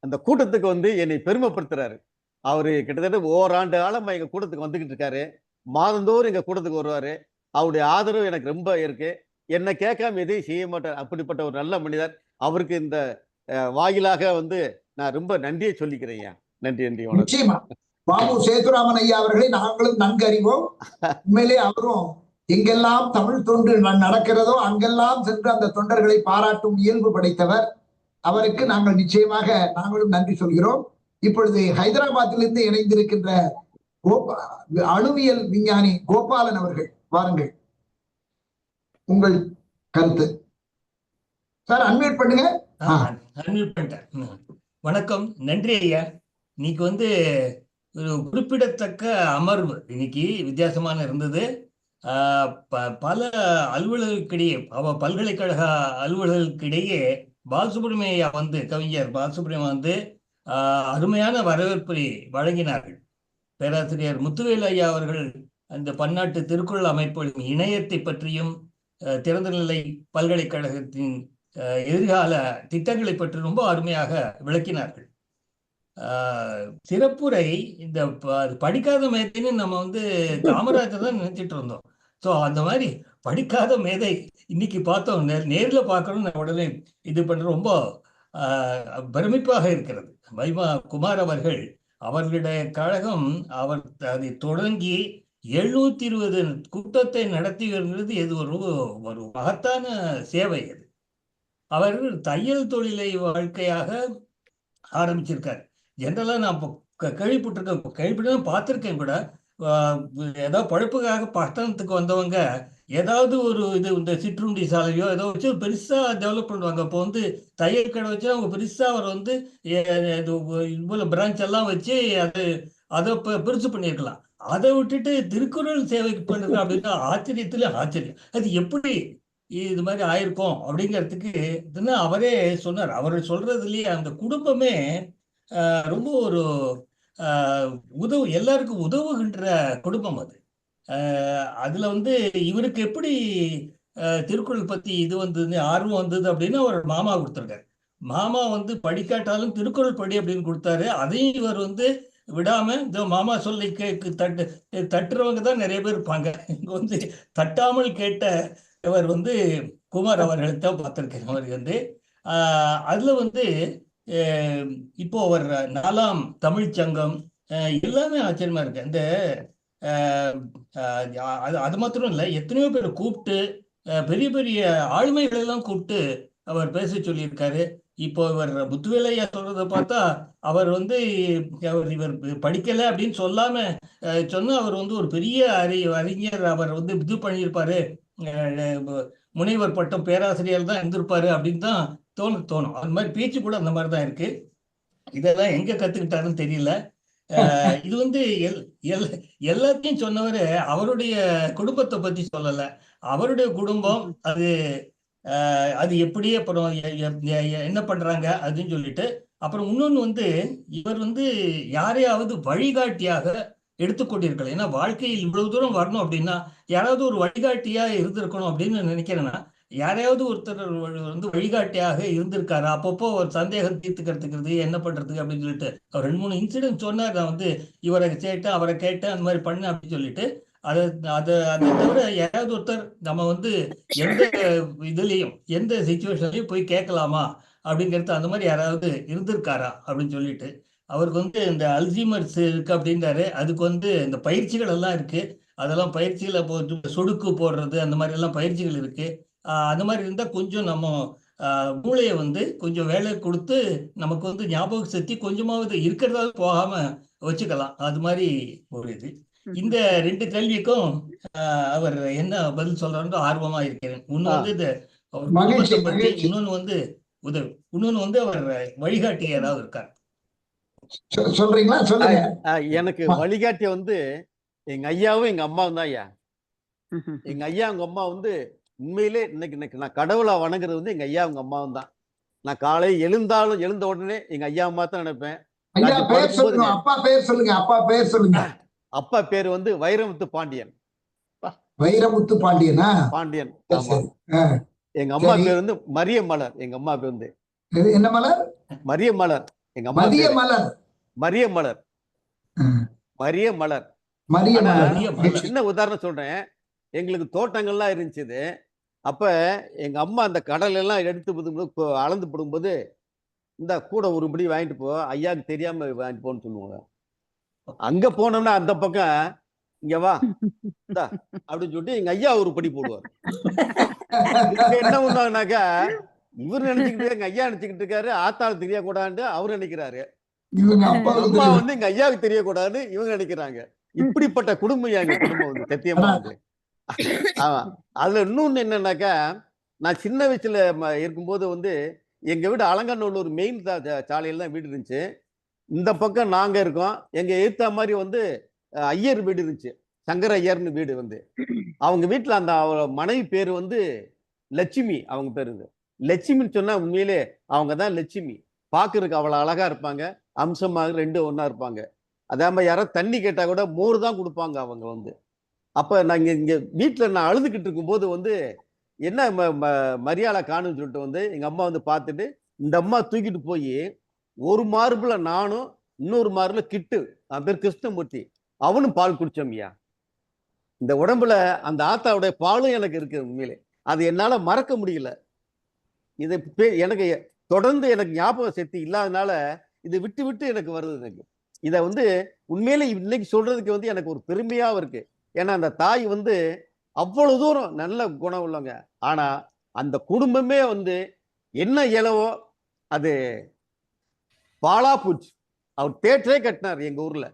Speaker 8: அந்த கூட்டத்துக்கு வந்து என்னை பெருமைப்படுத்துறாரு. அவரு கிட்டத்தட்ட ஓராண்டு காலம் எங்க கூட்டத்துக்கு வந்துகிட்டு இருக்காரு. மாதந்தோறும் எங்க கூட்டத்துக்கு வருவாரு. அவருடைய ஆதரவு எனக்கு ரொம்ப இருக்கு. என்ன கேட்காம எதையும் செய்ய மாட்டார். அப்படிப்பட்ட ஒரு நல்ல மனிதர். அவருக்கு இந்த வாயிலாக வந்து நான் ரொம்ப நன்றியை சொல்லிக்கிறேன். நன்றி.
Speaker 1: நிச்சயமா வாமு சேதுராமன் ஐயா அவர்களை நாங்களும் நன்கு அறிவோம். உண்மையிலே அவரும் எங்கெல்லாம் தமிழ் தொண்டு நடக்கிறதோ அங்கெல்லாம் சென்று அந்த தொண்டர்களை பாராட்டும் இயல்பு படைத்தவர். அவருக்கு நாங்கள் நிச்சயமாக நாங்களும் நன்றி சொல்கிறோம். இப்பொழுது ஹைதராபாத்திலிருந்து இணைந்திருக்கின்ற அணுவியல் விஞ்ஞானி கோபாலன் அவர்கள், வாருங்கள், உங்கள் கருத்து. சார் அன்மியூட் பண்ணுங்க.
Speaker 11: அன்மியூட் பண்ணிட்டேன். வணக்கம், நன்றி ஐயா. இன்னைக்கு வந்து ஒரு குறிப்பிடத்தக்க அமர்வு இன்னைக்கு வித்தியாசமான இருந்தது. பல அலுவலர்களுக்கிடையே பல்கலைக்கழக அலுவலர்களுக்கிடையே பாலசுப்ரமணிய வந்து கவிஞர் பாலசுப்ரமணியம் வந்து அருமையான வரவேற்பை வழங்கினார்கள். பேராசிரியர் முத்துவேலு ஐயா அவர்கள் அந்த பன்னாட்டு திருக்குறள் அமைப்புகளின் இணையத்தை பற்றியும் திறந்தநிலை பல்கலைக்கழகத்தின் எதிர்கால திட்டங்களை பற்றி ரொம்ப அருமையாக விளக்கினார்கள். சிறப்புரை இந்த படிக்காத மேதைன்னு நம்ம வந்து காமராஜர் தான் நினைச்சிட்டு இருந்தோம். ஸோ அந்த மாதிரி படிக்காத மேதை இன்னைக்கு பார்த்தோம், நேரில் பார்க்கணும்னு உடனே இது பண்ற ரொம்ப பிரமிப்பாக இருக்கிறது. வைமா குமார் அவர்களுடைய கழகம் அவர் அதை தொடங்கி 720 கூட்டத்தை நடத்தி வருகிறது. இது ஒரு மகத்தான சேவை. அது அவர் தையல் தொழிலை வாழ்க்கையாக ஆரம்பிச்சிருக்காரு. ஜென்ரலா நான் கேள்விப்பட்டிருக்கேன் பார்த்துருக்கேன் கூட. ஏதாவது பழப்புக்காக பட்டணத்துக்கு வந்தவங்க ஏதாவது ஒரு இந்த சிற்றுண்டி சாலையோ ஏதோ வச்சு பெருசா டெவலப் பண்ணுவாங்க. அப்போ வந்து தையல் கடை வச்சு அவங்க பெருசா அவர் வந்து இது போல பிரான்ச் எல்லாம் வச்சு அதை பெருசு பண்ணியிருக்கலாம். அதை விட்டுட்டு திருக்குறள் சேவைக்கு பண்ணுறது அப்படின்னா ஆச்சரியம். அது எப்படி இது மாதிரி ஆயிருக்கும் அப்படிங்கிறதுக்கு அவரே சொன்னார். அவர் சொல்றதுலயே அந்த குடும்பமே ரொம்ப ஒரு எல்லாருக்கும் உதவுகின்ற குடும்பம் அது. அதுல வந்து இவருக்கு எப்படி திருக்குறள் பத்தி இது வந்தது ஆர்வம் வந்தது அப்படின்னு அவர் மாமா கொடுத்துருக்காரு. மாமா வந்து படிக்காட்டாலும் திருக்குறள் படி அப்படின்னு கொடுத்தாரு. அதையும் இவர் வந்து விடாம இந்த மாமா சொல்லி தட்டுறவங்க தான் நிறைய பேர் இருப்பாங்க. இங்க வந்து தட்டாமல் கேட்ட இவர் வந்து குமார் அவர்களை தான் பார்த்திருக்கேன். அவர் வந்து அதுல வந்து இப்போ அவர் 4ஆம் தமிழ் சங்கம் எல்லாமே ஆச்சரியமா இருக்கு. இந்த அது மாத்திரம் இல்லை, எத்தனையோ பேர் கூப்பிட்டு பெரிய பெரிய ஆளுமைகள் எல்லாம் கூப்பிட்டு அவர் பேச சொல்லியிருக்காரு. இப்போ இவர் முத்துவேலையா சொல்றதை பார்த்தா அவர் வந்து இவர் படிக்கல அப்படின்னு சொல்லாம சொன்னா அவர் வந்து ஒரு பெரிய அறிஞர், அவர் வந்து இது பண்ணியிருப்பாரு, முனைவர் பட்டம் பேராசிரியர் தான் இருந்திருப்பாரு அப்படின்னு தான் தோணும். அந்த மாதிரி பேச்சு கூட அந்த மாதிரி தான் இருக்கு. இதெல்லாம் எங்க கத்துக்கிட்டாருன்னு தெரியல. இது வந்து எல்லாத்தையும் சொன்னவரு அவருடைய குடும்பத்தை பத்தி சொல்லல. அவருடைய குடும்பம் அது எப்படி அப்புறம் என்ன பண்றாங்க அப்படின்னு சொல்லிட்டு, அப்புறம் இன்னொன்னு வந்து இவர் வந்து யாரையாவது வழிகாட்டியாக எடுத்துக்கொண்டிருக்கலாம். ஏன்னா வாழ்க்கையில் இவ்வளவு தூரம் வரணும் அப்படின்னா யாராவது ஒரு வழிகாட்டியா இருந்திருக்கணும் அப்படின்னு நினைக்கிறேன்னா, யாரையாவது ஒருத்தர் வந்து வழிகாட்டியாக இருந்திருக்காரு. அப்பப்போ ஒரு சந்தேகம் தீர்த்துக்கிறதுக்கு என்ன பண்றதுக்கு அப்படின்னு சொல்லிட்டு அவர் 2-3 இன்சிடென்ட் சொன்னார். நான் வந்து இவரை கேட்டேன், அவரை கேட்டேன், அந்த மாதிரி பண்ண அப்படின்னு சொல்லிட்டு அதை தவிர யாராவது ஒருத்தர் நம்ம வந்து எந்த இதுலயும் எந்த சிச்சுவேஷன்லயும் போய் கேட்கலாமா அப்படிங்கிறது அந்த மாதிரி யாராவது இருந்திருக்காரா அப்படின்னு சொல்லிட்டு அவருக்கு வந்து இந்த அல்சீமர்ஸ் இருக்கு அப்படின்றாரு. அதுக்கு வந்து இந்த பயிற்சிகள் எல்லாம் இருக்கு. அதெல்லாம் பயிற்சிகளை போட்டு சொடுக்கு போடுறது அந்த மாதிரி எல்லாம் பயிற்சிகள் இருக்கு. அந்த மாதிரி இருந்தா கொஞ்சம் நம்ம மூளையை வந்து கொஞ்சம் வேலை கொடுத்து நமக்கு வந்து ஞாபக சக்தி கொஞ்சமாவது இருக்கிறதாவது போகாம வச்சுக்கலாம். அது மாதிரி ஒரு இது. இந்த 2 கேள்விக்கும் அவர் என்ன பதில் சொல்றாரு ஆர்வமா இருக்கிறேன். இன்னொன்னு வந்து இந்த குடும்பத்தை பத்தி, இன்னொன்னு வந்து உதவி, இன்னொன்னு வந்து அவர் வழிகாட்டி ஏதாவது இருக்காரு
Speaker 1: சொல்றீங்களா? சொல்லுங்க.
Speaker 8: எனக்கு வழிகாட்டி வந்து எங்க ஐயாவும் எங்க அம்மாவும் தான் ஐயா. எங்க ஐயா எங்க அம்மா வந்து உண்மையிலே இன்னைக்கு நான் கடவுளா வணங்குறது வந்து எங்க ஐயா உங்க அம்மாவும் தான். நான் காலை எழுந்த உடனே எங்க ஐயா அம்மா தான் நினைப்பேன்.
Speaker 1: அப்பா பேர் சொல்லுங்க.
Speaker 8: அப்பா பேர் வந்து வைரமுத்து பாண்டியன். பாண்டியன். ஆமா. எங்க அம்மா பேர் வந்து மரியமலர். எங்க அம்மா பேர் வந்து
Speaker 1: என்ன மலர்?
Speaker 8: மரியமலர். எங்க அம்மா மரியமலர். சின்ன உதாரணம் சொல்றேன். எங்களுக்கு தோட்டங்கள்லாம் இருந்துச்சு. அப்ப எங்க அம்மா அந்த கடல் எல்லாம் எடுத்து அளந்து போடும்போது இந்த கூட ஒரு படி வாங்கிட்டு போ, ஐயாவுக்கு தெரியாம வாங்கிட்டு போன்னு சொல்லுவாங்க. அங்க போனோம்னா அந்த பக்கம் இங்க வா அப்படின்னு சொல்லிட்டு எங்க ஐயா ஒரு படி போடுவார். என்ன பண்ணுவாங்கனாக்கா இவர் நினைச்சுக்கிட்டு எங்க ஐயா நினைச்சுக்கிட்டு இருக்காரு, ஆத்தாள் தெரியக்கூடாதுன்னு அவரு நினைக்கிறாரு. அம்மா வந்து எங்க ஐயாவுக்கு தெரியக்கூடாதுன்னு இவங்க நினைக்கிறாங்க. இப்படிப்பட்ட குடும்பம் எங்க குடும்பம் வந்து சத்தியமா அது. ஆமா. அதுல இன்னொன்னு என்னன்னாக்கா, நான் சின்ன வயசுல இருக்கும்போது வந்து எங்க வீடு அலங்காநல்லூர் மெயின் சாலையில தான் வீடு இருந்துச்சு. இந்த பக்கம் நாங்க இருக்கோம். எங்க எதிர்த்த மாதிரி வந்து ஐயர் வீடு இருந்துச்சு. சங்கர ஐயர்னு வீடு வந்து அவங்க வீட்டுல அந்த மனைவி பேரு வந்து லட்சுமி. அவங்க பேரு லட்சுமின்னு சொன்னா உண்மையிலே அவங்க தான் லட்சுமி. பாக்குறதுக்கு அவ்வளவு அழகா இருப்பாங்க, அம்சமாக ரெண்டும் ஒன்னா இருப்பாங்க. அதே மாதிரி யாராவது தண்ணி கேட்டா கூட மோர் தான் கொடுப்பாங்க அவங்க வந்து. அப்ப நான் இங்க வீட்டுல நான் அழுதுகிட்டு இருக்கும்போது வந்து என்ன மரியாதை காணுன்னு சொல்லிட்டு வந்து எங்க அம்மா வந்து பார்த்துட்டு இந்த அம்மா தூக்கிட்டு போய் ஒரு மார்புல நானும் இன்னொரு மார்புல கிட்டு, அவன் பேர் கிருஷ்ணமூர்த்தி, அவனும் பால் குடிச்சோம்யா. இந்த உடம்புல அந்த ஆத்தாவுடைய பாலும் எனக்கு இருக்கு உண்மையிலே. அது என்னால மறக்க முடியல. இது எனக்கு தொடர்ந்து எனக்கு ஞாபக சக்தி இல்லாதனால இது விட்டு விட்டு எனக்கு வருது. எனக்கு இதை வந்து உண்மையிலே இன்னைக்கு சொல்றதுக்கு வந்து எனக்கு ஒரு பெருமையாவும் இருக்கு. ஏன்னா அந்த தாய் வந்து அவ்வளவு தூரம் நல்ல குணம் உள்ளவங்க. ஆனா அந்த குடும்பமே வந்து என்ன இயலவோ அது பாலா பூச்சி. அவர் தேட்டரே கட்டினார் எங்க ஊர்ல.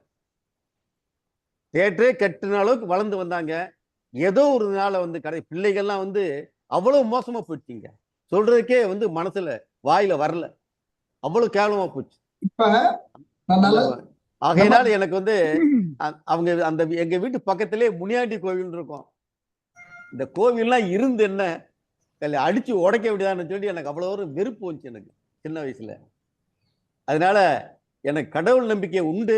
Speaker 8: தேட்டரே கட்டின அளவுக்கு வளர்ந்து வந்தாங்க. ஏதோ ஒரு நாள வந்து பிள்ளைகள்லாம் வந்து அவ்வளவு மோசமா போயிடுச்சிங்க. சொல்றதுக்கே வந்து மனசுல வாயில வரல, அவ்வளவு கேவலமா போச்சு. ஆகையினால எனக்கு வந்து அவங்க அந்த எங்க வீட்டு பக்கத்திலே முனியாண்டி கோவில் இருக்கும். இந்த கோவில்லாம் இருந்து என்ன அடிச்சு உடைக்க விடாதுன்னு சொல்லி எனக்கு அவ்வளவு ஒரு வெறுப்பு வந்துச்சு எனக்கு சின்ன வயசுல. அதனால எனக்கு கடவுள் நம்பிக்கை உண்டு.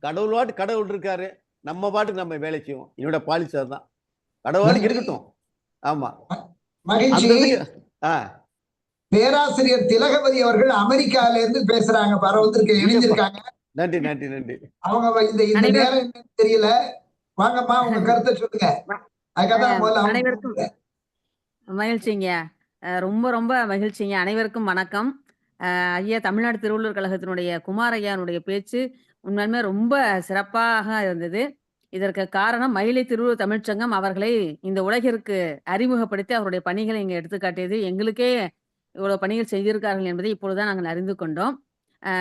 Speaker 8: கடவுள் கடவுள் இருக்காரு, நம்ம பாட்டுக்கு நம்ம வேலை செய்வோம். என்னோட பாலிசி அதுதான், கடவுள் இருக்கட்டும். ஆமா.
Speaker 1: பேராசிரியர் திலகவதி அவர்கள் அமெரிக்கால இருந்து பேசுறாங்க, இணைஞ்சிருக்காங்க.
Speaker 8: நன்றி நன்றி நன்றி.
Speaker 1: அவங்க இந்த நேரம் என்னன்னு தெரியல. வாங்கம்மா, உங்க கருத்தை சொல்லுங்க.
Speaker 12: அனைவருக்கும் மகிழ்ச்சிங்க, ரொம்ப ரொம்ப மகிழ்ச்சிங்க. அனைவருக்கும் வணக்கம். ஐயா, தமிழ்நாடு திருவள்ளுவர் கழகத்தினுடைய குமார் ஐயானுடைய பேச்சு உண்மையுமே ரொம்ப சிறப்பாக இருந்தது. இதற்கு காரணம் மயிலை திருவள்ளுவர் தமிழ்ச்சங்கம் அவர்களை இந்த உலகிற்கு அறிமுகப்படுத்தி அவருடைய பணிகளை இங்கே எடுத்துக்காட்டியது. எங்களுக்கே இவ்வளவு பணிகள் செய்திருக்கார்கள் என்பதை இப்பொழுதுதான் நாங்கள் அறிந்து கொண்டோம்.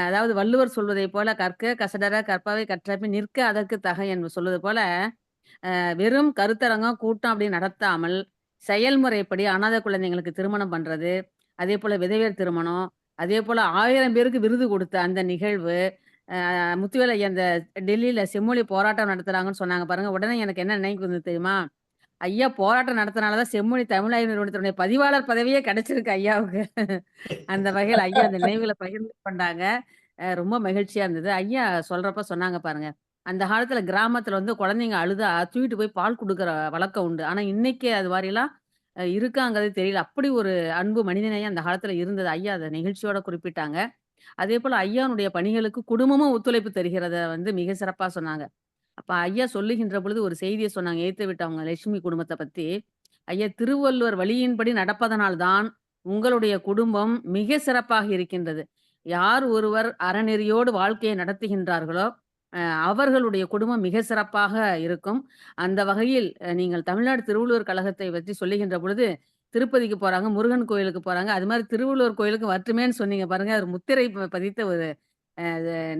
Speaker 12: அதாவது வள்ளுவர் சொல்வதை போல கற்க கசடர கற்பவை கற்றபின் நிற்க அதற்கு தக என்று சொல்வது போல வெறும் கருத்தரங்கம் கூட்டம் அப்படி நடத்தாமல் செயல்முறைப்படி அனாத குழந்தைங்களுக்கு திருமணம் பண்றது, அதே போல விதவையர் திருமணம், அதே போல 1000 பேருக்கு விருது கொடுத்த அந்த நிகழ்வு, முத்துவேல் ஐயா அந்த டெல்லியில செம்மொழி போராட்டம் நடத்துறாங்கன்னு சொன்னாங்க பாருங்க. உடனே எனக்கு என்ன நினைவு வந்து தெரியுமா, ஐயா போராட்டம் நடத்தினாலதான் செம்மொழி தமிழாய்வு நிறுவனத்தினுடைய பதிவாளர் பதவியே கிடைச்சிருக்கு ஐயாவுக்கு. அந்த வகையில் ஐயா அந்த நினைவுகளை பகிர்ந்து கொண்டாங்க. ரொம்ப மகிழ்ச்சியா இருந்தது. ஐயா சொல்றப்ப சொன்னாங்க பாருங்க, அந்த காலத்துல கிராமத்துல வந்து குழந்தைங்க அழுதா தூக்கிட்டு போய் பால் கொடுக்குற வழக்கம் உண்டு. ஆனா இன்னைக்கு அது மாதிரிலாம் இருக்காங்கிறது தெரியல. அப்படி ஒரு அன்பு மனிதநேயம் அந்த காலத்துல இருந்தது. ஐயா அதை நிகழ்ச்சியோட குறிப்பிட்டாங்க. அதே போல ஐயானுடைய பணிகளுக்கு குடும்பமும் ஒத்துழைப்பு தருகிறத வந்து மிக சிறப்பா சொன்னாங்க. அப்ப ஐயா சொல்லுகின்ற பொழுது ஒரு செய்தியை சொன்னாங்க, ஏத்து விட்டவங்க லட்சுமி குடும்பத்தை பத்தி. ஐயா, திருவள்ளுவர் வழியின்படி நடப்பதனால்தான் உங்களுடைய குடும்பம் மிக சிறப்பாக இருக்கின்றது. யார் ஒருவர் அறநெறியோடு வாழ்க்கையை நடத்துகின்றார்களோ அவர்களுடைய குடும்பம் மிக சிறப்பாக இருக்கும். அந்த வகையில் நீங்கள் தமிழ்நாடு திருவள்ளுவர் கழகத்தை பற்றி சொல்லுகின்ற பொழுது திருப்பதிக்கு போறாங்க, முருகன் கோயிலுக்கு போறாங்க, அது மாதிரி திருவள்ளுவர் கோயிலுக்கு வரட்டுமேன்னு சொன்னீங்க பாருங்க. அது முத்திரை பதித்த ஒரு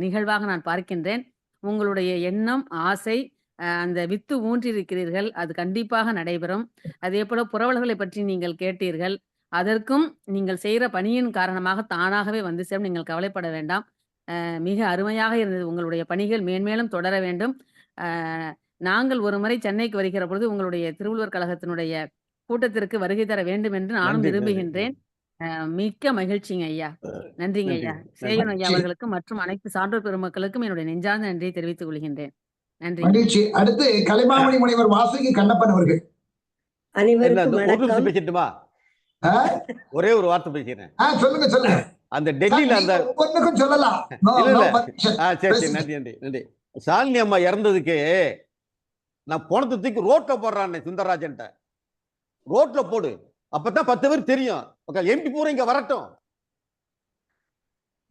Speaker 12: நிகழ்வாக நான் பார்க்கின்றேன். உங்களுடைய எண்ணம், ஆசை, அந்த வித்து ஊன்றிருக்கிறீர்கள், அது கண்டிப்பாக நடைபெறும். அதே போல புரவல்களை பற்றி நீங்கள் கேட்டீர்கள், அதற்கும் நீங்கள் செய்கிற பணியின் காரணமாக தானாகவே வந்து சேரும். நீங்கள் கவலைப்பட வேண்டாம். மிக அருமையாக இருந்தது. உங்களுடைய பணிகள் மேன்மேலும் தொடர வேண்டும். நாங்கள் ஒரு முறை சென்னைக்கு வருகிற பொழுது உங்களுடைய திருவள்ளுவர் கழகத்தினுடைய கூட்டத்திற்கு வருகை தர வேண்டும் என்று நானும் விரும்புகின்றேன். மிக்க மகிழ்ச்சிங்க ஐயா. நன்றிங்க ஐயா. சேகன் ஐயா அவர்களுக்கும் மற்றும் அனைத்து சான்றோர் பெருமக்களுக்கும் என்னுடைய நெஞ்சார்ந்த நன்றியை தெரிவித்துக் கொள்கின்றேன். நன்றி.
Speaker 1: மகிழ்ச்சி. அடுத்து கலைமாமணி முனைவர் வாசுகி கண்ணப்பன் அவர்கள்.
Speaker 8: ஒரே ஒரு வார்த்தை பேசுறேன்.
Speaker 1: சொல்லுங்க சொல்லுங்க.
Speaker 8: அந்த டெல்லியில அந்த
Speaker 1: ஒண்ணுக்கும் சொல்லலாம்.
Speaker 8: சரி நன்றி நன்றி நன்றி. சாலினி அம்மா இறந்ததுக்கு நான் பணத்தை தூக்கி ரோட்ல போடுறான் சுந்தரராஜன். ரோட்ல போடு, அப்பதான் 10 பேர் தெரியும். எம்பி பூரா இங்க வரட்டும்.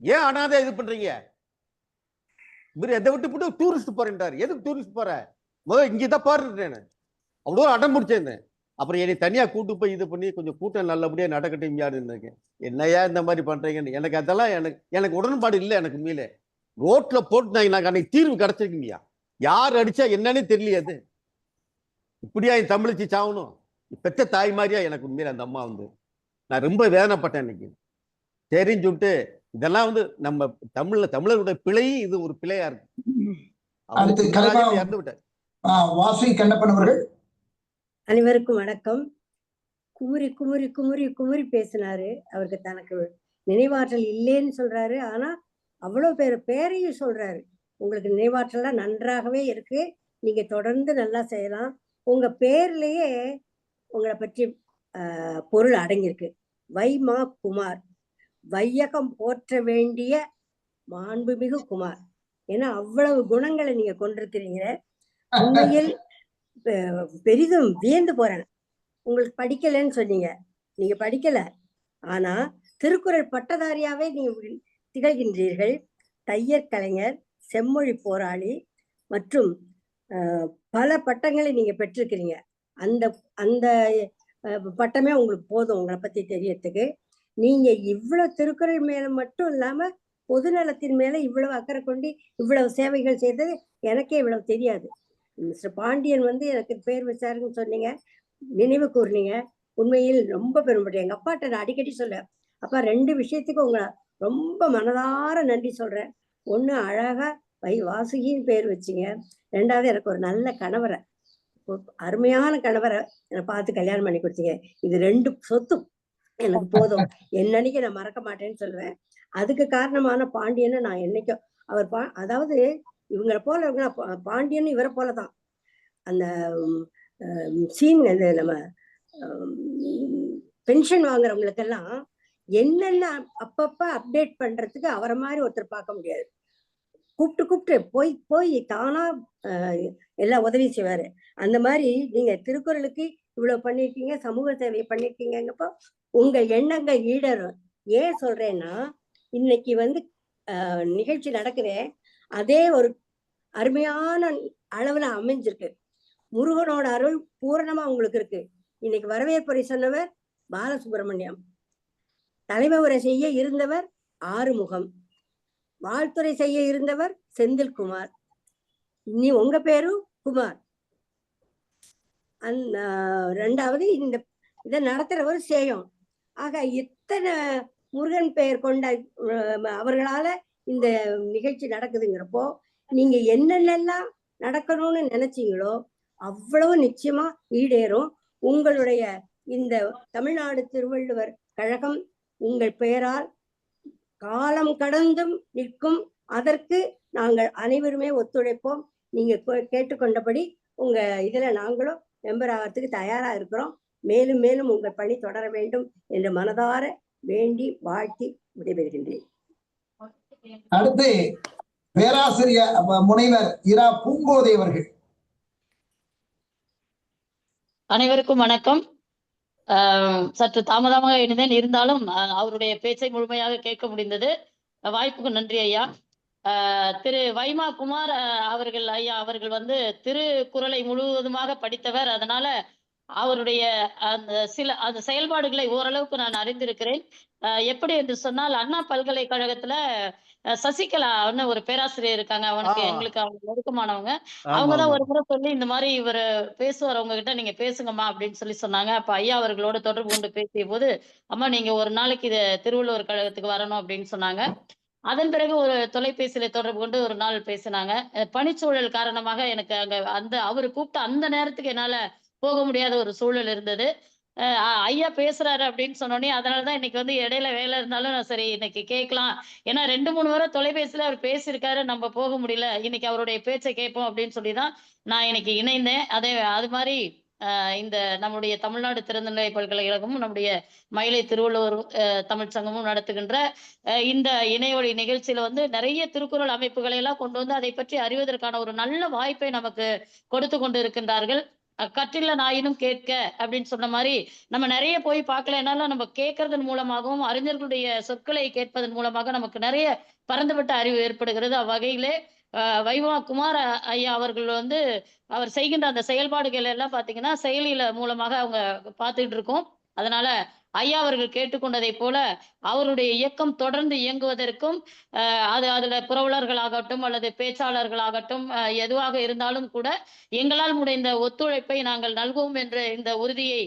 Speaker 8: ஏன் அனாதை இது பண்றீங்க? இவரு எதை விட்டு போட்டு டூரிஸ்ட் போறேன்டாரு. எதுக்கு டூரிஸ்ட் போற? முதல்ல இங்கதான் பாருன்னு அவ்வளோ அடம் முடிச்சேன். அப்புறம் என்னை தனியா கூட்டு போய் இது பண்ணி கொஞ்சம் கூட்டம் நல்லபடியா நடக்கட்டும் இருக்கேன். என்னையா இந்த மாதிரி பண்றீங்கன்னு எனக்கு அதெல்லாம் எனக்கு உடன்பாடு இல்லை. எனக்கு உண்மையிலே ரோட்ல போட்டு நான் அன்னைக்கு தீர்வு கிடைச்சிருக்கீங்கயா. யார் அடிச்சா என்னன்னே தெரியலையே. அது இப்படியா என் தமிழிச்சு சாவணும்? பெற்ற தாய் மாதிரியா எனக்கு உண்மையில அந்த அம்மா வந்து நான் ரொம்ப வேதனைப்பட்டேன் இன்னைக்கு. சரின்னு சொல்லிட்டு இதெல்லாம் வந்து நம்ம தமிழர்களுடைய பிழை, இது ஒரு பிழையா இருக்கு. இறந்து விட்டார்.
Speaker 1: வாசுகி கண்ணப்பன் அவர்கள்.
Speaker 7: அனைவருக்கும் வணக்கம். குமுறி குமுறி குமுறி குமுறி பேசினாரு. அவருக்கு தனக்கு நினைவாற்றல் இல்லைன்னு சொல்றாரு. ஆனா அவ்வளவு பேரையும் சொல்றாரு. உங்களுக்கு நினைவாற்றல்லாம் நன்றாகவே இருக்கு, நீங்க தொடர்ந்து நல்லா செய்யலாம். உங்க பேர்லயே உங்களை பற்றி பொருள் அடங்கியிருக்கு. வைமா குமார், வையகம் போற்ற வேண்டிய மாண்புமிகு குமார். ஏன்னா அவ்வளவு குணங்களை நீங்க கொண்டிருக்கிறீங்க. உண்மையில் பெரிதும் வியந்து போறேன். உங்களுக்கு படிக்கலன்னு சொன்னீங்க, நீங்க படிக்கல, ஆனா திருக்குறள் பட்டதாரியாவே நீங்க திகழ்கின்றீர்கள். தையற் கலைஞர், செம்மொழி போராளி மற்றும் பல பட்டங்களை நீங்க பெற்றிருக்கிறீங்க. அந்த அந்த பட்டமே உங்களுக்கு போதும் உங்களை பத்தி தெரியறதுக்கு. நீங்க இவ்வளவு திருக்குறள் மேல மட்டும் இல்லாம பொது நலத்தின் மேல இவ்வளவு அக்கறை கொண்டு இவ்வளவு சேவைகள் செய்தது எனக்கே இவ்வளவு தெரியாது. மிஸ்டர் பாண்டியன் எனக்கு பேர் வச்சாருன்னு சொன்னீங்க, நினைவு கூர்னீங்க. உண்மையில் ரொம்ப பெருமைப்பட்டேன். எங்க அப்பாட்ட நான் அடிக்கடி சொல்றேன், அப்பா 2 விஷயத்துக்கும் உங்களை ரொம்ப மனதார நன்றி சொல்றேன். ஒண்ணு, அழகா வாசுகின்னு பேர் வச்சிங்க. 2வது, எனக்கு ஒரு நல்ல கணவரை, அருமையான கணவரை எனக்கு பார்த்து கல்யாணம் பண்ணி கொடுத்தீங்க. இது 2 சொத்தும் எனக்கு போதும். என்னன்னைக்கு நான் மறக்க மாட்டேன்னு சொல்லுவேன். அதுக்கு காரணமான பாண்டியனை நான் என்னைக்கும் அவர் அதாவது இவங்களை போல பாண்டியன் இவரை போலதான். அந்த சீன் நம்ம பென்ஷன் வாங்குறவங்களுக்கெல்லாம் என்னென்ன அப்பப்ப அப்டேட் பண்றதுக்கு அவரை மாதிரி ஒருத்தர் பார்க்க முடியாது. கூப்பிட்டு போய் போய் தானா எல்லா உதவி செய்வாரு. அந்த மாதிரி நீங்க திருக்குறளுக்கு இவ்வளவு பண்ணிருக்கீங்க, சமூக சேவை பண்ணிருக்கீங்கப்போ உங்க எண்ணங்கள் ஈடரும். ஏன் சொல்றேன்னா, இன்னைக்கு நிகழ்ச்சி நடக்குதே, அதே ஒரு அருமையான அளவுல அமைஞ்சிருக்கு. முருகனோட அருள் பூரணமா உங்களுக்கு இருக்கு. இன்னைக்கு வரவேற்புரை சொன்னவர் பாலசுப்ரமணியம், தலைமை உரை செய்ய இருந்தவர் ஆறுமுகம், வாழ்த்துறை செய்ய இருந்தவர் செந்தில்குமார், இனி உங்க பேரும் குமார். 2வது இதை நடத்துறவர் சேயம். ஆக இத்தனை முருகன் பெயர் கொண்ட அவர்களால இந்த நிகழ்ச்சி நடக்குதுங்கிறப்போ நீங்க என்னென்னலாம் நடக்கணும்னு நினைச்சீங்களோ அவ்வளவு நிச்சயமா ஈடேறும். உங்களுடைய இந்த தமிழ்நாடு திருவள்ளுவர் கழகம் உங்கள் பெயரால் காலம் கடந்தும் நிற்கும். அதற்கு நாங்கள் அனைவருமே ஒத்துழைப்போம். நீங்க கேட்டுக்கொண்டபடி உங்க இதுல நாங்களும் மெம்பர் ஆகிறதுக்கு தயாரா இருக்கிறோம். மேலும் மேலும் உங்கள் பணி தொடர வேண்டும் என்று மனதார வேண்டி வாழ்த்தி விடைபெறுகின்றேன்.
Speaker 1: அடுத்து பேராசிரியர் முனைவர் இரா பூங்கோதை அவர்கள்.
Speaker 13: அனைவருக்கும் வணக்கம். சற்று தாமதமாக இருந்தேன், இருந்தாலும் அவருடைய பேச்சை முழுமையாக கேட்க முடிந்தது. வாய்ப்புக்கு நன்றி ஐயா. திரு வைமா குமார் அவர்கள் ஐயா அவர்கள் திருக்குறளை முழுவதுமாக படித்தவர். அதனால அவருடைய அந்த செயல்பாடுகளை ஓரளவுக்கு நான் அறிந்திருக்கிறேன். எப்படி என்று சொன்னால், அண்ணா பல்கலைக்கழகத்துல சசிகலான்னு ஒரு பேராசிரியர் இருக்காங்க. எங்களுக்கு அவங்க நெருக்கமானவங்க. அவங்கதான் ஒரு முறை சொல்லி, இந்த மாதிரி இவர் பேசுவார், உங்ககிட்ட நீங்க பேசுங்கம்மா அப்படின்னு சொன்னாங்க. அப்ப ஐயா அவர்களோட தொடர்பு கொண்டு பேசிய போது, அம்மா நீங்க ஒரு நாளைக்கு திருவள்ளுவர் கழகத்துக்கு வரணும் அப்படின்னு சொன்னாங்க. அதன் பிறகு ஒரு தொலைபேசியில தொடர்பு கொண்டு ஒரு நாள் பேசினாங்க. பணிச்சூழல் காரணமாக எனக்கு அவரு கூப்பிட்ட அந்த நேரத்துக்கு என்னால போக முடியாத ஒரு சூழல் இருந்தது. ஐயா பேசுறாரு அப்படின்னு சொன்னோடனே, அதனாலதான் இன்னைக்கு இடையில வேலை இருந்தாலும் நான் சரி இன்னைக்கு கேட்கலாம். ஏன்னா 2-3 முறை தொலைபேசியில அவர் பேசியிருக்காரு, நம்ம போக முடியல, இன்னைக்கு அவருடைய பேச்சை கேட்போம் அப்படின்னு சொல்லிதான் நான் இன்னைக்கு இணைந்தேன். அது மாதிரி இந்த நம்முடைய தமிழ்நாடு திறந்தநிலை பல்கலைக்கழகமும் நம்முடைய மயிலை திருவள்ளுவர் தமிழ் சங்கமும் நடத்துகின்ற இந்த இணையவழி நிகழ்ச்சியில நிறைய திருக்குறள் அமைப்புகளை எல்லாம் கொண்டு அதை பற்றி அறிவதற்கான ஒரு நல்ல வாய்ப்பை நமக்கு கொடுத்து கொண்டு இருக்கின்றார்கள். கற்றில்ல நாயினும் கேட்க அப்படின்னு சொன்ன மாதிரி, நம்ம நிறைய போய் பார்க்கலனாலும் நம்ம கேட்கறதன் மூலமாகவும் அறிஞர்களுடைய சொற்களை கேட்பதன் மூலமாக நமக்கு நிறைய பரந்துபட்ட அறிவு ஏற்படுகிறது. அவ்வகையிலே வைமா குமார் ஐயா அவர்கள் அவர் செய்கின்ற அந்த செயல்பாடுகள் எல்லாம் பாத்தீங்கன்னா செயலியில மூலமாக அவங்க பார்த்துட்டு இருக்கோம். அதனால ஐயா அவர்கள் கேட்டுக்கொண்டதை போல அவருடைய இயக்கம் தொடர்ந்து இயங்குவதற்கும் அதுல புரவலர்களாகட்டும் அல்லது பேச்சாளர்களாகட்டும் எதுவாக இருந்தாலும் கூட எங்களால் முடிந்த ஒத்துழைப்பை நாங்கள் நல்குவோம் என்ற இந்த உறுதியை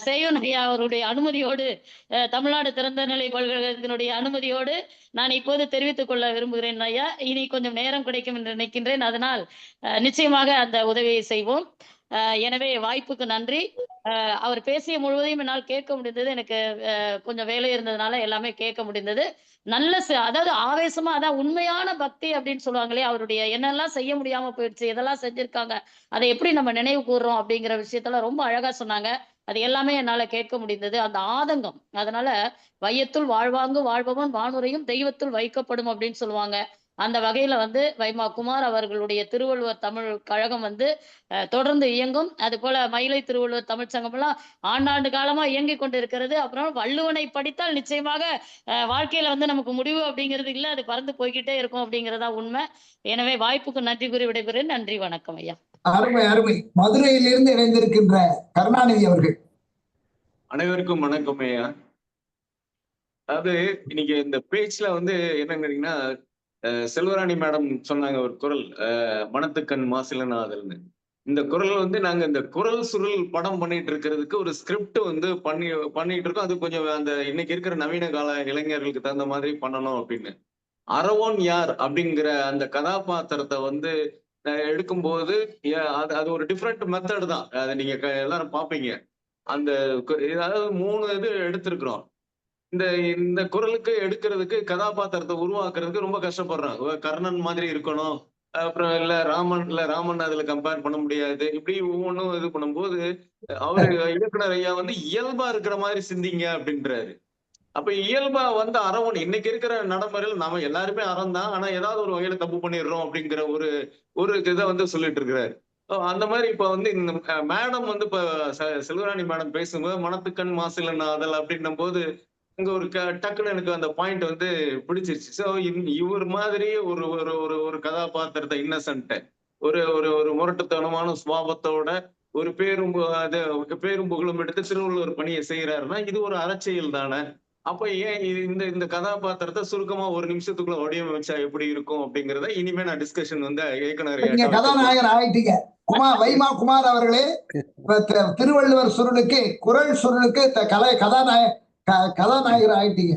Speaker 13: சேயோன் ஐயா அவருடைய அனுமதியோடு தமிழ்நாடு திறந்தநிலை பல்கலைக்கழகத்தினுடைய அனுமதியோடு நான் இப்போது தெரிவித்துக் கொள்ள விரும்புகிறேன் ஐயா. இனி கொஞ்சம் நேரம் கிடைக்கும் என்று நினைக்கின்றேன். அதனால் நிச்சயமாக அந்த உதவியை செய்வோம். எனவே வாய்ப்புக்கு நன்றி. அவர் பேசிய முழுவதையும் என்னால் கேட்க முடிந்தது. எனக்கு கொஞ்சம் வேலை இருந்ததுனால எல்லாமே கேட்க முடிந்தது. நல்ல அதாவது ஆவேசமா, அதான் உண்மையான பக்தி அப்படின்னு சொல்லுவாங்களே, அவருடைய என்னெல்லாம் செய்ய முடியாம போயிடுச்சு, எதெல்லாம் செஞ்சிருக்காங்க, அதை எப்படி நம்ம நினைவு கூறுறோம் அப்படிங்கிற விஷயத்துல ரொம்ப அழகா சொன்னாங்க. அது எல்லாமே என்னால கேட்க முடிந்தது. அந்த ஆதங்கம், அதனால வையத்துள் வாழ்வாங்கு வாழ்பவன் வானுரையும் தெய்வத்துள் வைக்கப்படும் அப்படின்னு சொல்லுவாங்க. அந்த வகையில வைமா குமார் அவர்களுடைய திருவள்ளுவர் தமிழ் கழகம் தொடர்ந்து இயங்கும். அது போல மயிலை திருவள்ளுவர் தமிழ் சங்கம் எல்லாம் ஆண்டாண்டு காலமா இயங்கி கொண்டு இருக்கிறது. அப்புறம் வள்ளுவனை படித்தால் நிச்சயமாக வாழ்க்கையில நமக்கு முடிவு அப்படிங்கிறது இல்லை, அது பறந்து போய்கிட்டே இருக்கும் அப்படிங்கிறதா உண்மை. எனவே வாய்ப்புக்கு நன்றி கூறி விடைபெறுகிறேன். நன்றி, வணக்கம் ஐயா.
Speaker 1: அருமை அருமை. மதுரையிலிருந்து இணைந்திருக்கின்ற கருணாநிதி அவர்கள்.
Speaker 14: அனைவருக்கும் வணக்கம் ஐயா. அதாவது இன்னைக்கு இந்த பேச்சுல என்னங்கன்னா, செல்வராணி மேடம் சொன்னாங்க ஒரு குரல், மனத்துக்கண் மாசிலனாதல்னு. இந்த குரல் நாங்க இந்த குரல் சுருள் படம் பண்ணிட்டு இருக்கிறதுக்கு ஒரு ஸ்கிரிப்ட் பண்ணிட்டு இருக்கோம். அது கொஞ்சம் அந்த இன்னைக்கு இருக்கிற நவீன கால இளைஞர்களுக்கு தகுந்த மாதிரி பண்ணணும் அப்படின்னு. அரவோன் யார் அப்படிங்கிற அந்த கதாபாத்திரத்தை எடுக்கும்போது அது ஒரு டிஃப்ரெண்ட் மெத்தட் தான். அதை நீங்க எல்லாரும் பாப்பீங்க. அந்த ஏதாவது 3 இது எடுத்திருக்கிறோம். இந்த குரலுக்கு எடுக்கிறதுக்கு கதாபாத்திரத்தை உருவாக்குறதுக்கு ரொம்ப கஷ்டப்படுறாங்க. கர்ணன் மாதிரி இருக்கணும், அப்புறம் ராமன் அதுல கம்பேர் பண்ண முடியாது. இப்படி ஒவ்வொன்றும் இது பண்ணும்போது அவரு இயக்குனர் ஐயா இயல்பா இருக்கிற மாதிரி சிந்திங்க அப்படின்றாரு. அப்ப இயல்பா அறவன் இன்னைக்கு இருக்கிற நடைமுறையில் நாம எல்லாருமே அறம் தான், ஆனா ஏதாவது ஒரு வகையில தப்பு பண்ணிடுறோம் அப்படிங்கிற ஒரு இதை சொல்லிட்டு இருக்கிறாரு. அந்த மாதிரி இப்ப இந்த மேடம் இப்ப செல்வராணி மேடம் பேசும்போது மனத்துக்கண் மாசிலனாதல் அப்படின்னும் போது இங்க ஒரு டக்குன்னு எனக்கு அந்த பாயிண்ட் பிடிச்சிருச்சு. ஸோ இவர் மாதிரி ஒரு ஒரு ஒரு ஒரு கதாபாத்திரத்தை இன்னசென்ட், ஒரு ஒரு ஒரு முரட்டுத்தனமான சுபாவத்தோட ஒரு பேரும் புகழும் எடுத்து திருவள்ளுவர் பணியை செய்யறாருன்னா இது ஒரு அரசியல் தானே. அப்ப ஏன் இந்த கதாபாத்திரத்தை சுருக்கமா ஒரு நிமிஷத்துக்குள்ள வடிவமைச்சா எப்படி இருக்கும் அப்படிங்கறத இனிமே நான் டிஸ்கஷன் இயக்குனர்
Speaker 1: கதாநாயகர் ஆயிட்டீங்க. வைமா குமார் அவர்களே, திருவள்ளுவர் சுருளுக்கு குரல் சுருளுக்கு கதாநாயகர் ஆயிட்டீங்க.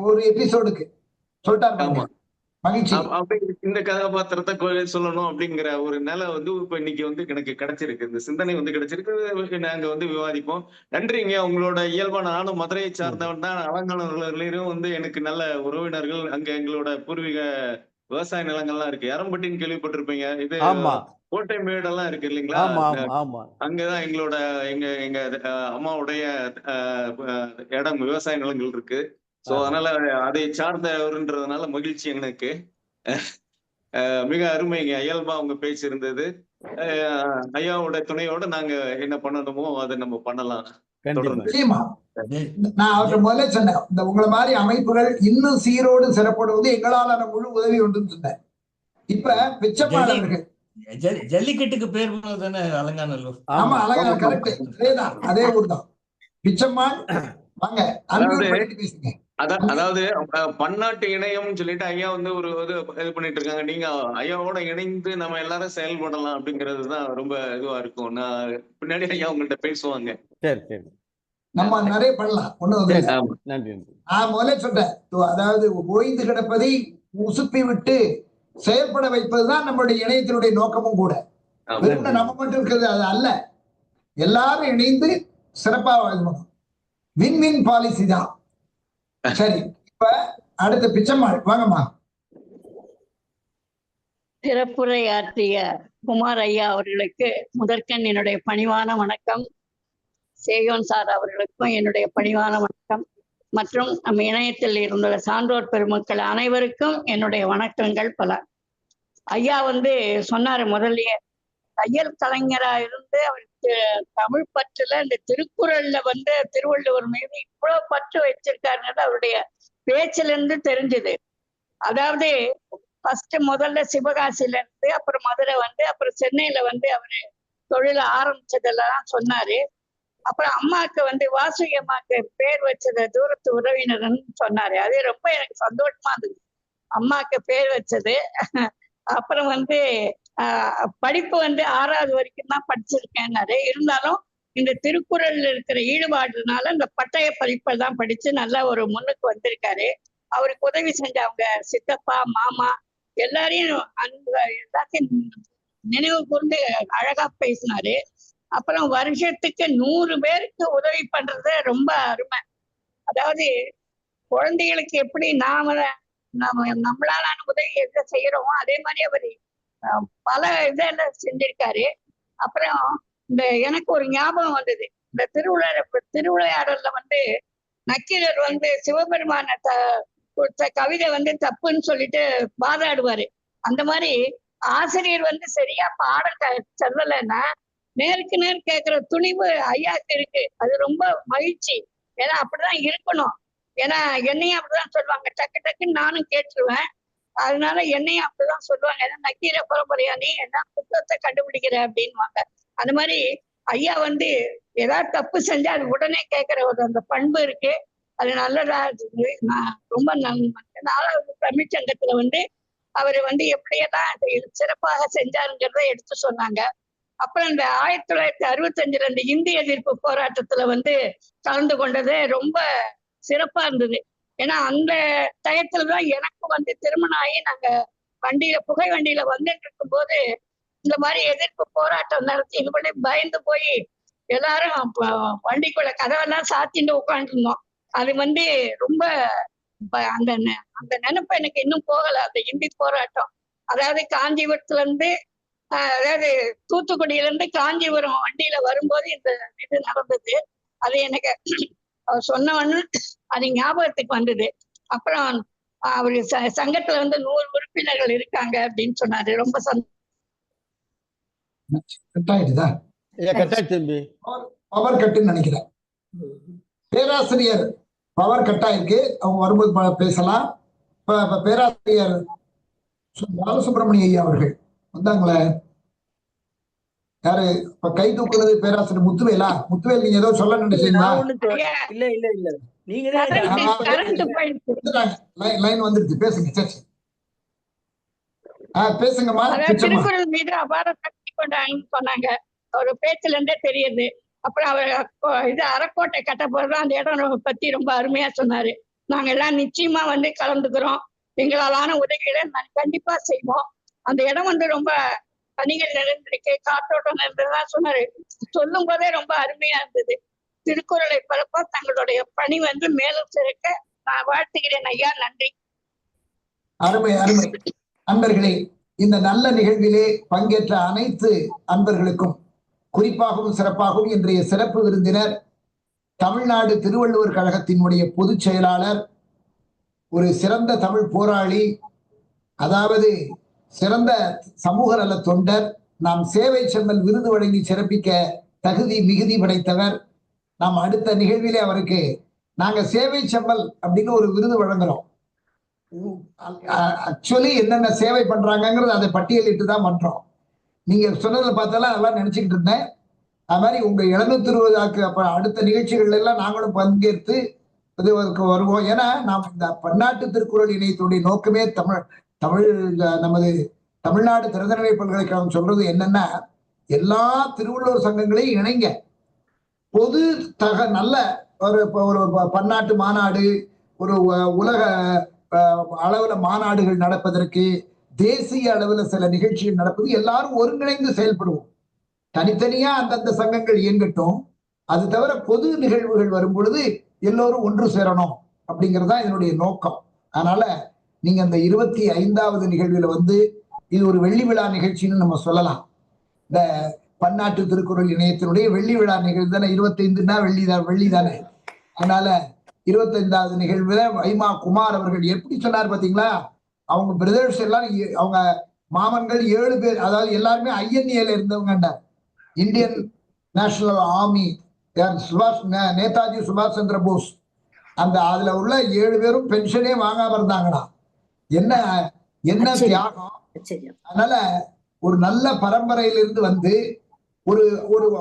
Speaker 1: ஒரு எபிசோடுக்கு சொல்லிட்டாரு. மகிழ்ச்சி.
Speaker 14: இந்த கதாபாத்திரத்தை சொல்லணும் அப்படிங்கிற ஒரு நிலை இப்ப இன்னைக்கு எனக்கு கிடைச்சிருக்கு. இந்த சிந்தனை கிடைச்சிருக்கு. நாங்க விவாதிப்போம். நன்றிங்க. உங்களோட இயல்பான, நானும் மதுரையை சார்ந்தவன் தான். அலங்காநல்லூர்லயும் எனக்கு நல்ல உறவினர்கள். அங்க எங்களோட பூர்வீக விவசாய நிலங்கள்லாம் இருக்கு. எரம்பட்டின்னு கேள்விப்பட்டிருப்பீங்க. இது கோட்டை மேடெல்லாம் இருக்கு இல்லைங்களா? அங்கதான் எங்களோட எங்க அம்மாவுடைய இடம், விவசாய நிலங்கள் இருக்கு. சோ அதனால அதை சார்ந்தவர்ன்றதுனால மகிழ்ச்சி எனக்கு. மிக அருமைங்க. இயல்பா உங்க பேச்சு இருந்தது. ஐயாவோட துணையோட நாங்க என்ன பண்ணணுமோ அதை நம்ம பண்ணலாம்.
Speaker 1: நான் அவர்கிட்ட முதல்ல சொன்னேன், இந்த உங்களை மாதிரி அமைப்புகள் இன்னும் சீரோடு சிறப்படுவது எங்களாலான முழு உதவி உண்டுன்னு சொன்னேன். இப்ப பிச்சைப்பாளர்கள்
Speaker 11: ஜல்லிக்கட்டுக்கு பேர் தானே அலங்காநல்லூர்.
Speaker 1: ஆமா, அலங்காநல்லூர் கரெக்ட். அதேதான், அதே ஊர் தான். பிச்சம்மாள் வாங்க, பேசுங்க.
Speaker 14: அதாவது பன்னாட்டு இணையம் சொல்லிட்டு ஐயா ஒரு இது பண்ணிட்டு இருக்காங்க. நீங்க ஐயாவோட இணைந்து நம்ம எல்லாரும் செயல்படலாம் அப்படிங்கறதுதான் ரொம்ப இதுவா இருக்கும். நான் பின்னாடி ஐயா உங்கள்கிட்ட பேசுவாங்க.
Speaker 8: சரி சரி,
Speaker 1: நம்ம நிறைய பண்ணலாம். நான் முதல்ல சொல்றேன், அதாவது ஓய்ந்து கிடப்பதை உசுப்பி விட்டு செயல்பட வைப்பதுதான் நம்மளுடைய இணையத்தினுடைய நோக்கமும் கூட. நம்ம மட்டும் இருக்கிறது அது அல்ல, எல்லாரும் இணைந்து சிறப்பாக வின் பாலிசி தான். சரி, இப்ப அடுத்த பிச்சம்மாள் வாங்கம்மா.
Speaker 13: சிறப்புரை ஆற்றிய குமார் ஐயா அவர்களுக்கு முதற்கண் என்னுடைய பணிவான வணக்கம். சேயோன் சார் அவர்களுக்கும் என்னுடைய பணிவான வணக்கம். மற்றும் நம்ம இணையத்தில் இருந்துள்ள சான்றோர் பெருமக்கள் அனைவருக்கும் என்னுடைய வணக்கங்கள் பல. ஐயா சொன்னாரு முதல்லயே, தையல் கலைஞரா இருந்து அவருக்கு தமிழ் பற்றுல இந்த திருக்குறள்ல திருவள்ளுவர் மீது இவ்வளவு பற்று வச்சிருக்காருங்கிறது அவருடைய பேச்சுல இருந்து தெரிஞ்சது. அதாவது முதல்ல சிவகாசியில இருந்து, அப்புறம் மதுரை அப்புறம் சென்னையில அவரு தொழில ஆரம்பிச்சதெல்லாம் சொன்னாரு.
Speaker 15: அப்புறம் அம்மாவுக்கு வந்து வாசுகி அம்மாவுக்கு பேர் வச்சது தூரத்து உறவினர்னு சொன்னாரு. அது ரொம்ப எனக்கு சந்தோஷமா இருந்தது, அம்மாவுக்கு பேர் வச்சது. அப்புறம் வந்து படிப்பு வந்து 6வது வரைக்கும் தான் படிச்சிருக்கேன்னாரு. இருந்தாலும் இந்த திருக்குறள்ல இருக்கிற ஈடுபாடுனால இந்த பட்டய படிப்பை தான் படிச்சு நல்லா ஒரு முன்னுக்கு வந்திருக்காரு. அவருக்கு உதவி செஞ்ச அவங்க சித்தப்பா, மாமா எல்லாரையும் எல்லாத்தையும் நினைவு கூர்ந்து அழகா பேசினாரு. அப்புறம் வருஷத்துக்கு 100 பேருக்கு உதவி பண்றது ரொம்ப அருமை. அதாவது குழந்தைகளுக்கு எப்படி நம்மளாலான உதவி எதை செய்யறோமோ அதே மாதிரி அவர் பல இதெல்லாம் செஞ்சிருக்காரு. அப்புறம் எனக்கு ஒரு ஞாபகம் வந்தது, இந்த திருவிளையாடல்ல வந்து நக்கீரர் வந்து சிவபெருமான கொடுத்த கவிதை வந்து தப்புன்னு சொல்லிட்டு வாதாடுவாரு. அந்த மாதிரி ஆசிரியர் வந்து சரியா பாடம் சொல்லலைன்னா நேருக்கு நேர் கேட்கிற துணிவு ஐயாக்கு இருக்கு. அது ரொம்ப மகிழ்ச்சி. ஏன்னா அப்படிதான் இருக்கணும். ஏன்னா என்னையும் அப்படிதான் சொல்லுவாங்க, டக்கு டக்குன்னு நானும் கேட்டுருவேன். அதனால என்னையும் அப்படிதான் சொல்லுவாங்க, ஏன்னா நக்கீர பரம்பரையா நீ என்ன புத்தகத்தை கண்டுபிடிக்கிற அப்படின்வாங்க. அந்த மாதிரி ஐயா வந்து ஏதாவது தப்பு செஞ்சா அது உடனே கேட்கிற ஒரு அந்த பண்பு இருக்கு. அது நல்லதா இருக்குது. நான் ரொம்ப 4வது தமிழ்ச்சங்கத்துல வந்து அவரு வந்து எப்படியெல்லாம் சிறப்பாக செஞ்சாருங்கிறத எடுத்து சொன்னாங்க. அப்புறம் இந்த 1965 இந்த இந்திய எதிர்ப்பு போராட்டத்துல வந்து கலந்து கொண்டது ரொம்ப சிறப்பா இருந்தது. ஏன்னா அந்த டயத்துலதான் எனக்கு வந்து திருமணம் ஆகி நாங்க புகை வண்டியில வந்துட்டு இருக்கும் போது இந்த மாதிரி எதிர்ப்பு போராட்டம் நடத்தி இது பண்ணி பயந்து போய் எல்லாரும் வண்டிக்குள்ள கதவெல்லாம் சாத்திட்டு உட்காந்துருந்தோம். அது வந்து ரொம்ப அந்த நினைப்பு எனக்கு இன்னும் போகல. அந்த இந்தி போராட்டம், அதாவது காஞ்சிபுரத்துல இருந்து அதாவது தூத்துக்குடியில இருந்து காஞ்சிபுரம் வண்டியில வரும்போது இந்த இது நடந்தது. அது எனக்கு சொன்னவன்னு அது ஞாபகத்துக்கு வந்தது. அப்புறம் அவரு சங்கத்துல வந்து 100 உறுப்பினர்கள் இருக்காங்க அப்படின்னு சொன்னாரு. ரொம்ப
Speaker 1: பவர் கட்டுன்னு நினைக்கிறேன். பேராசிரியர் பவர் கட் ஆயிருக்கு, அவங்க வரும்போது பேசலாம். பேராசிரியர் பாலசுப்ரமணிய ஐயா அவர்கள் வந்தாங்களே, யாரு இப்ப கை தூக்குறது? பேராசிரியர் முத்துவேலா? முத்துவேல், நீங்க ஏதோ சொல்ல நினைச்சீங்களா? லைன் வந்துருச்சு, பேசுங்க. சரி, பேசுங்கம்மா.
Speaker 15: திருக்குறள் மீது அபார சக்தி கொண்டாங்கன்னு சொன்னாங்க, ஒரு பேச்சுல இருந்தே தெரியுது. அப்புறம் அவர் இது அறக்கோட்டை கட்ட போறதா அந்த இடம் பத்தி ரொம்ப அருமையா சொன்னாரு. நாங்க எல்லாம் நிச்சயமா வந்து கலந்துக்கிறோம், எங்களாலான உதவிகளை கண்டிப்பா செய்வோம். அந்த இடம் வந்து ரொம்ப பணிகள் நிறைந்திருக்கு, காற்றோட்டம் நிறைந்ததுதான் சொன்னாரு. சொல்லும் போதே ரொம்ப அருமையா இருந்தது. திருக்குறளை பரப்ப தங்களுடைய பணி வந்து மேலும் சிறக்க நான் வாழ்த்துகிறேன் ஐயா. நன்றி.
Speaker 1: அருமை அருமை. அன்பர்களே, இந்த நல்ல நிகழ்விலே பங்கேற்ற அனைத்து அன்பர்களுக்கும் குறிப்பாகவும் சிறப்பாகவும் இன்றைய சிறப்பு விருந்தினர் தமிழ்நாடு திருவள்ளுவர் கழகத்தினுடைய பொதுச் செயலாளர், ஒரு சிறந்த தமிழ் போராளி, அதாவது சிறந்த சமூக நல தொண்டர், நாம் சேவை செம்மல் விருது வழங்கி சிறப்பிக்க தகுதி மிகுதி படைத்தவர். நாம் அடுத்த நிகழ்விலே அவருக்கு நாங்க சேவை செம்மல் அப்படின்னு ஒரு விருது வழங்குறோம். ஆக்சுவலி என்னென்ன சேவை பண்றாங்கிறது அதை பட்டியலிட்டு தான் பண்றோம். நீங்க சொன்னதை பார்த்தாலும் அதெல்லாம் நினைச்சுக்கிட்டு இருந்தேன். அது மாதிரி உங்க 720 அப்ப அடுத்த நிகழ்ச்சிகள் எல்லாம் நாங்களும் பங்கேற்று வருவோம். ஏன்னா நாம் இந்த பன்னாட்டு திருக்குறள் இணையத்துடைய நோக்கமே நமது தமிழ்நாடு திறந்தநிலை பல்கலைக்கழகம் சொல்றது என்னன்னா, எல்லா திருவள்ளுவர் சங்கங்களையும் இணைங்க, பொது நல்ல ஒரு பன்னாட்டு மாநாடு, ஒரு உலக அளவுல மாநாடுகள் நடப்பதற்கு, தேசிய அளவுல சில நிகழ்ச்சிகள் நடப்பது, எல்லாரும் ஒருங்கிணைந்து செயல்படுவோம். தனித்தனியா அந்தந்த சங்கங்கள் இயங்கட்டும், அது தவிர பொது நிகழ்வுகள் வரும் பொழுது எல்லோரும் ஒன்று சேரணும் அப்படிங்கறதா இதனுடைய நோக்கம். அதனால நீங்க அந்த 25வது நிகழ்வுல வந்து இது ஒரு வெள்ளி விழா நிகழ்ச்சின்னு நம்ம சொல்லலாம். இந்த பன்னாட்டு திருக்குறள் இணையத்தினுடைய வெள்ளி விழா நிகழ்வு தானே, 25ன்னா வெள்ளி தானே. அதனால 25வது நிகழ்வுல வைமா குமார் அவர்கள் எப்படி சொன்னார் பாத்தீங்களா? அவங்க பிரதர்ஸ் எல்லாம், அவங்க மாமன்கள் 7 பேர், அதாவது எல்லாருமே INA இருந்தவங்க, இந்தியன் நேஷனல் ஆர்மி, நேதாஜி சுபாஷ் சந்திர போஸ். அதுல உள்ள 7 பேரும் பென்ஷனே வாங்காம இருந்தாங்களா. என்ன தியாகம். அதனால ஒரு நல்ல பரம்பரையிலிருந்து வந்து ஒரு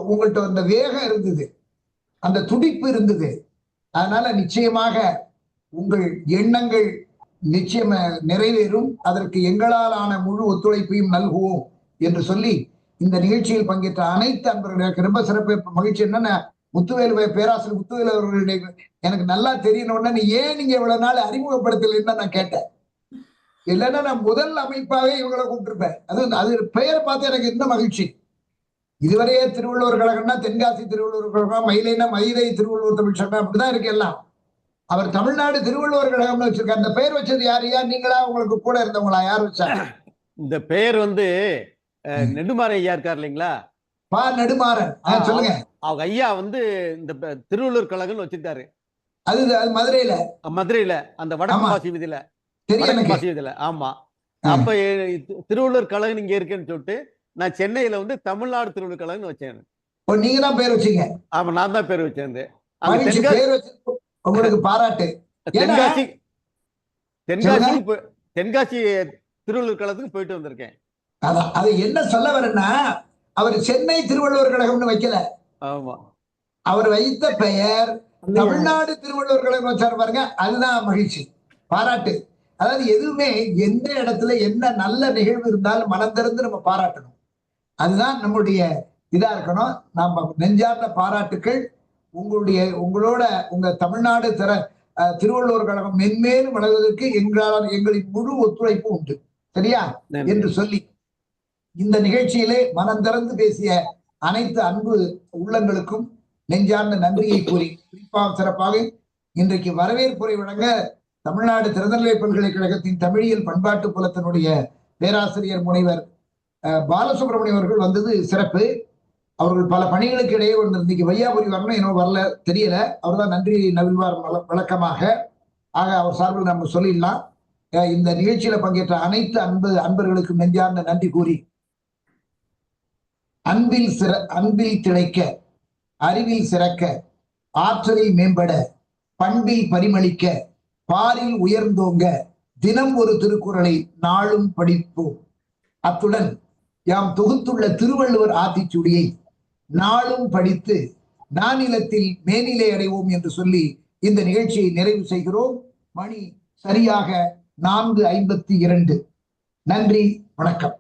Speaker 1: உங்கள்கிட்ட அந்த வேகம் இருந்தது. அந்த துடிப்பு இருந்தது. அதனால நிச்சயமாக உங்கள் எண்ணங்கள் நிச்சயம் நிறைவேறும். அதற்கு எங்களாலான முழு ஒத்துழைப்பையும் நல்குவோம் என்று சொல்லி இந்த நிகழ்ச்சியில் பங்கேற்ற அனைத்து அன்பர்களுக்கு ரொம்ப சிறப்பு மகிழ்ச்சி. என்னன்னா முத்துவேலு பேராசிரியர் முத்துவேலு அவர்களுடைய எனக்கு நல்லா தெரியணும்னா ஏன் நீங்க இவ்வளவு நாள் அறிமுகப்படுத்தலைன்னு நான் கேட்டேன். இல்லைன்னா நான் முதல் அமைப்பாகவே இவங்களை கூப்பிட்டுருப்பேன். அது பெயரை பார்த்து எனக்கு என்ன மகிழ்ச்சி. இதுவரையே திருவள்ளுவர் கழகம்னா தென்காசி திருவள்ளுவர் கழகம், மயிலைனா மயிலை திருவள்ளுவர் தமிழ் சங்கம் அப்படிதான் இருக்கு எல்லாம். அவர் தமிழ்நாடு திருவள்ளுவர் கழகம்னு வச்சிருக்காரு. அந்த பெயர் வச்சது யாரையா நீங்களா உங்களுக்கு கூட இருந்தவங்களா யார் வச்சாங்க?
Speaker 8: இந்த பெயர் வந்து நெடுமாறன் ஐயா இருக்கார் இல்லைங்களா?
Speaker 1: நெடுமாறன் சொல்லுங்க.
Speaker 8: அவங்க ஐயா வந்து இந்த திருவள்ளுவர் கழகம்னு வச்சிருக்காரு.
Speaker 1: அது மதுரையில
Speaker 8: அந்த வடக்கு வாசி வீதியில ஆமா. அப்ப திருவள்ளுவர் கழகம் இங்க இருக்குன்னு சொல்லிட்டு நான் சென்னையில வந்து தமிழ்நாடு திருவள்ளுவர் கழகம்னு வச்சேன்.
Speaker 1: நீங்க தான் பேர் வச்சீங்க?
Speaker 8: ஆமா, நான் தான் பேர் வச்சேன்.
Speaker 1: உங்களுக்கு பாராட்டு.
Speaker 8: தென்காசி திருவள்ளுவர் கழகத்துக்கு போயிட்டு வந்திருக்கேன்.
Speaker 1: அது என்ன சொல்ல வரேன்னா, அவர் சென்னை திருவள்ளுவர் கழகம்னு வைக்கல.
Speaker 8: ஆமா,
Speaker 1: அவர் வைத்த பெயர் தமிழ்நாடு திருவள்ளுவர் கழகம் வச்சார் பாருங்க. அதுதான் மகிழ்ச்சி, பாராட்டு. அதாவது எதுவுமே எந்த இடத்துல என்ன நல்ல நிகழ்வு இருந்தாலும் மனம் திறந்து நம்ம பாராட்டணும். அதுதான் நம்முடைய இதா இருக்கணும். நம்ம நெஞ்சார்ந்த பாராட்டுக்கள். உங்களோட உங்க தமிழ்நாடு திருவள்ளுவர் கழகம் மென்மேலும் வளர்வதற்கு எங்களின் முழு ஒத்துழைப்பு உண்டு, சரியா என்று சொல்லி இந்த நிகழ்ச்சியிலே மனம் திறந்து பேசிய அனைத்து அன்பு உள்ளங்களுக்கும் நெஞ்சார்ந்த நன்றியை கூறி, குறிப்பாக சிறப்பாக இன்றைக்கு வரவேற்புரை வழங்க தமிழ்நாடு திறந்தநிலை பல்கலைக்கழகத்தின் தமிழியல் பண்பாட்டு புலத்தினுடைய பேராசிரியர் முனைவர் பாலசுப்ரமணியம் அவர்கள் வந்தது சிறப்பு. அவர்கள் பல பணிகளுக்கு இடையே இன்னைக்கு வையாபுரி வரணும், இன்னும் வரல, தெரியல. அவர் தான் நன்றி நவில்வார் வழக்கமாக. ஆக அவர் சார்பில் நம்ம சொல்லிடலாம். இந்த நிகழ்ச்சியில பங்கேற்ற அனைத்து அன்பர்களுக்கும் நெஞ்சார்ந்த நன்றி கூறி, அன்பில் திளைக்க, அறிவில் சிறக்க, ஆற்றலில் மேம்பட, பண்பில் பரிமளிக்க, பாரில் உயர்ந்தோங்க, தினம் ஒரு திருக்குறளை நாளும் படிப்போம். அத்துடன் யாம் தொகுத்துள்ள திருவள்ளுவர் ஆத்திச்சூடியை நாளும் படித்து நானிலத்தில் மேனிலை அடைவோம் என்று சொல்லி இந்த நிகழ்ச்சியை நிறைவு செய்கிறோம். மணி சரியாக 4:52. நன்றி, வணக்கம்.